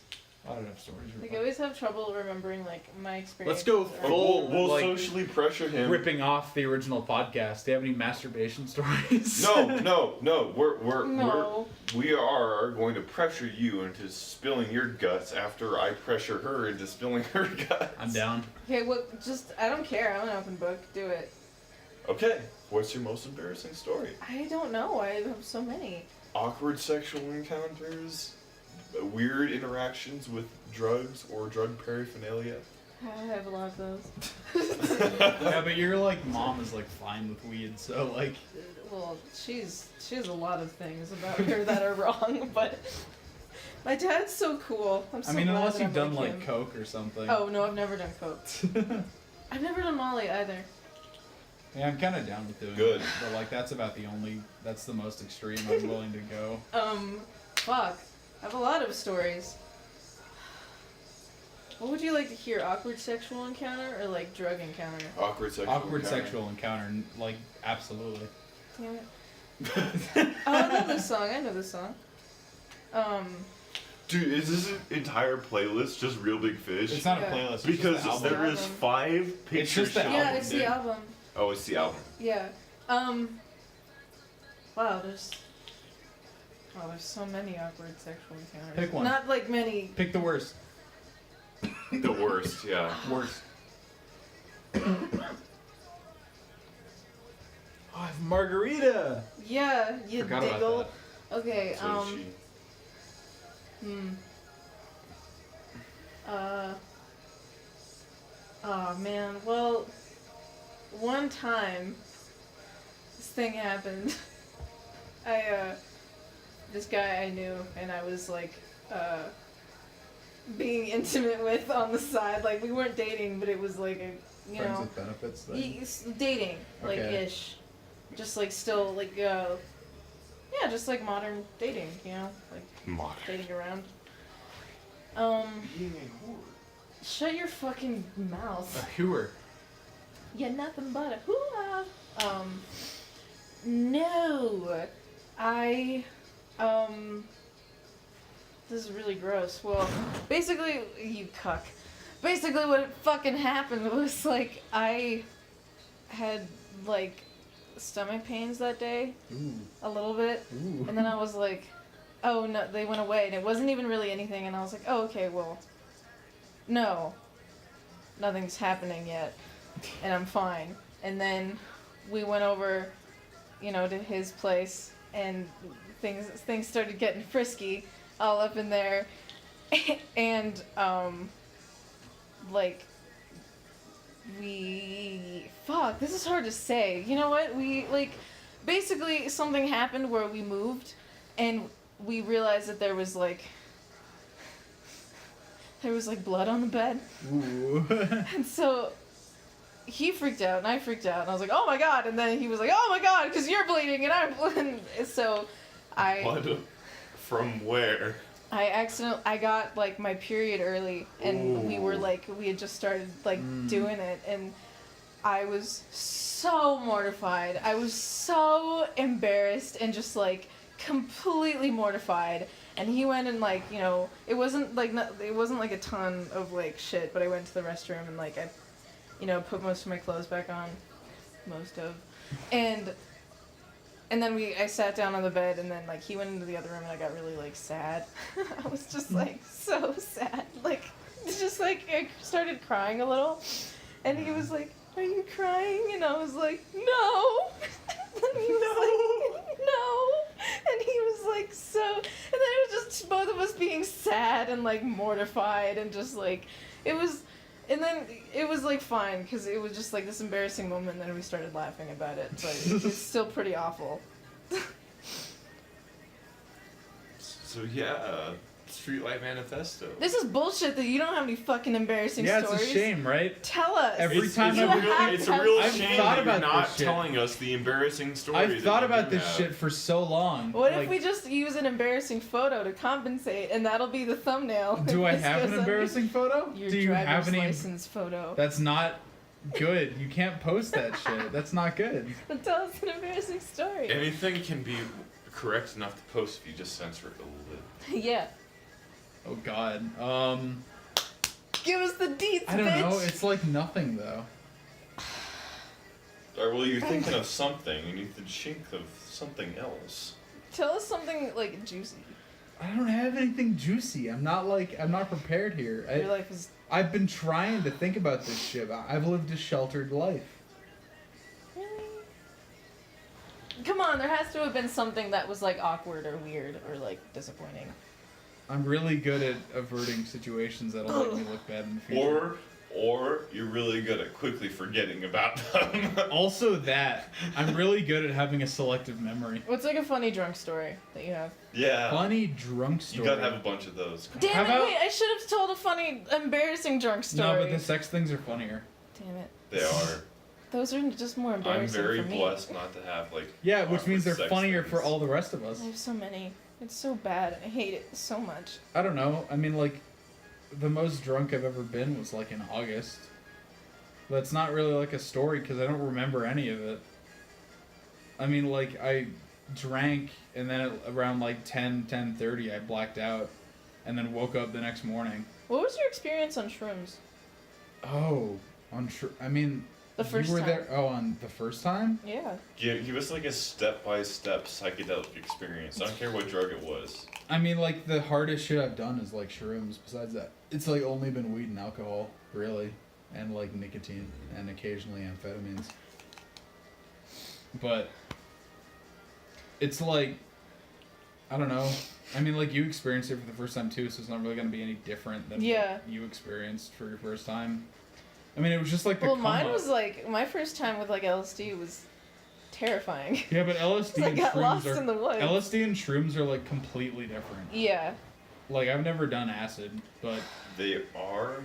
I don't have stories. Like I always have trouble remembering like my experience. Let's go full- We'll like, socially pressure him. ripping off the original podcast. Do you have any masturbation stories? No. No. We are going to pressure you into spilling your guts after I pressure her into spilling her guts. I'm down. Okay, well, just I don't care. I'm an open book. Do it. Okay, what's your most embarrassing story? I don't know. I have so many. Awkward sexual encounters? Weird interactions with drugs or drug paraphernalia? I have a lot of those. Yeah, but your like mom is like fine with weed, so like. Well, she has a lot of things about her that are wrong, but my dad's so cool. I'm so I mean, glad unless that you've I'm done like like him. coke or something. Oh no, I've never done coke. I've never done Molly either. Yeah, I'm kind of down with doing Good. it, but like that's the most extreme I'm willing to go. Fuck. I have a lot of stories. What would you like to hear? Awkward sexual encounter or like drug encounter? Awkward sexual Awkward encounter. sexual encounter, like absolutely. Damn it. Oh, I know this song. I know this song. Dude, is this an entire playlist just Real Big Fish? It's not Yeah. a playlist. It's Because just the album. there is Album. 5 picture just the shots. Yeah, album, it's dude. the album. Oh, it's the album. Yeah. Wow, there's so many awkward sexual encounters. Pick one. Not like many. Pick the worst. The worst, yeah. Worst. Oh, I have margarita. Yeah, you Forgot diggle. about Okay, So she. Oh man, well, one time, this thing happened. This guy I knew, and I was like, being intimate with on the side. Like, we weren't dating, but it was like a, you Friends know, with benefits. Then. dating, like, Okay. ish. Just like, still, like, yeah, just like modern dating, you know? Like, Modern. dating around. Shut your fucking mouth. A hooer. Yeah, nothing but a hoo-ah. No. This is really gross. Well, basically, you cuck. Basically, what fucking happened was, like, I had, like, stomach pains that day. Ooh. A little bit. Ooh. And then I was like, oh no, they went away, and it wasn't even really anything, and I was like, oh, okay, well, no, nothing's happening yet, and I'm fine. And then we went over, you know, to his place, and things started getting frisky all up in there, and, like, fuck, this is hard to say. You know what? Basically something happened where we moved, and we realized that there was blood on the bed. Ooh. And so he freaked out, and I freaked out, and I was like, oh my god, and then he was like, oh my god, because you're bleeding, and I'm bleeding. So Blood from where? I got, like, my period early, and we had just started, like, doing it, and I was so mortified. I was so embarrassed and just, like, completely mortified. And he went and, like, you know, it wasn't like a ton of, like, shit, but I went to the restroom and, like, I, you know, put most of my clothes back on. And then I sat down on the bed, and then, like, he went into the other room, and I got really, like, sad. I was just, like, so sad. Like, just, like, I started crying a little, and he was like, are you crying? And I was like, no! And he was like, no! And he was like, so... And then it was just both of us being sad and, like, mortified, and just, like, it was... And then it was, like, fine, because it was just, like, this embarrassing moment, and then we started laughing about it, but it's still pretty awful. So yeah, Streetlight Manifesto. This is bullshit that you don't have any fucking embarrassing Yeah, stories. it's a shame, right? Tell us. Every time you have it's to a have- real I've shame thought that you're about not this shit. telling us the embarrassing stories. I've thought that you about do this have. shit for so long. What like, if we just use an embarrassing photo to compensate, and that'll be the thumbnail? do I This have goes an under embarrassing photo? Your Do you driver's have any? license photo. That's not good. You can't post that shit. That's not good. But tell us an embarrassing story. Anything can be correct enough to post if you just censor it a little bit. Yeah. Oh God. Give us the deets, I don't bitch. know. It's like nothing though. Or well, you're thinking of something, and you need to think of something else. Tell us something, like, juicy. I don't have anything juicy. I'm not prepared here. Your life is... I've been trying to think about this shit. I've lived a sheltered life. Really? Come on, there has to have been something that was, like, awkward or weird or, like, disappointing. I'm really good at averting situations that'll make me look bad in the future. Or you're really good at quickly forgetting about them. Also that. I'm really good at having a selective memory. What's, like, a funny drunk story that you have? Yeah. Funny drunk You story. gotta have a bunch of those. Damn How it, about- wait, I should have told a funny, embarrassing drunk story. No, but the sex things are funnier. Damn it. They are. Those are just more I'm embarrassing very for me. blessed not to have like. Yeah, which means they're awkward sex funnier things. for all the rest of us. I have so many. It's so bad, and I hate it so much. I don't know. I mean, like, the most drunk I've ever been was like in August. That's not really like a story because I don't remember any of it. I mean, like, I drank and then around like 10:30 I blacked out and then woke up the next morning. What was your experience on shrooms? Oh, I mean, The first you were time. there. Oh, on the first time? Yeah. Give us like a step-by-step psychedelic experience. I don't care what drug it was. I mean, like, the hardest shit I've done is like shrooms. Besides that, it's like only been weed and alcohol, really, and like nicotine and occasionally amphetamines. But it's like, I don't know. I mean, like, you experienced it for the first time too, so it's not really going to be any different than Yeah. what you experienced for your first time. I mean, it was just like the Well, come mine up. was like, my first time with like LSD was terrifying. Yeah, but LSD I and got lost shrooms in the woods. LSD and shrooms are like completely different. Yeah. Like, I've never done acid, but They are,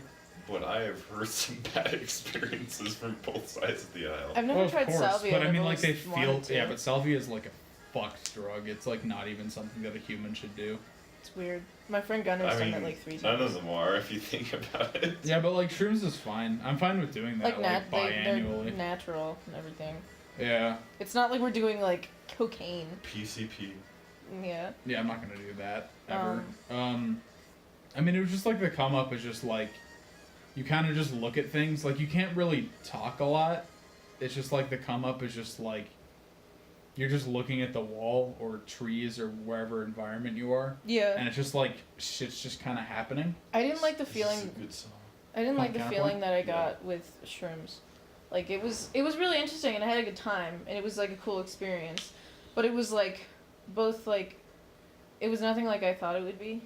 but I have heard some bad experiences from both sides of the aisle. I've never well, of tried course. salvia. But I I've mean, like, they always feel. wanted to. Yeah, but salvia is like a fucked drug. It's like not even something that a human should do. It's weird. My friend Gunner's I done mean, it like 3 times. none of them are if you think about it. Yeah, but like shrooms is fine. I'm fine with doing that like they're biannually. natural and everything. Yeah. It's not like we're doing like cocaine. PCP. Yeah. Yeah, I'm not gonna do that ever. I mean, it was just like the come up is just like, you kind of just look at things. Like, you can't really talk a lot. It's just like the come up is just like, you're just looking at the wall or trees or wherever environment you are, Yeah. and it's just like shit's just kind of happening. I didn't like the This is a feeling. good song. I didn't like the Counterpoint? feeling that I got with shrooms. Like it was really interesting and I had a good time and it was like a cool experience, but it was like both like it was nothing like I thought it would be,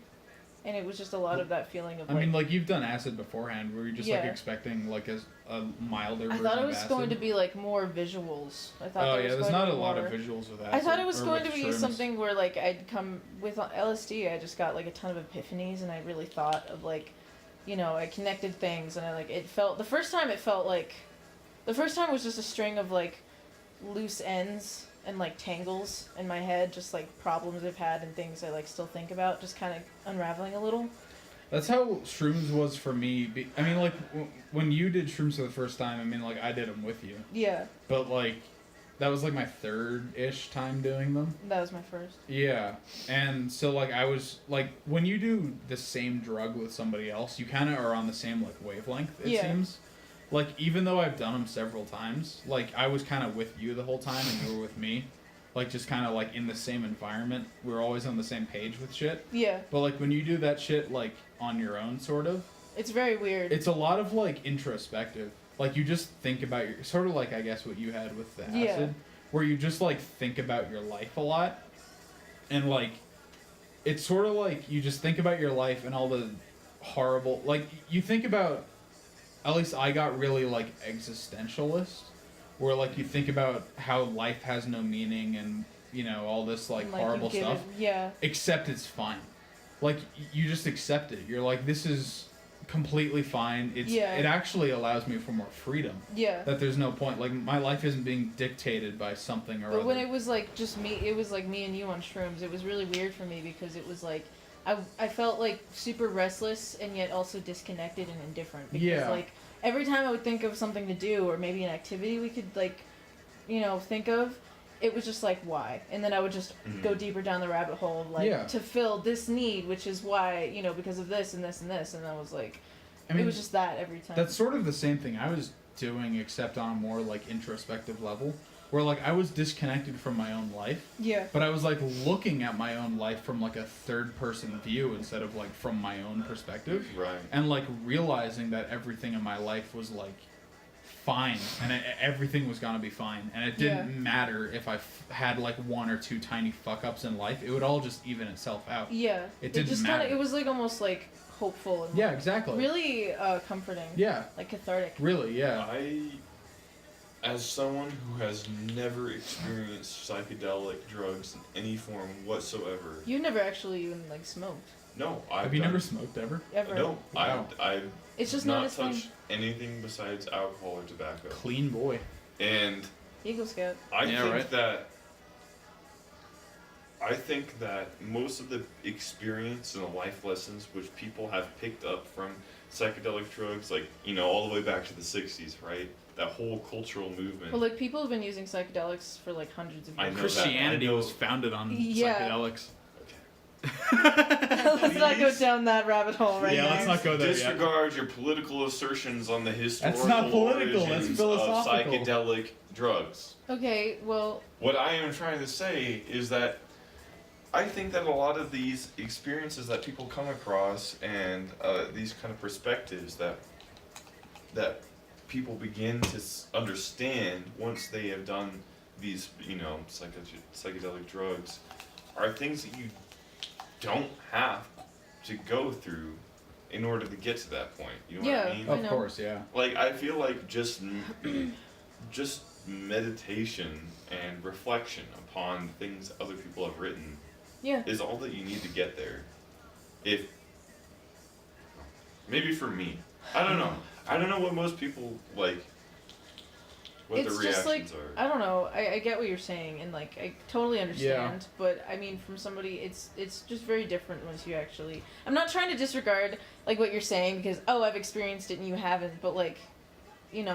and it was just a lot of that feeling of I like. mean, like you've done acid beforehand. Were you just like Yeah. expecting like a milder I version thought it of was acid? going to be like more visuals. I thought Oh there yeah, was there's going not to a be lot more. of visuals with acid. I thought it was or going with to be shrooms. something where like I'd come with LSD. I just got like a ton of epiphanies, and I really thought of like, I connected things, and I like it felt the first time was just a string of like loose ends and like tangles in my head, just like problems I've had and things I like still think about, just kind of unraveling a little. That's how shrooms was for me. I mean, like when you did shrooms for the first time, I mean, like I did them with you, Yeah, but like that was like my third-ish time doing them. that was my first. Yeah, and so like I was like when you do the same drug with somebody else, you kind of are on the same like wavelength. It Yeah. seems. Like even though I've done them several times, like I was kind of with you the whole time, and you were with me, like just kind of like in the same environment. We were always on the same page with shit. Yeah, But like when you do that shit like on your own, sort of, it's very weird. it's a lot of like introspective. Like you just think about your sort of like I guess what you had with the acid, Yeah. where you just like think about your life a lot, and like it's sort of like you just think about your life and all the horrible like you think about. At least I got really like existentialist, where like you think about how life has no meaning and all this like And, you horrible give stuff. it- yeah, Except it's fine. Like you just accept it. You're like, this is completely fine. Yeah. It actually allows me for more freedom. yeah. That there's no point. Like my life isn't being dictated by something or But other. when it was like just me, it was like me and you on shrooms. It was really weird for me because it was like I felt like super restless and yet also disconnected and indifferent. Because Yeah. like every time I would think of something to do or maybe an activity we could like, think of, it was just like why, and then I would just go deeper down the rabbit hole of like Yeah. to fill this need, which is why because of this and this and this, and I was like, I mean, it was just that every time. That's sort of the same thing I was doing, except on a more like introspective level, where like I was disconnected from my own life. Yeah. But I was like looking at my own life from like a third person view instead of like from my own perspective. Right. And like realizing that everything in my life was like fine and everything was gonna be fine. And it didn't matter if I had like one or two tiny fuck ups in life. It would all just even itself out. Yeah. It didn't just matter. it was like almost like hopeful and Yeah, exactly. really comforting. Yeah, Like cathartic. really, yeah. As someone who has never experienced psychedelic drugs in any form whatsoever, You never actually even like smoked no, Have you never smoked ever? ever. No, Wow. I've It's just not not his thing. touched anything besides alcohol or tobacco. Clean boy. And Eagle Scout. I Yeah, think right. that most of the experience and the life lessons which people have picked up from psychedelic drugs, like all the way back to the '60s, right? That whole cultural movement. Well, like people have been using psychedelics for like hundreds of I years. know Christianity I know- was founded on Yeah. psychedelics. Let's not go Please. down that rabbit hole right Yeah, now. let's not go there yet. Disregard your political assertions on the historical not political, that's origins philosophical. of psychedelic drugs. Okay, well, What I am trying to say is that I think that a lot of these experiences that people come across and these kind of perspectives that people begin to understand once they have done these, psychedelic drugs, are things that you don't have to go through in order to get to that point. You know what I Yeah. mean? I Of know. course, yeah. Like, I feel like just meditation and reflection upon things other people have written yeah. is all that you need to get there. If maybe for me, I don't know. I don't know what most people like. What It's the just reactions like are. I don't know. I get what you're saying, and like I totally understand. But I mean, from somebody, it's just very different once you actually. I'm not trying to disregard like what you're saying because I've experienced it and you haven't. But like, At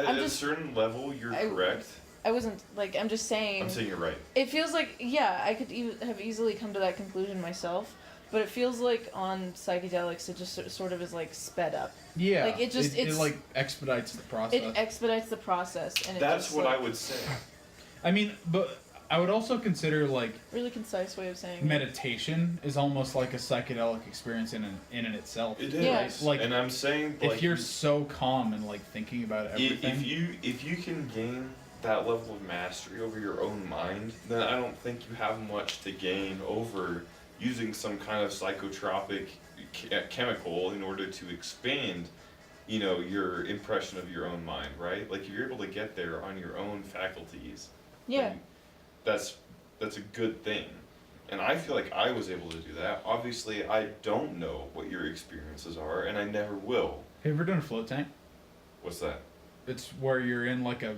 I'm a just- certain level, you're I- correct. I wasn't like I'm just saying. I'm saying you're right. It feels like I could have easily come to that conclusion myself. But it feels like on psychedelics, it just sort of is like sped up. Yeah. Like, it it like expedites the process. It expedites the process, and That's just, what like, I would say. I mean, but I would also consider like Really concise way of saying it. meditation is almost like a psychedelic experience in and itself. It is. Yeah. Like, and I'm saying, like, if you're so calm and like thinking about everything. if you can gain that level of mastery over your own mind, then I don't think you have much to gain over using some kind of psychotropic chemical in order to expand, you know, your impression of your own mind, right? Like, if you're able to get there on your own faculties, Yeah. then that's a good thing. And I feel like I was able to do that. Obviously, I don't know what your experiences are, and I never will. Have you ever done a float tank? What's that? It's where you're in like a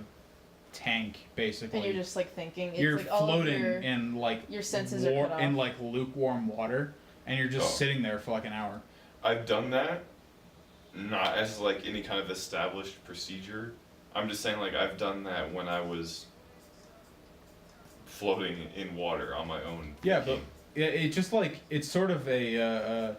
tank, basically. And you're just like thinking. It's You're like all floating of your, in like your senses are cut off. in like lukewarm water, and you're just Oh. sitting there for like an hour. I've done that, not as like any kind of established procedure. I'm just saying, like, I've done that when I was floating in water on my own. Yeah, but thinking. it just like it's sort of a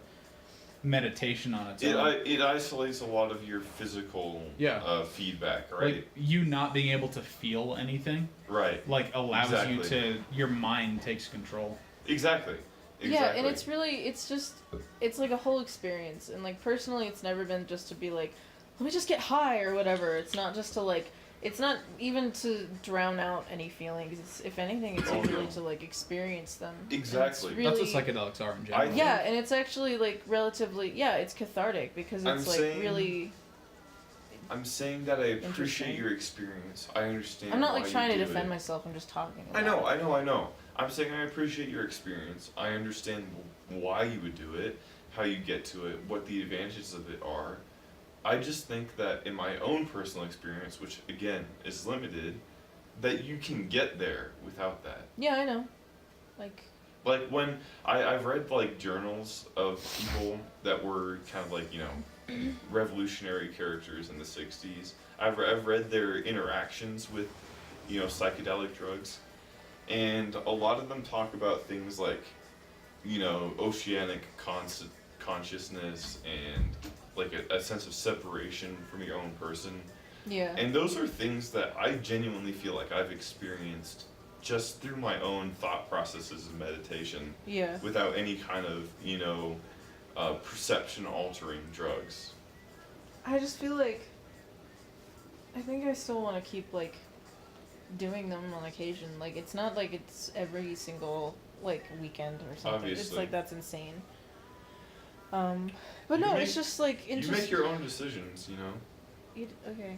meditation on its own. It isolates a lot of your physical Yeah. feedback, right? Like you not being able to feel anything, Right. like allows you Exactly. to your mind takes control. Exactly. Yeah, and it's really, it's like a whole experience. And like personally, it's never been just to be like, let me just get high or whatever. It's not just to like, it's not even to drown out any feelings. It's, if anything, it's Oh, usually no. to like experience them. And Exactly. It's really, That's what psychedelics are in general. yeah, and it's actually like relatively, yeah, it's cathartic because I'm it's like saying- really. I'm saying that I appreciate Interesting. your experience. I understand. I'm not why like you trying to do defend it. myself. I'm just talking. I About know, it. I know. I'm saying I appreciate your experience. I understand why you would do it, how you get to it, what the advantages of it are. I just think that in my own personal experience, which again is limited, that you can get there without that. Yeah, I know. Like. Like when I've read like journals of people that were kind of like, you know, revolutionary characters in the 60s. I've read their interactions with, you know, psychedelic drugs. And a lot of them talk about things like, you know, oceanic consciousness and like a sense of separation from your own person. Yeah. And those are things that I genuinely feel like I've experienced just through my own thought processes of meditation Yeah. without any kind of, you know, perception altering drugs. I just feel like I think I still want to keep like doing them on occasion. Like it's not like it's every single like weekend or something. It's Obviously. like that's insane. But You no, make- it's just like You interesting. make your own decisions, you know? Okay.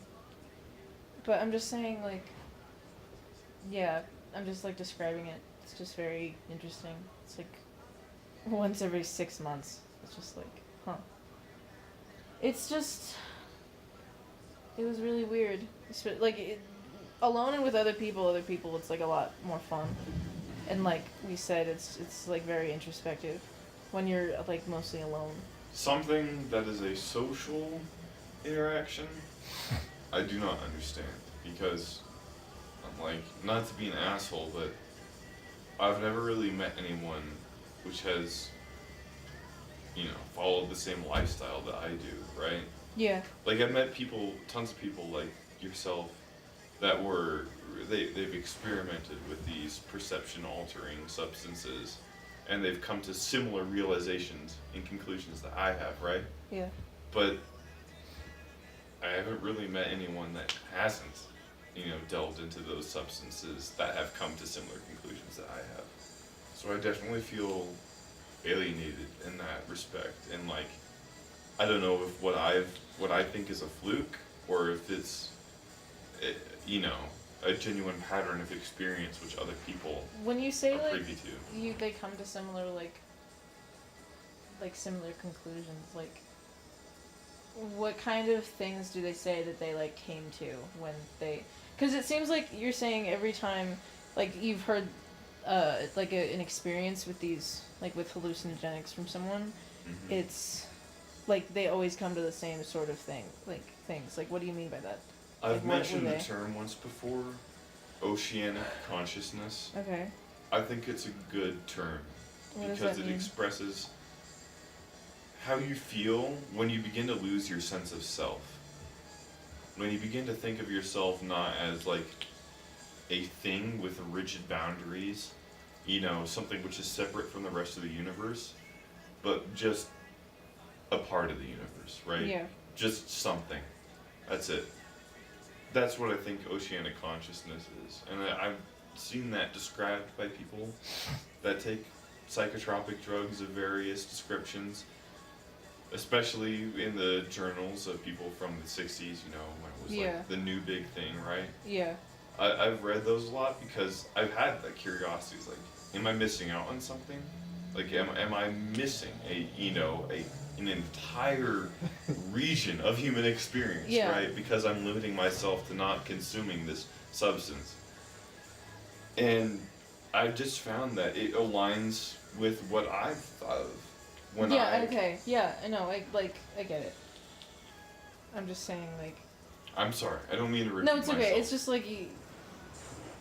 But I'm just saying like yeah, I'm just like describing it. It's just very interesting. It's like once every 6 months. It's just like, huh. It's just it was really weird. Like alone and with other people, it's like a lot more fun. And like we said, it's like very introspective when you're like mostly alone. Something that is a social interaction, I do not understand. Because, I'm like, not to be an asshole, but I've never really met anyone which has, you know, followed the same lifestyle that I do, right? Yeah. Like, I've met people, tons of people like yourself, that were, they've experimented with these perception-altering substances, and they've come to similar realizations and conclusions that I have, right? Yeah. But I haven't really met anyone that hasn't, you know, delved into those substances that have come to similar conclusions that I have. So I definitely feel alienated in that respect, and like, I don't know if what I think is a fluke, or if it's, you know, a genuine pattern of experience which other people When you say are like privy to. they come to similar like similar conclusions, like what kind of things do they say that they like came to when they, because it seems like you're saying every time like you've heard like an experience with these like with hallucinogenics from someone, Mhm. it's like they always come to the same sort of thing, like things. Like what do you mean by that? I've Like, what mentioned were the they? term once before, oceanic consciousness. Okay. I think it's a good term What does because that it mean? expresses how you feel when you begin to lose your sense of self. When you begin to think of yourself not as like a thing with rigid boundaries, something which is separate from the rest of the universe, but just a part of the universe, right? Yeah. Just something. That's it. That's what I think oceanic consciousness is. And I've seen that described by people that take psychotropic drugs of various descriptions, especially in the journals of people from the 60s, when it was Yeah. like the new big thing, right? Yeah. I've read those a lot because I've had that curiosity. It's like, am I missing out on something? Like, am I missing an entire region of human experience, Yeah. right? Because I'm limiting myself to not consuming this substance. And I've just found that it aligns with what I've thought of when Okay. Yeah, I know. I get it. I'm just saying, like... I'm sorry, I don't mean to repeat No, it's okay. myself. It's just like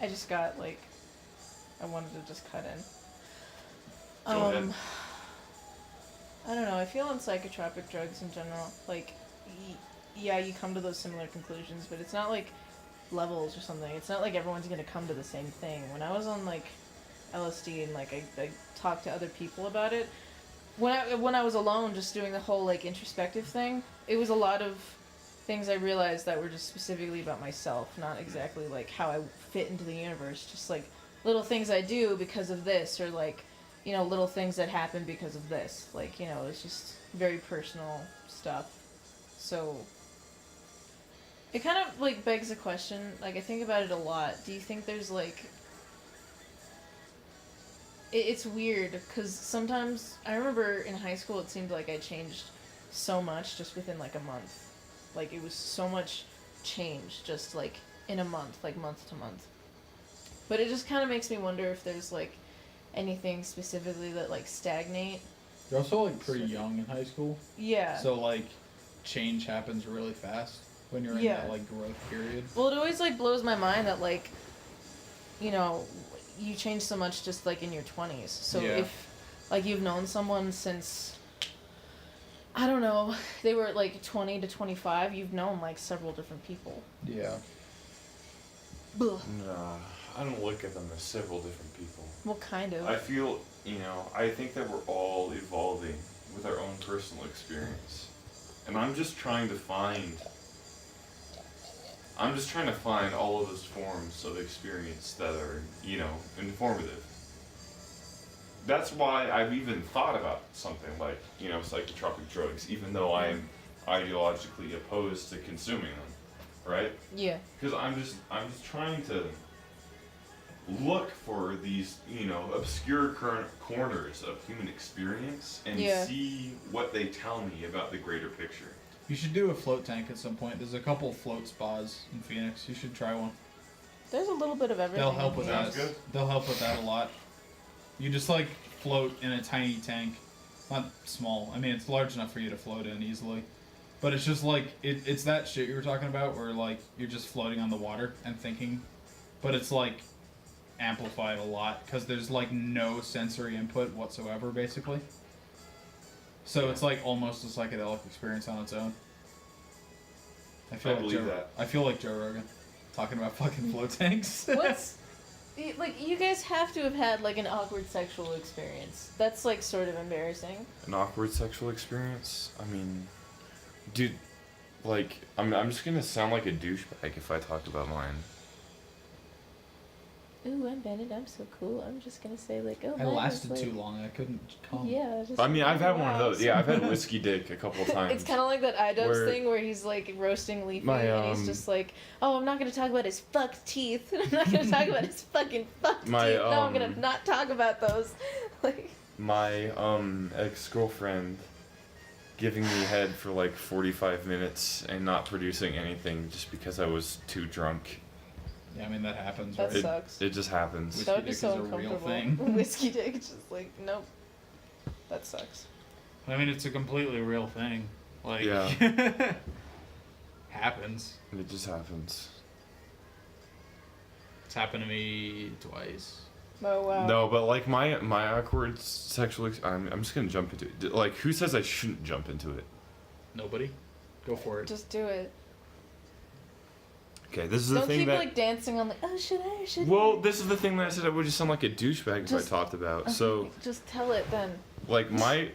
I just got like... I wanted to just cut in. Go ahead. I don't know. I feel on psychotropic drugs in general, like, yeah, you come to those similar conclusions, but it's not like levels or something. It's not like everyone's gonna come to the same thing. When I was on like LSD and like I talked to other people about it, when I was alone, just doing the whole like introspective thing, it was a lot of things I realized that were just specifically about myself, not exactly like how I fit into the universe. Just like little things I do because of this, or like, little things that happen because of this. Like, it's just very personal stuff. So, it kind of, like, begs a question. Like, I think about it a lot. Do you think there's, like... It's weird, because sometimes... I remember in high school it seemed like I changed so much just within, like, a month. Like, it was so much change just, like, in a month. Like, month to month. But it just kind of makes me wonder if there's, like... anything specifically that like stagnate. You're also like pretty young in high school. Yeah. So like change happens really fast when you're in that like growth period. Well, it always like blows my mind that like, you change so much just like in your 20s. So if like you've known someone since, I don't know, they were like 20 to 25, you've known like several different people. Yeah. Ugh. Nah, I don't look at them as several different people. Well, kind of. I feel, I think that we're all evolving with our own personal experience. And I'm just trying to find all of those forms of experience that are, informative. That's why I've even thought about something like, psychotropic drugs, even though I am ideologically opposed to consuming them, right? Yeah. Because I'm just trying to look for these, obscure current corners of human experience and see what they tell me about the greater picture. You should do a float tank at some point. There's a couple float spas in Phoenix. You should try one. There's a little bit of everything. They'll help with that. Sounds good. They'll help with that a lot. You just like float in a tiny tank. Not small. I mean, it's large enough for you to float in easily. But it's just like, it's that shit you were talking about where like you're just floating on the water and thinking. But it's like amplified a lot because there's like no sensory input whatsoever basically. So it's like almost a psychedelic experience on its own. I feel like Joe Rogan talking about fucking float tanks. Like, you guys have to have had like an awkward sexual experience. That's like sort of embarrassing. An awkward sexual experience? I mean, dude, like, I'm just gonna sound like a douchebag if I talk about mine. Ooh, I'm Bennett. I'm so cool. I'm just gonna say like, oh. I lasted too long. I couldn't come. Yeah. Just I mean, I've had one of those. Yeah, I've had whiskey dick a couple of times. It's kind of like that iDubbbz where thing where he's like roasting Leafy my, and he's just like, oh, I'm not gonna talk about his fucked teeth. I'm not gonna talk about his fucking fucked teeth. No, I'm gonna not talk about those. Like. My ex-girlfriend giving me head for like 45 minutes and not producing anything just because I was too drunk. Yeah, I mean that happens. That right? sucks. It just happens. That would be Whiskey so dick is a real uncomfortable. thing. Whiskey dick, just like, nope. That sucks. I mean, it's a completely real thing. Like, Yeah. happens. It just happens. It's happened to me twice. Oh wow. No, but like my awkward sexual. I'm just gonna jump into it. Like, who says I shouldn't jump into it? Nobody. Go for it. Just do it. Okay, this is the Don't thing keep that. like dancing on like, oh, should I or should Well, I? this is the thing that I said I would just sound like a douchebag if I Just- talked about. Okay, So, just tell it then. like my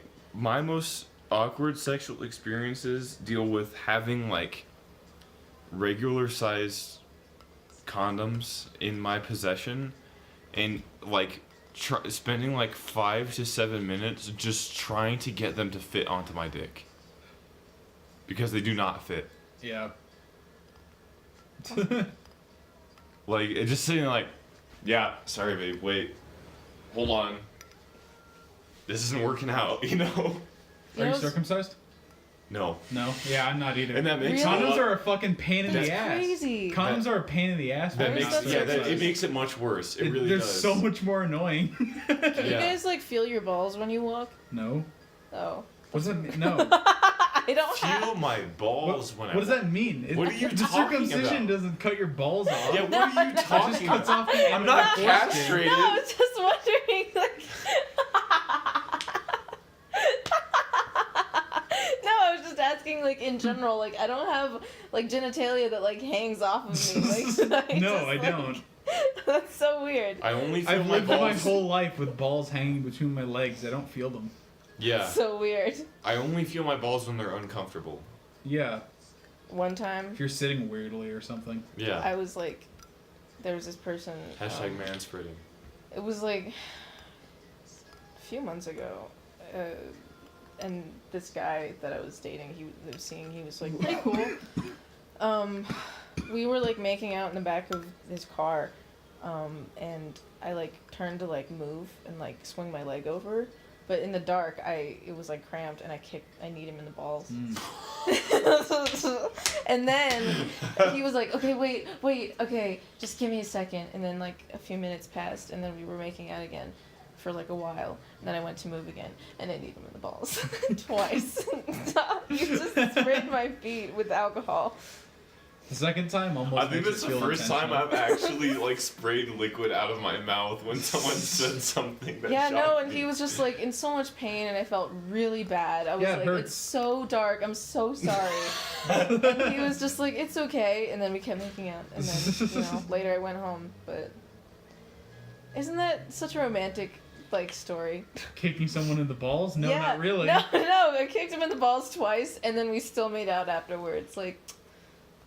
most awkward sexual experiences deal with having like regular sized condoms in my possession, and like spending like 5 to 7 minutes just trying to get them to fit onto my dick because they do not fit. Yeah. Like it just sitting like, yeah, sorry babe, wait, hold on, this isn't working out, you know? You Are you know, circumcised? No. No. Yeah, I'm not either. And that makes Really? Condoms are a fucking pain in That's the ass. crazy. Condoms are a pain in the ass. That Why makes is that yeah, so that, it makes it much worse. It really They're does. so much more annoying. You Yeah. guys like feel your balls when you walk? No. Oh. What's that mean? No. I don't Feel have. my balls when What does that mean? What are you the talking circumcision about? doesn't cut your balls off. Yeah, what are you It just talking cuts about? off the end I'm of not the foreskin. castrated. No, I was just wondering, like. No, I was just asking, like, in general. Like, I don't have, like, genitalia that, like, hangs off of me. Like, should I No, just, I like- don't. That's so weird. I only feel I've my lived balls. my whole life with balls hanging between my legs. I don't feel them. Yeah, So weird. I only feel my balls when they're uncomfortable. Yeah, One time, if you're sitting weirdly or something. Yeah. I was like, there was this person. Hashtag manspreading. It was like a few months ago, and this guy that I was dating, he was like pretty cool. We were like making out in the back of his car, and I like turned to like move and like swing my leg over, but in the dark, it was like cramped, and I kneed him in the balls. And then he was like, okay, wait, okay, just give me a second. And then like a few minutes passed, and then we were making out again for like a while. And then I went to move again, and I kneed him in the balls twice. He just sprayed my feet with alcohol. The second time almost. I think makes that's it the feel first time intentional. I've actually like sprayed liquid out of my mouth when someone said something that Yeah, no, shocked and me. he was just like in so much pain, and I felt really bad. I was Yeah, it like, hurts. it's so dark, I'm so sorry. And he was just like, it's okay, and then we kept making out, and then, later I went home, but isn't that such a romantic, like, story? Kicking someone in the balls? No, Yeah, not really. No, I kicked him in the balls twice, and then we still made out afterwards, like,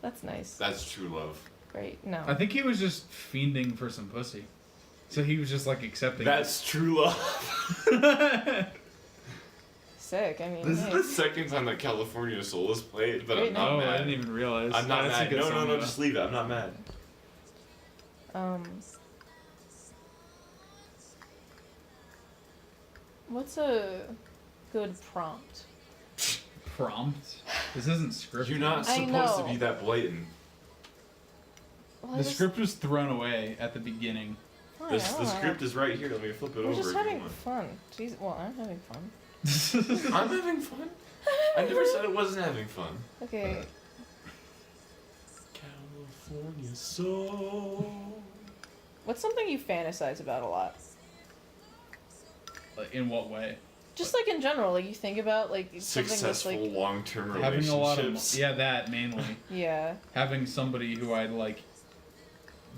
that's nice. That's true love. Great, no. I think he was just fiending for some pussy. So he was just like accepting That's true love. it. Sick, I mean, This is hey. the second time that California Soul is played, but Great I'm not Oh, mad. I didn't even realize. I'm not That's a mad. good No, song, though. just leave it. I'm not mad. What's a good prompt? Prompt? This isn't scripted. You're not I supposed to know. be that blatant. Well, I The just- script was thrown away at the beginning. fine, The I don't know. script is right here. Let me flip it We're over. just if you having want. fun. Jeez, well, I'm having fun. I'm having fun. I never said I wasn't having fun. Okay, California Soul. what's something you fantasize about a lot? Like, in what way? Just like in general, like you think about like something that's Successful like long-term Having relationships. a lot of that mainly. yeah. Having somebody who I'd like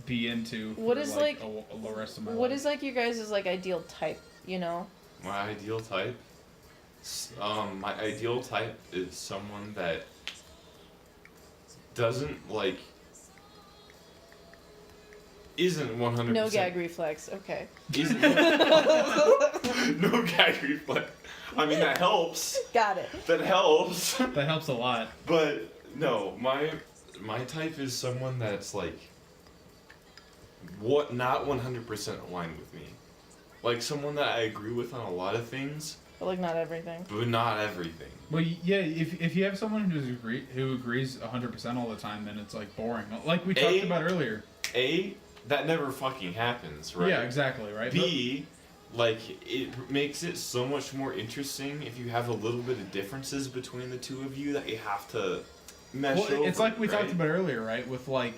be into. What for, is, the rest of my What life. is like your guys' like ideal type? You know? My ideal type. My ideal type is someone that doesn't like. Isn't 100%. No gag reflex. Okay. Isn't. No gag reflex. I mean that helps. Got it. That helps. That helps a lot. But no, my type is someone that's like not 100% aligned with me. Like someone that I agree with on a lot of things, But like not everything. but not everything. Well, yeah, if you have someone who agrees 100% all the time, then it's like boring. Like we talked about earlier. A, that never fucking happens, right? Yeah, exactly, right? B, like it makes it so much more interesting if you have a little bit of differences between the two of you that you have to mesh Well, over, it's like we right? talked about earlier, right? With like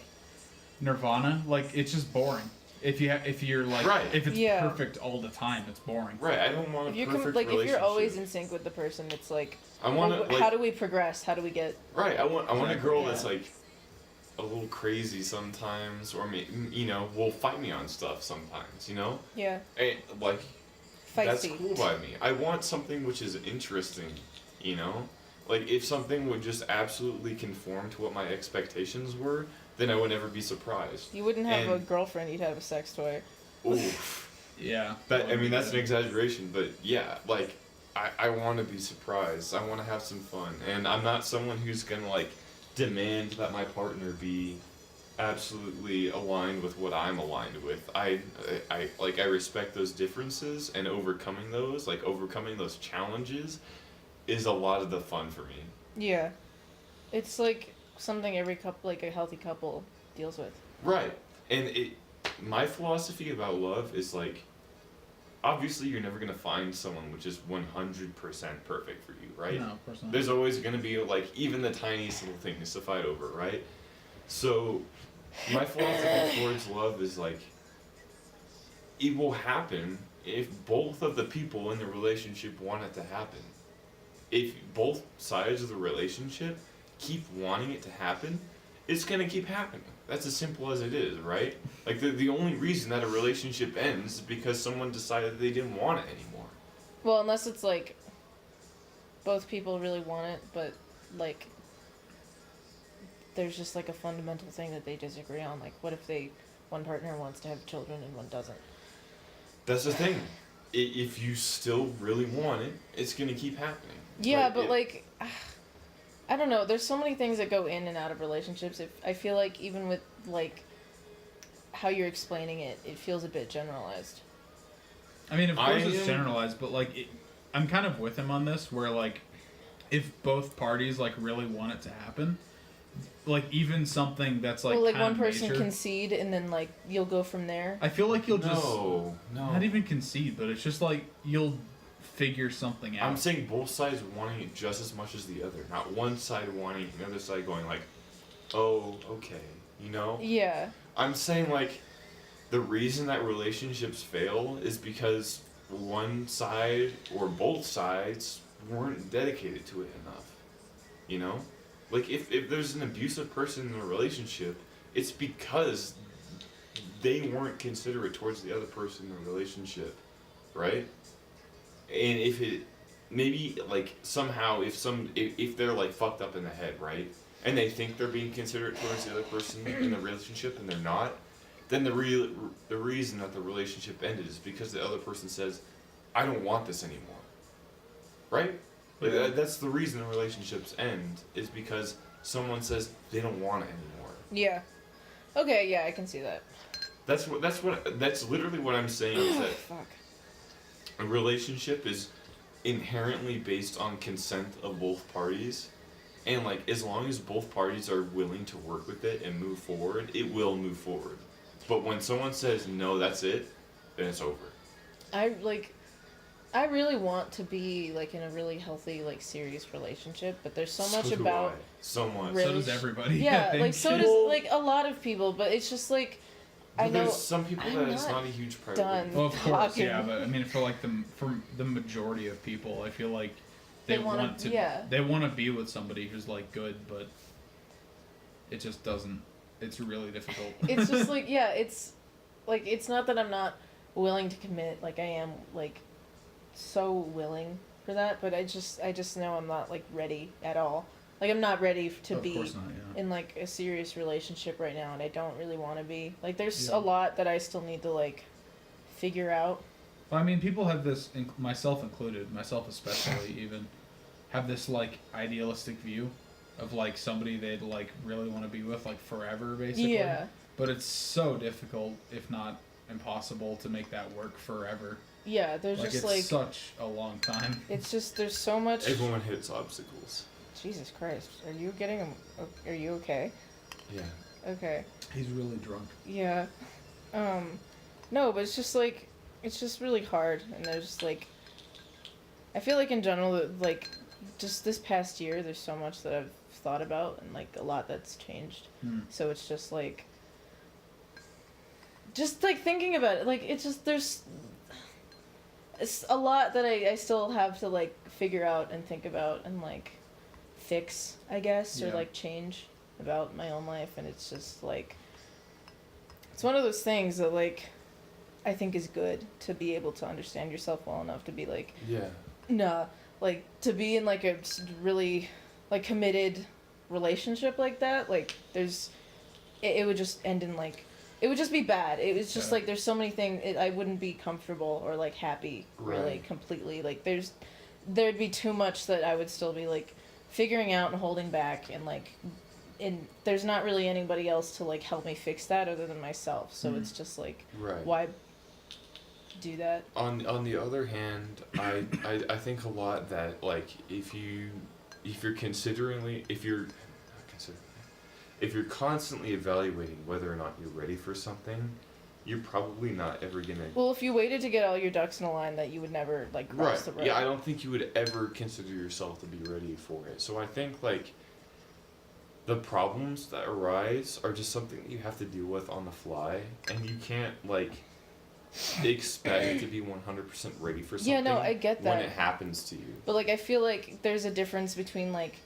Nirvana, like it's just boring. If you're like Right. if it's Yeah. perfect all the time, it's boring. Right, I don't want a If you perfect can like if relationship. you're always in sync with the person, it's like I want well, to, like, how do we progress? How do we get right, I want a girl Yeah. that's like a little crazy sometimes, or you know, will fight me on stuff sometimes. You know, Yeah. like that's Feisty. cool by me. I want something which is interesting. You know, like if something would just absolutely conform to what my expectations were, then I would never be surprised. You wouldn't have a And- girlfriend, you'd have a sex toy. Oof. Yeah. I mean, that's an exaggeration, but yeah, like, I want to be surprised. I want to have some fun. And I'm not someone who's going to, like, demand that my partner be absolutely aligned with what I'm aligned with. I respect those differences, and overcoming those challenges is a lot of the fun for me. Yeah. It's like something every couple, like a healthy couple, deals with. Right. And my philosophy about love is, like, obviously you're never going to find someone which is 100% perfect for you, right? No, of course not. There's always going to be, like, even the tiniest little things to fight over, right? So, my philosophy towards love is, like, it will happen if both of the people in the relationship want it to happen. If both sides of the relationship keep wanting it to happen, it's going to keep happening. That's as simple as it is, right? Like, the only reason that a relationship ends is because someone decided they didn't want it anymore. Well, unless it's like both people really want it, but like there's just like a fundamental thing that they disagree on. Like, what if one partner wants to have children and one doesn't? That's the thing. If you still really want it, it's going to keep happening. Yeah, but like, I don't know. There's so many things that go in and out of relationships. I feel like even with like how you're explaining it, it feels a bit generalized. I mean, of course it's am- generalized, but like, I'm kind of with him on this. Where like, if both parties like really want it to happen, like even something that's like well, like kind one of person major, concede, and then like you'll go from there. I feel like you'll No. not even concede, but it's just like you'll figure something out. I'm saying both sides wanting it just as much as the other. Not one side wanting it and the other side going like, oh, okay, you know? Yeah. I'm saying, like, the reason that relationships fail is because one side or both sides weren't dedicated to it enough. You know? Like, if there's an abusive person in a relationship, it's because they weren't considerate towards the other person in the relationship, right? And if it, maybe, like, somehow, if they're, like, fucked up in the head, right? And they think they're being considerate towards the other person in the relationship and they're not, then the reason that the relationship ended is because the other person says, I don't want this anymore. Right? Like, that's the reason the relationships end, is because someone says they don't want it anymore. Yeah. Okay. Yeah, I can see that. That's literally what I'm saying is that Fuck. a relationship is inherently based on consent of both parties, and like as long as both parties are willing to work with it and move forward, it will move forward. But when someone says no, that's it, then it's over. I really want to be like in a really healthy, like serious relationship, but there's so much do about I. So much. Really so does everybody. I yeah, think. like so does Well- like a lot of people, but it's just like I But know there's some people I'm that it's not not a huge priority. done. Well, of course, talking. yeah, but I mean, for the majority of people, I feel like They they wanna- want to yeah. they want to be with somebody who's like good, but it just doesn't. It's really difficult. It's just like yeah, it's like it's not that I'm not willing to commit, like I am like so willing for that, but I just know I'm not like ready at all. Like I'm not ready to Of be course not, yeah. in like a serious relationship right now, and I don't really want to be. Like there's Yeah. a lot that I still need to like figure out. Well, I mean, people have this, myself included, myself especially, even have this like idealistic view of like somebody they'd like really want to be with like forever, basically. Yeah. But it's so difficult, if not impossible, to make that work forever. Yeah, there's Like just it's like such a long time. it's just there's so much. Everyone hits obstacles. Jesus Christ, are you getting are you okay? Yeah. Okay. He's really drunk. Yeah. No, but it's just like it's just really hard, and there's just like I feel like in general like just this past year there's so much that I've thought about and like a lot that's changed. So it's just like thinking about it, like it's just it's a lot that I still have to like figure out and think about and like fix, I guess, or Yeah. like change. about my own life, and it's just like, it's one of those things that like I think is good to be able to understand yourself well enough to be like, Yeah. nah, like to be in like a really like committed relationship like that, like there's it would just end in like, it would just be bad. It was just like there's so many things I wouldn't be comfortable or like happy really Right. completely. Like there'd be too much that I would still be like figuring out and holding back, and like there's not really anybody else to like help me fix that other than myself. So it's just like, Right. why do that? On the other hand, I think a lot that like if you're constantly evaluating whether or not you're ready for something, you're probably not ever gonna. Well, if you waited to get all your ducks in a line, that you would never like cross the road. Yeah, I don't think you would ever consider yourself to be ready for it. So I think like the problems that arise are just something that you have to deal with on the fly, and you can't like expect to be 100% ready for something. Yeah, no, I get that. When it happens to you. But like I feel like there's a difference between like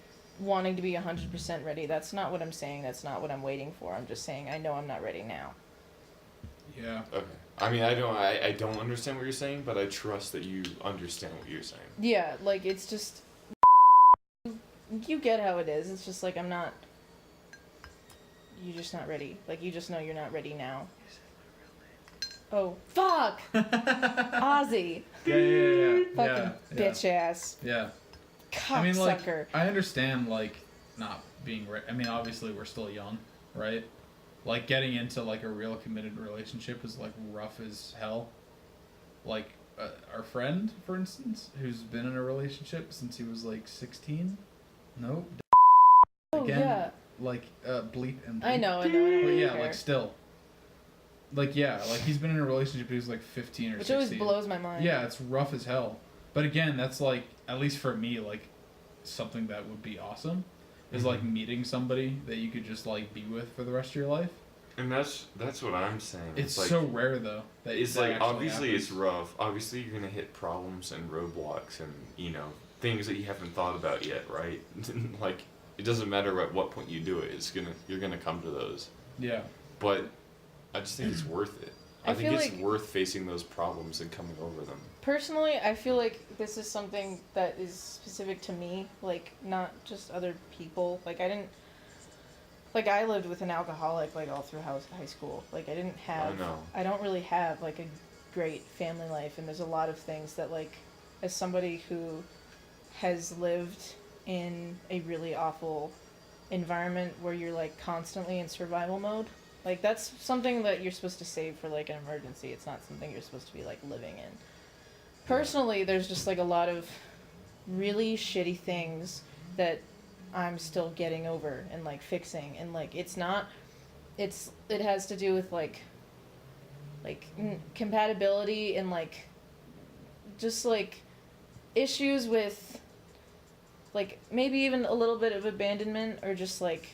wanting to be 100% ready. That's not what I'm saying. That's not what I'm waiting for. I'm just saying I know I'm not ready now. Yeah. Okay. I mean, I don't understand what you're saying, but I trust that you understand what you're saying. Yeah, like it's just, you get how it is. It's just like I'm not, you're just not ready. Like you just know you're not ready now. Oh, fuck! Ozzy. Yeah. Fucking bitch ass. Yeah. Cocksucker. I mean, like, I understand, like, not being I mean, obviously, we're still young, right? Like, getting into, like, a real committed relationship is, like, rough as hell. Like, our friend, for instance, who's been in a relationship since he was, like, 16? No? Oh, Again, yeah. like, bleep and bleep. I know. But yeah, care. like, still. Like, yeah, like, he's been in a relationship, he was, like, 15 or Which 16. always blows my mind. Yeah, it's rough as hell. But again, that's like, at least for me, like, something that would be awesome is like meeting somebody that you could just like be with for the rest of your life. And that's what I'm saying. It's like, so rare though. That it's that like actually obviously happens. it's rough. Obviously you're gonna hit problems and roadblocks and things that you haven't thought about yet, right? Like it doesn't matter at what point you do it. You're gonna come to those. Yeah. But I just think it's worth it. I think feel it's like- worth facing those problems and coming over them. Personally, I feel like this is something that is specific to me, like, not just other people. Like, I lived with an alcoholic, like, all through high school. Like, I don't really have, like, a great family life, and there's a lot of things that, like, as somebody who has lived in a really awful environment where you're, like, constantly in survival mode, like, that's something that you're supposed to save for, like, an emergency. It's not something you're supposed to be, like, living in. Personally, there's just like a lot of really shitty things that I'm still getting over and like fixing, and like it has to do with like compatibility and like just like issues with like maybe even a little bit of abandonment or just like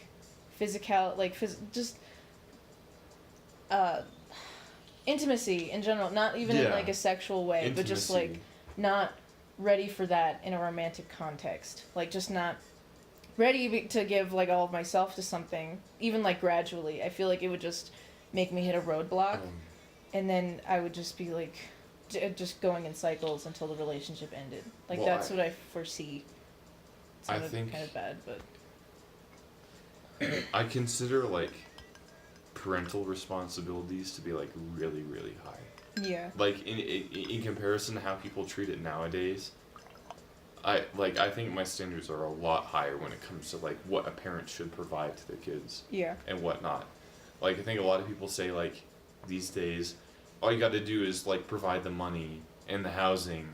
intimacy in general, not even in like a sexual way, but just like not ready for that in a romantic context, like just not ready to give like all of myself to something, even like gradually. I feel like it would just make me hit a roadblock, and then I would just be like just going in cycles until the relationship ended. Like that's what I foresee. It sounded kind of bad, but I consider like parental responsibilities to be like really, really high. yeah. Like in comparison to how people treat it nowadays, I think my standards are a lot higher when it comes to like what a parent should provide to their kids. Yeah. And whatnot. Like I think a lot of people say like these days, all you got to do is like provide the money and the housing,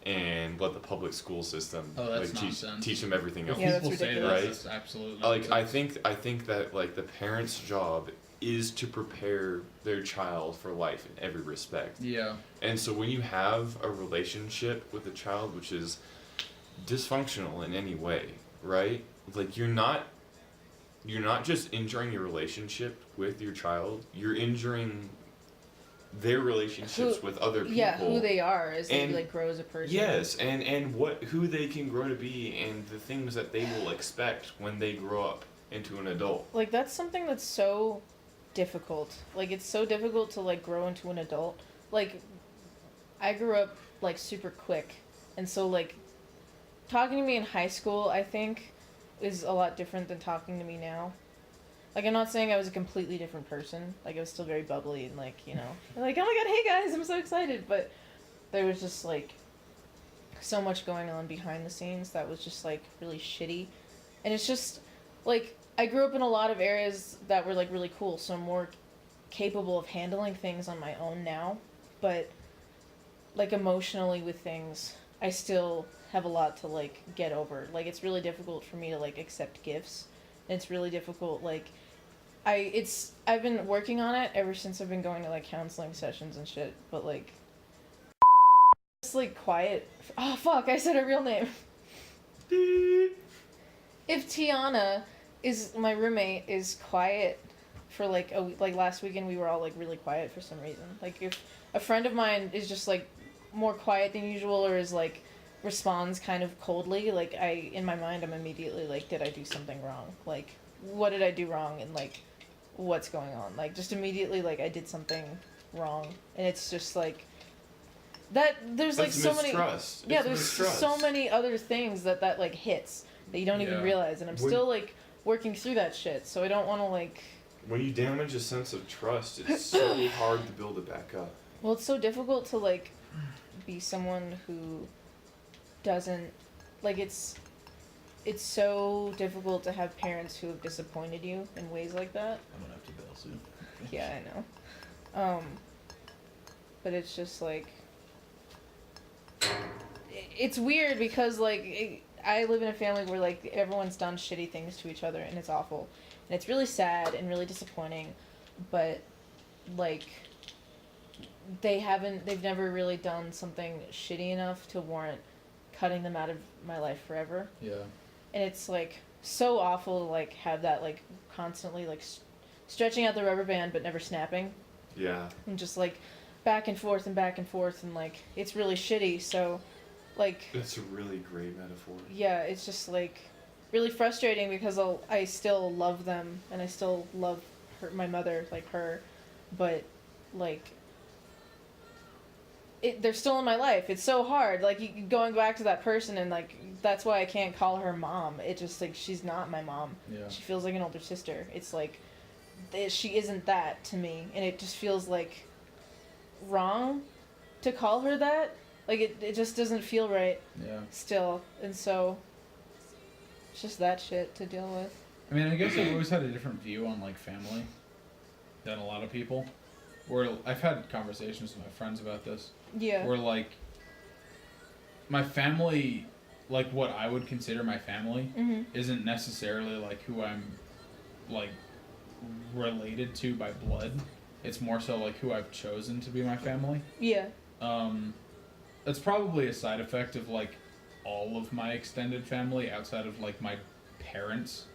and let the public school system that's like nonsense. teach them everything else. Yeah, that's People say ridiculous. Right? That's absolutely Like nonsense. I think that like the parent's job is to prepare their child for life in every respect. Yeah. And so when you have a relationship with a child which is dysfunctional in any way, right? Like you're not just injuring your relationship with your child, you're injuring their relationships with other people. Yeah, who they are as they And- like grow as a person. Yes, and who they can grow to be and the things that they will expect when they grow up into an adult. Like, that's something that's so difficult. Like, it's so difficult to, like, grow into an adult. Like, I grew up, like, super quick. And so, like, talking to me in high school, I think, is a lot different than talking to me now. Like, I'm not saying I was a completely different person. Like, I was still very bubbly and, like, you know, like, oh my god, hey guys, I'm so excited. But there was just, like, so much going on behind the scenes that was just, like, really shitty. And it's just, like, I grew up in a lot of areas that were, like, really cool, so I'm more capable of handling things on my own now. But, like, emotionally with things, I still have a lot to, like, get over. Like, it's really difficult for me to, like, accept gifts. And it's really difficult, like, I've been working on it ever since I've been going to, like, counseling sessions and shit, but, like, it's, like, quiet. Oh, fuck, I said her real name. If Tiana my roommate is quiet for, like, a week, like, last weekend we were all, like, really quiet for some reason. Like, if a friend of mine is just, like, more quiet than usual or is, like, responds kind of coldly, like, in my mind, I'm immediately, like, did I do something wrong? Like, what did I do wrong? And, like, what's going on? Like, just immediately, like, I did something wrong. And it's just, like, that, there's, like, That's so many... mistrust. Yeah, It's there's mistrust. so many other things that, like, hits that you don't even Yeah. realize. And I'm still, like, working through that shit, so I don't want to, like... When you damage a sense of trust, it's so hard to build it back up. Well, it's so difficult to, like, be someone who doesn't... Like, it's so difficult to have parents who have disappointed you in ways like that. I'm gonna have to bail soon. Yeah, I know. But it's just, like... It's weird because, like, I live in a family where, like, everyone's done shitty things to each other, and it's awful. And it's really sad and really disappointing, but, like, they've never really done something shitty enough to warrant cutting them out of my life forever. Yeah. And it's, like, so awful to, like, have that, like, constantly, like, stretching out the rubber band but never snapping. Yeah. And just, like, back and forth, and, like, it's really shitty, so, like... It's a really great metaphor. Yeah, it's just, like, really frustrating because I still love them, and I still love my mother, like, her, but, like... they're still in my life. It's so hard. Like, going back to that person, and, like, that's why I can't call her mom. It just, like, she's not my mom. Yeah. She feels like an older sister. It's, like, she isn't that to me, and it just feels, like, wrong to call her that. Like, it just doesn't feel right Yeah. still, and so it's just that shit to deal with. I mean, I guess I've always had a different view on, like, family than a lot of people. Where I've had conversations with my friends about this. Yeah. Where, like, my family, like, what I would consider my family isn't necessarily, like, who I'm, like, related to by blood. It's more so, like, who I've chosen to be my family. Yeah. That's probably a side effect of, like, all of my extended family outside of, like, my parents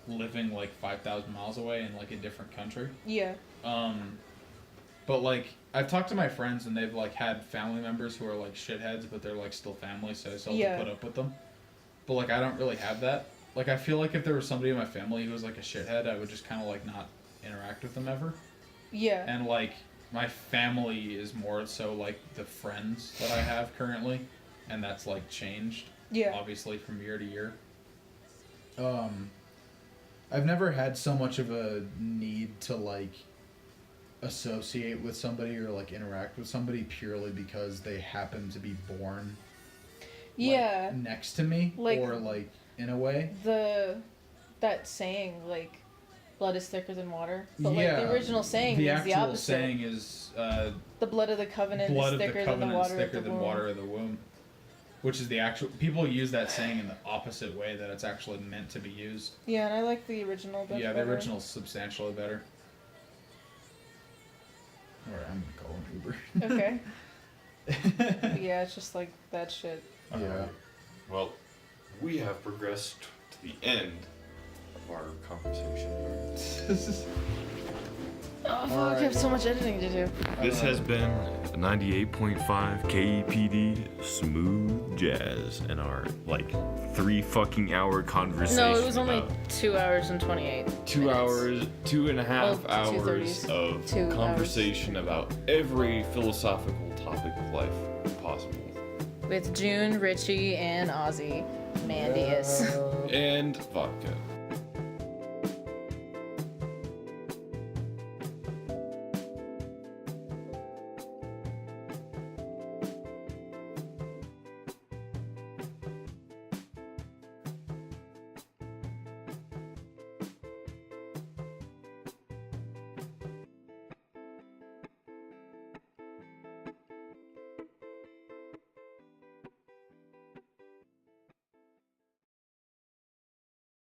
living, like, 5,000 miles away in, like, a different country. Yeah. But, like, I've talked to my friends and they've, like, had family members who are, like, shitheads, but they're, like, still family, so I still have to put up with them. But, like, I don't really have that. Like, I feel like if there was somebody in my family who was, like, a shithead, I would just kind of, like, not interact with them ever. Yeah. And, like, my family is more so, like, the friends that I have currently, and that's, like, changed, obviously, from year to year. I've never had so much of a need to, like, associate with somebody or, like, interact with somebody purely because they happen to be born like, next to me, like, or, like, in a way. That saying, like, blood is thicker than water. But, like, the original saying is the opposite. The actual saying is... the blood of the covenant is thicker than the water of the womb. Water of the womb. Which is the actual... People use that saying in the opposite way that it's actually meant to be used. Yeah, and I like the original better. Yeah, the original's substantially better. Alright, I'm gonna call an Okay. But yeah, it's just like that shit. Yeah. Well, we have progressed to the end of our conversation. Oh fuck, I have so much editing to do. This has been 98.5 KEPD Smooth Jazz and our like 3 fucking hour conversation. No, it was only about 2 hours and 28. 2 hours, 2.5 Oh, hours 2:30s. of 2 conversation about every philosophical topic of life possible. With June, Richie, and Ozzy. Mandius. And vodka.